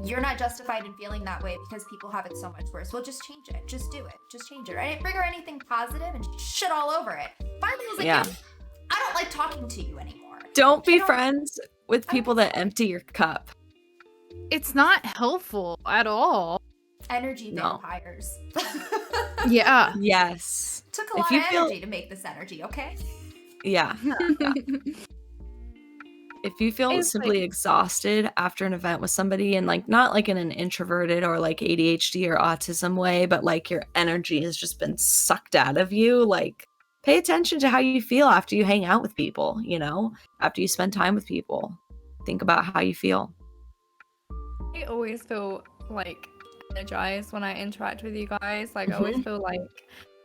[SPEAKER 4] you're not justified in feeling that way because people have it so much worse. Well, just change it. Just do it. Just change it. I didn't bring her anything positive, and shit all over it. Finally, I was like,
[SPEAKER 1] Yeah.
[SPEAKER 4] I don't like talking to you anymore.
[SPEAKER 1] don't be
[SPEAKER 4] You know-
[SPEAKER 1] friends with people that empty your cup.
[SPEAKER 2] It's not helpful at all.
[SPEAKER 4] Energy
[SPEAKER 1] No.
[SPEAKER 4] vampires.
[SPEAKER 2] Yeah.
[SPEAKER 1] Yes.
[SPEAKER 4] Took a
[SPEAKER 1] If
[SPEAKER 4] lot
[SPEAKER 1] you
[SPEAKER 4] of
[SPEAKER 1] feel-
[SPEAKER 4] energy to make this energy, okay?
[SPEAKER 1] Yeah. If you feel
[SPEAKER 3] It's
[SPEAKER 1] simply exhausted after an event with somebody, and like, not like in an introverted or like ADHD or autism way, but like your energy has just been sucked out of you, like, pay attention to how you feel after you hang out with people, after you spend time with people. Think about how you feel.
[SPEAKER 3] I always feel like energized when I interact with you guys. Like, I always feel like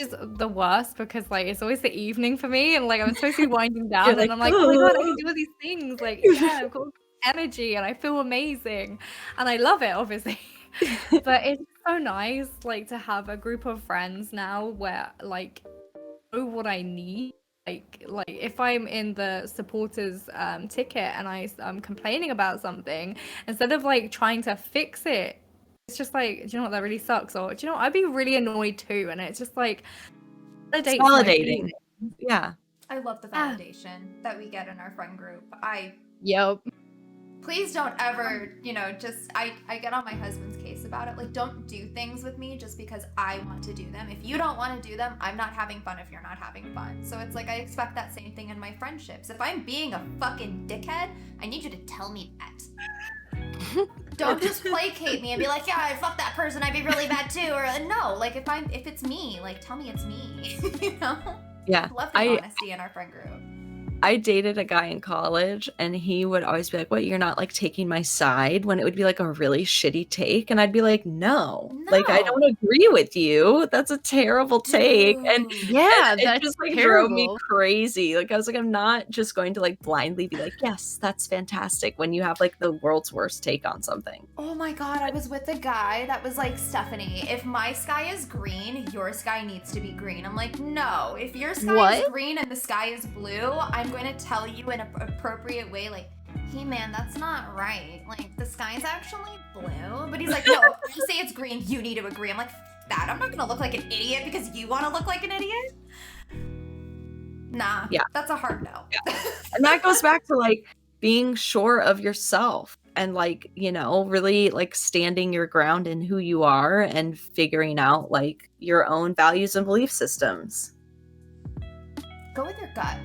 [SPEAKER 3] it's the worst, because like, it's always the evening for me, and like, I'm supposed to be winding down,
[SPEAKER 1] You're like,
[SPEAKER 3] and I'm like, oh my god, I
[SPEAKER 1] "Oh."
[SPEAKER 3] can do all these things. Like, yeah, I've got energy, and I feel amazing, and I love it, obviously. But it's so nice, like, to have a group of friends now where like, know what I need. Like if I'm in the supporters ticket and I'm complaining about something, instead of like trying to fix it, it's just like, do you know what, that really sucks, or do you know what, I'd be really annoyed too, and it's just like,
[SPEAKER 1] It's
[SPEAKER 3] validates my
[SPEAKER 1] validating.
[SPEAKER 3] feelings.
[SPEAKER 1] Yeah.
[SPEAKER 4] I love the validation that we get in our friend group.
[SPEAKER 2] Yep.
[SPEAKER 4] Please don't ever, I get on my husband's case about it. Like, don't do things with me just because I want to do them. If you don't want to do them, I'm not having fun if you're not having fun. So it's like, I expect that same thing in my friendships. If I'm being a fucking dickhead, I need you to tell me that. Don't just placate me and be like, yeah, I fucked that person, I'd be really mad too. Or no, like, if it's me, like, tell me it's me.
[SPEAKER 1] Yeah.
[SPEAKER 4] Love the honesty in our friend group.
[SPEAKER 1] I dated a guy in college and he would always be like, "What, you're not like taking my side?" When it would be like a really shitty take. And I'd be like, "No, like I don't
[SPEAKER 4] No.
[SPEAKER 1] agree with you. That's a terrible take." And
[SPEAKER 4] Dude.
[SPEAKER 2] Yeah,
[SPEAKER 1] it
[SPEAKER 2] that's
[SPEAKER 1] just like drove me
[SPEAKER 2] terrible.
[SPEAKER 1] crazy. Like I was like, I'm not just going to like blindly be like, "Yes, that's fantastic," when you have like the world's worst take on something.
[SPEAKER 4] Oh my god, I was with a guy that was like, Stephanie, if my sky is green, your sky needs to be green. I'm like, no, if your sky is
[SPEAKER 2] What?
[SPEAKER 4] green and the sky is blue, I'm going to tell you in an appropriate way, like, hey man, that's not right. Like, the sky is actually blue. But he's like, no, if you say it's green, you need to agree. I'm like, that, I'm not going to look like an idiot because you want to look like an idiot. Nah,
[SPEAKER 1] Yeah.
[SPEAKER 4] that's a hard no.
[SPEAKER 1] And that goes back to like being sure of yourself and like, you know, really like standing your ground in who you are and figuring out like your own values and belief systems.
[SPEAKER 4] Go with your gut.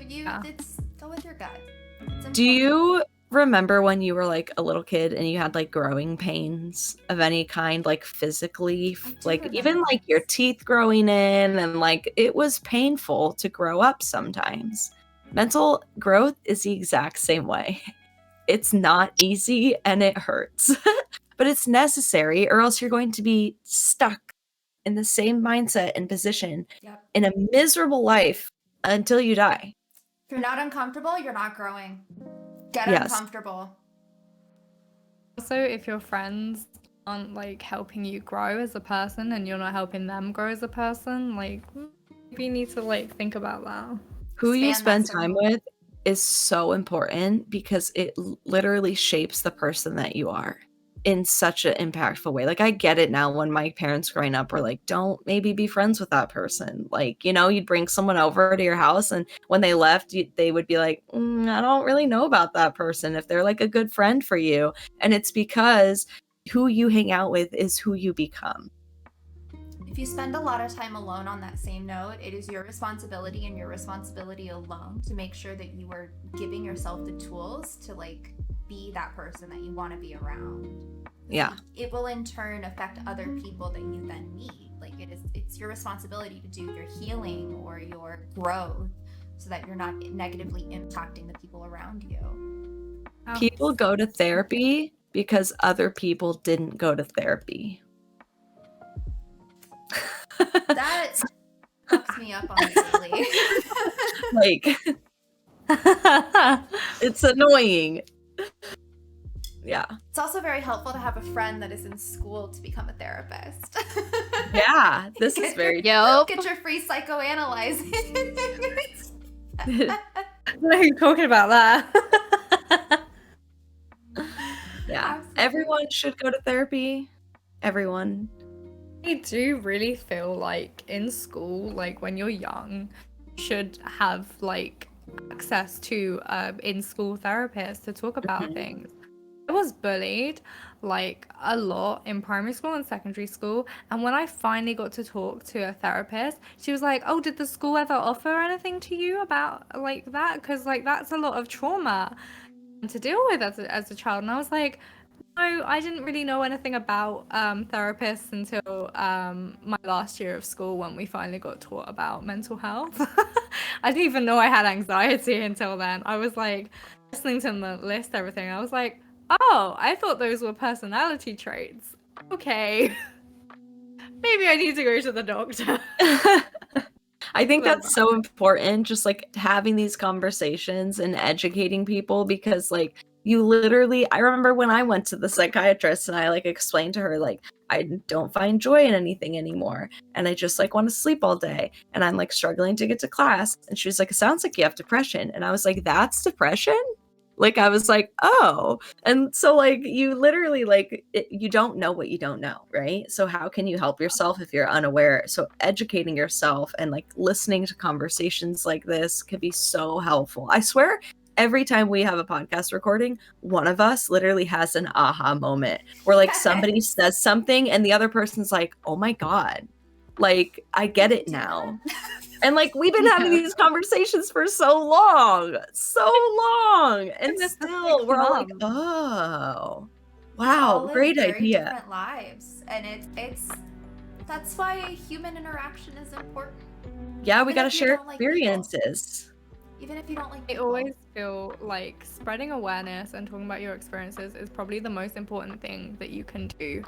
[SPEAKER 3] Yeah.
[SPEAKER 4] It's go with your gut. It's
[SPEAKER 1] Do
[SPEAKER 4] important.
[SPEAKER 1] you remember when you were like a little kid and you had like growing pains of any kind, like physically,
[SPEAKER 4] I do
[SPEAKER 1] like even
[SPEAKER 4] remember
[SPEAKER 1] like your
[SPEAKER 4] this.
[SPEAKER 1] teeth growing in and like it was painful to grow up sometimes? Mental growth is the exact same way. It's not easy and it hurts, but it's necessary or else you're going to be stuck in the same mindset and position
[SPEAKER 4] Yep.
[SPEAKER 1] in a miserable life until you die.
[SPEAKER 4] If you're not uncomfortable, you're not growing. Get
[SPEAKER 1] Yes.
[SPEAKER 4] uncomfortable.
[SPEAKER 3] Also, if your friends aren't like helping you grow as a person and you're not helping them grow as a person, like maybe you need to like think about that.
[SPEAKER 1] Who you
[SPEAKER 4] Expand that
[SPEAKER 1] spend time
[SPEAKER 4] circle.
[SPEAKER 1] with is so important because it literally shapes the person that you are in such an impactful way. Like I get it now when my parents growing up were like, don't maybe be friends with that person. Like, you know, you'd bring someone over to your house and when they left, they would be like, I don't really know about that person if they're like a good friend for you. And it's because who you hang out with is who you become.
[SPEAKER 4] If you spend a lot of time alone on that same note, it is your responsibility and your responsibility alone to make sure that you are giving yourself the tools to like be that person that you want to be around.
[SPEAKER 1] Yeah.
[SPEAKER 4] It will in turn affect other people that you then meet. Like it's your responsibility to do your healing or your growth so that you're not negatively impacting the people around you.
[SPEAKER 1] People go to therapy because other people didn't go to therapy.
[SPEAKER 4] That fucks me up on the daily.
[SPEAKER 1] Like, it's annoying. Yeah.
[SPEAKER 4] It's also very helpful to have a friend that is in school to become a therapist.
[SPEAKER 1] Yeah, this is very
[SPEAKER 2] Yup.
[SPEAKER 4] Get your free psychoanalyzing.
[SPEAKER 3] I know you're talking about that.
[SPEAKER 1] yeah.
[SPEAKER 4] Absolutely.
[SPEAKER 1] Everyone should go to therapy. Everyone.
[SPEAKER 3] I do really feel like in school, like when you're young, you should have like access to in-school therapists to talk about
[SPEAKER 1] Mhm.
[SPEAKER 3] things. I was bullied like a lot in primary school and secondary school, and when I finally got to talk to a therapist, she was like, "Oh, did the school ever offer anything to you about like that? Because like that's a lot of trauma to deal with as a child." And I was like, no, I didn't really know anything about therapists until my last year of school when we finally got taught about mental health. I didn't even know I had anxiety until then. I was like listening to them list everything. I was like, oh, I thought those were personality traits. Okay. Maybe I need to go to the doctor.
[SPEAKER 1] I think that's so important, just like having these conversations and educating people because like you literally I remember when I went to the psychiatrist and I like explained to her like I don't find joy in anything anymore and I just like want to sleep all day and I'm like struggling to get to class and she was like, it sounds like you have depression. And I was like, that's depression? Like I was like, oh. And so like you literally like you don't know what you don't know, right? So how can you help yourself if you're unaware? So educating yourself and like listening to conversations like this could be so helpful. I swear every time we have a podcast recording, one of us literally has an aha moment where like somebody says something and the other person's like, oh my God, like I get it now. And like we've been having these conversations for so long, and
[SPEAKER 3] Goodness, that's
[SPEAKER 1] still
[SPEAKER 3] like
[SPEAKER 1] we're all like,
[SPEAKER 3] mom.
[SPEAKER 1] oh,
[SPEAKER 4] We all
[SPEAKER 1] wow,
[SPEAKER 4] live
[SPEAKER 1] great
[SPEAKER 4] very
[SPEAKER 1] idea.
[SPEAKER 4] different lives, and it's that's why human interaction is important.
[SPEAKER 1] Yeah, we
[SPEAKER 4] Even
[SPEAKER 1] got to
[SPEAKER 4] if you
[SPEAKER 1] share
[SPEAKER 4] don't like people.
[SPEAKER 1] experiences.
[SPEAKER 4] even if you don't like
[SPEAKER 3] I
[SPEAKER 4] people.
[SPEAKER 3] always feel like spreading awareness and talking about your experiences is probably the most important thing that you can do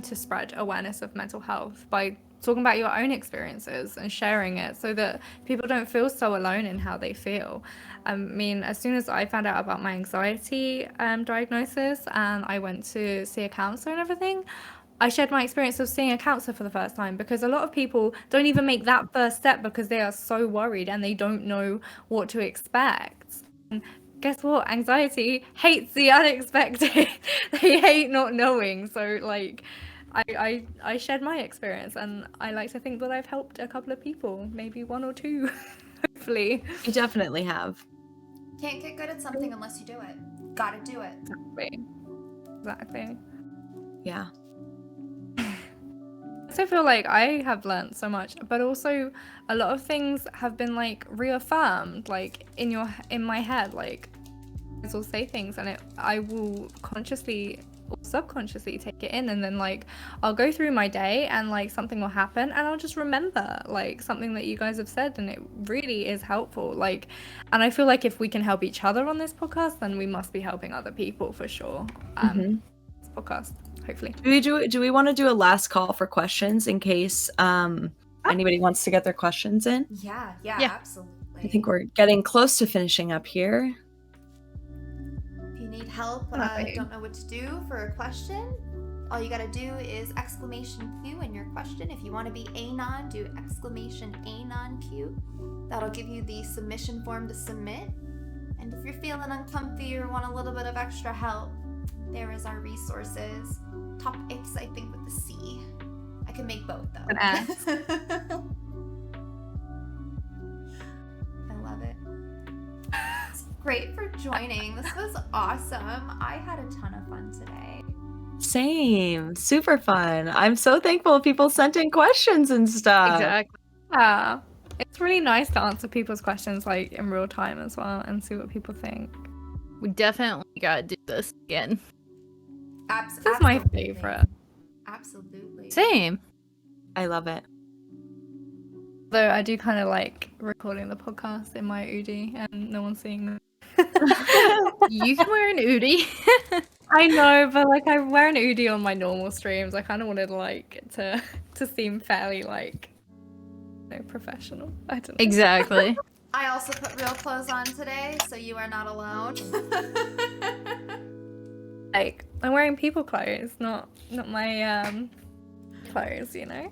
[SPEAKER 3] to spread awareness of mental health, by talking about your own experiences and sharing it so that people don't feel so alone in how they feel. I mean, as soon as I found out about my anxiety diagnosis and I went to see a counselor and everything, I shared my experience of seeing a counselor for the first time, because a lot of people don't even make that first step because they are so worried and they don't know what to expect. And guess what? Anxiety hates the unexpected. They hate not knowing. So like, I shared my experience, and I like to think that I've helped a couple of people, maybe one or two, hopefully.
[SPEAKER 1] You definitely have.
[SPEAKER 4] Can't get good at something unless you do it. Gotta do it.
[SPEAKER 3] Exactly.
[SPEAKER 1] Yeah.
[SPEAKER 3] I also feel like I have learned so much, but also a lot of things have been like reaffirmed, like in my head. Like I will say things, and I will consciously or subconsciously take it in, and then like I'll go through my day and like something will happen, and I'll just remember like something that you guys have said, and it really is helpful. Like, and I feel like if we can help each other on this podcast, then we must be helping other people for sure. This podcast. Hopefully.
[SPEAKER 1] Do we want to do a last call for questions in case anybody wants to get their questions in?
[SPEAKER 4] Yeah,
[SPEAKER 2] Yeah.
[SPEAKER 4] absolutely.
[SPEAKER 1] I think we're getting close to finishing up here.
[SPEAKER 4] If you need help,
[SPEAKER 3] Okay.
[SPEAKER 4] don't know what to do for a question, all you gotta do is exclamation Q in your question. If you want to be Anon, do exclamation Anon Q. That'll give you the submission form to submit. And if you're feeling uncomfy or want a little bit of extra help, there is our resources. Topics, I think, with the C. I can make both though.
[SPEAKER 3] An S.
[SPEAKER 4] I love it. Great for joining. This was awesome. I had a ton of fun today.
[SPEAKER 1] Same. Super fun. I'm so thankful people sent in questions and stuff.
[SPEAKER 2] Exactly.
[SPEAKER 3] Yeah. It's really nice to answer people's questions like in real time as well and see what people think.
[SPEAKER 2] We definitely gotta do this again.
[SPEAKER 3] This is my favorite.
[SPEAKER 4] Absolutely.
[SPEAKER 2] Same.
[SPEAKER 1] I love it.
[SPEAKER 3] Though I do kind of like recording the podcast in my Udi and no one's seeing me.
[SPEAKER 2] You can wear an Udi.
[SPEAKER 3] I know, but like I wear an Udi on my normal streams. I kind of wanted like to seem fairly like professional. I don't know.
[SPEAKER 2] Exactly.
[SPEAKER 4] I also put real clothes on today, so you are not alone.
[SPEAKER 3] Like I'm wearing people clothes, not my clothes, you know.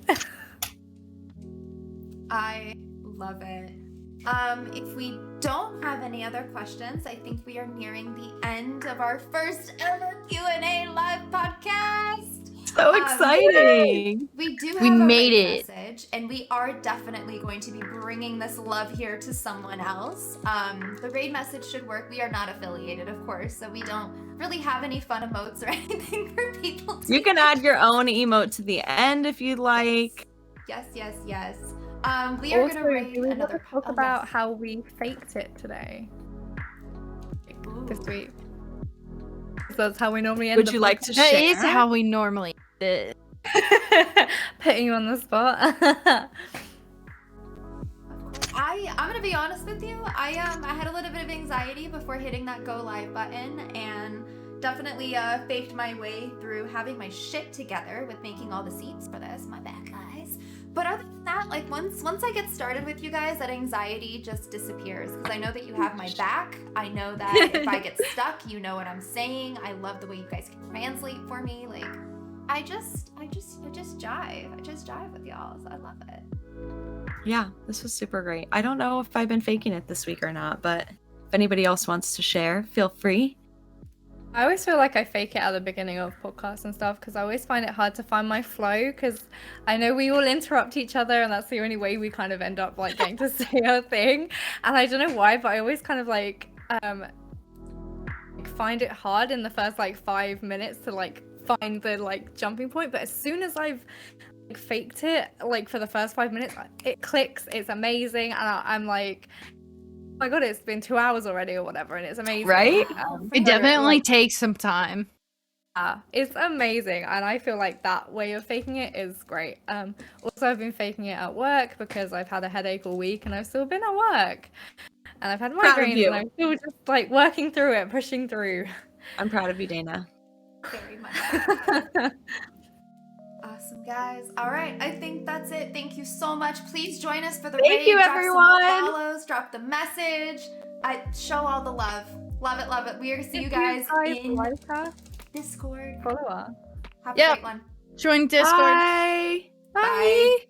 [SPEAKER 4] I love it. If we don't have any other questions, I think we are nearing the end of our first ever Q&A live podcast.
[SPEAKER 1] So exciting.
[SPEAKER 4] We do have
[SPEAKER 2] We
[SPEAKER 4] a
[SPEAKER 2] made
[SPEAKER 4] rate
[SPEAKER 2] it.
[SPEAKER 4] message, and we are definitely going to be bringing this love here to someone else. The raid message should work. We are not affiliated, of course, so we don't really have any fun emotes or anything for people to
[SPEAKER 1] You can add your own emote to the end if you'd like.
[SPEAKER 4] Yes, yes, yes. We are
[SPEAKER 3] Also,
[SPEAKER 4] gonna raid
[SPEAKER 3] do we want to
[SPEAKER 4] another.
[SPEAKER 3] talk
[SPEAKER 4] oh,
[SPEAKER 3] about
[SPEAKER 4] yes.
[SPEAKER 3] how we faked it today? This
[SPEAKER 4] Ooh.
[SPEAKER 3] week. So that's how we normally end.
[SPEAKER 1] Would
[SPEAKER 3] the
[SPEAKER 1] you like to
[SPEAKER 2] That
[SPEAKER 1] share?
[SPEAKER 2] is how we normally do it.
[SPEAKER 3] podcast. Putting you on the spot.
[SPEAKER 4] I'm gonna be honest with you. I had a little bit of anxiety before hitting that go live button, and definitely faked my way through having my shit together with making all the seats for this. My bad, guys. But other than that, like once I get started with you guys, that anxiety just disappears because I know that you have my back. I know that if I get stuck, you know what I'm saying. I love the way you guys can translate for me. Like I just jive. I just jive with y'all. So I love it.
[SPEAKER 1] Yeah, this was super great. I don't know if I've been faking it this week or not, but if anybody else wants to share, feel free.
[SPEAKER 3] I always feel like I fake it at the beginning of podcasts and stuff because I always find it hard to find my flow because I know we all interrupt each other and that's the only way we kind of end up like getting to say our thing. And I don't know why, but I always kind of like find it hard in the first like 5 minutes to like find the like jumping point. But as soon as I've like faked it like for the first 5 minutes, it clicks. It's amazing, and I'm like, oh my god, it's been 2 hours already or whatever, and it's amazing.
[SPEAKER 1] Right?
[SPEAKER 2] It definitely takes some time.
[SPEAKER 3] Yeah, it's amazing, and I feel like that way of faking it is great. Also, I've been faking it at work because I've had a headache all week, and I've still been at work. and I've had
[SPEAKER 1] Proud of
[SPEAKER 3] migraines,
[SPEAKER 1] you.
[SPEAKER 3] and I'm still just like working through it, pushing through.
[SPEAKER 1] I'm proud of you, Dana.
[SPEAKER 4] Very much. Awesome, guys. All right, I think that's it. Thank you so much. Please join us for the
[SPEAKER 1] Thank
[SPEAKER 4] raid.
[SPEAKER 1] you,
[SPEAKER 4] Drop
[SPEAKER 1] everyone.
[SPEAKER 4] some follows, drop the message. I show all the love. Love it, love it. We are gonna see you guys in Discord.
[SPEAKER 3] Follow us.
[SPEAKER 4] Have a
[SPEAKER 2] Yep.
[SPEAKER 4] great one.
[SPEAKER 2] Join Discord.
[SPEAKER 1] Bye.
[SPEAKER 4] Bye.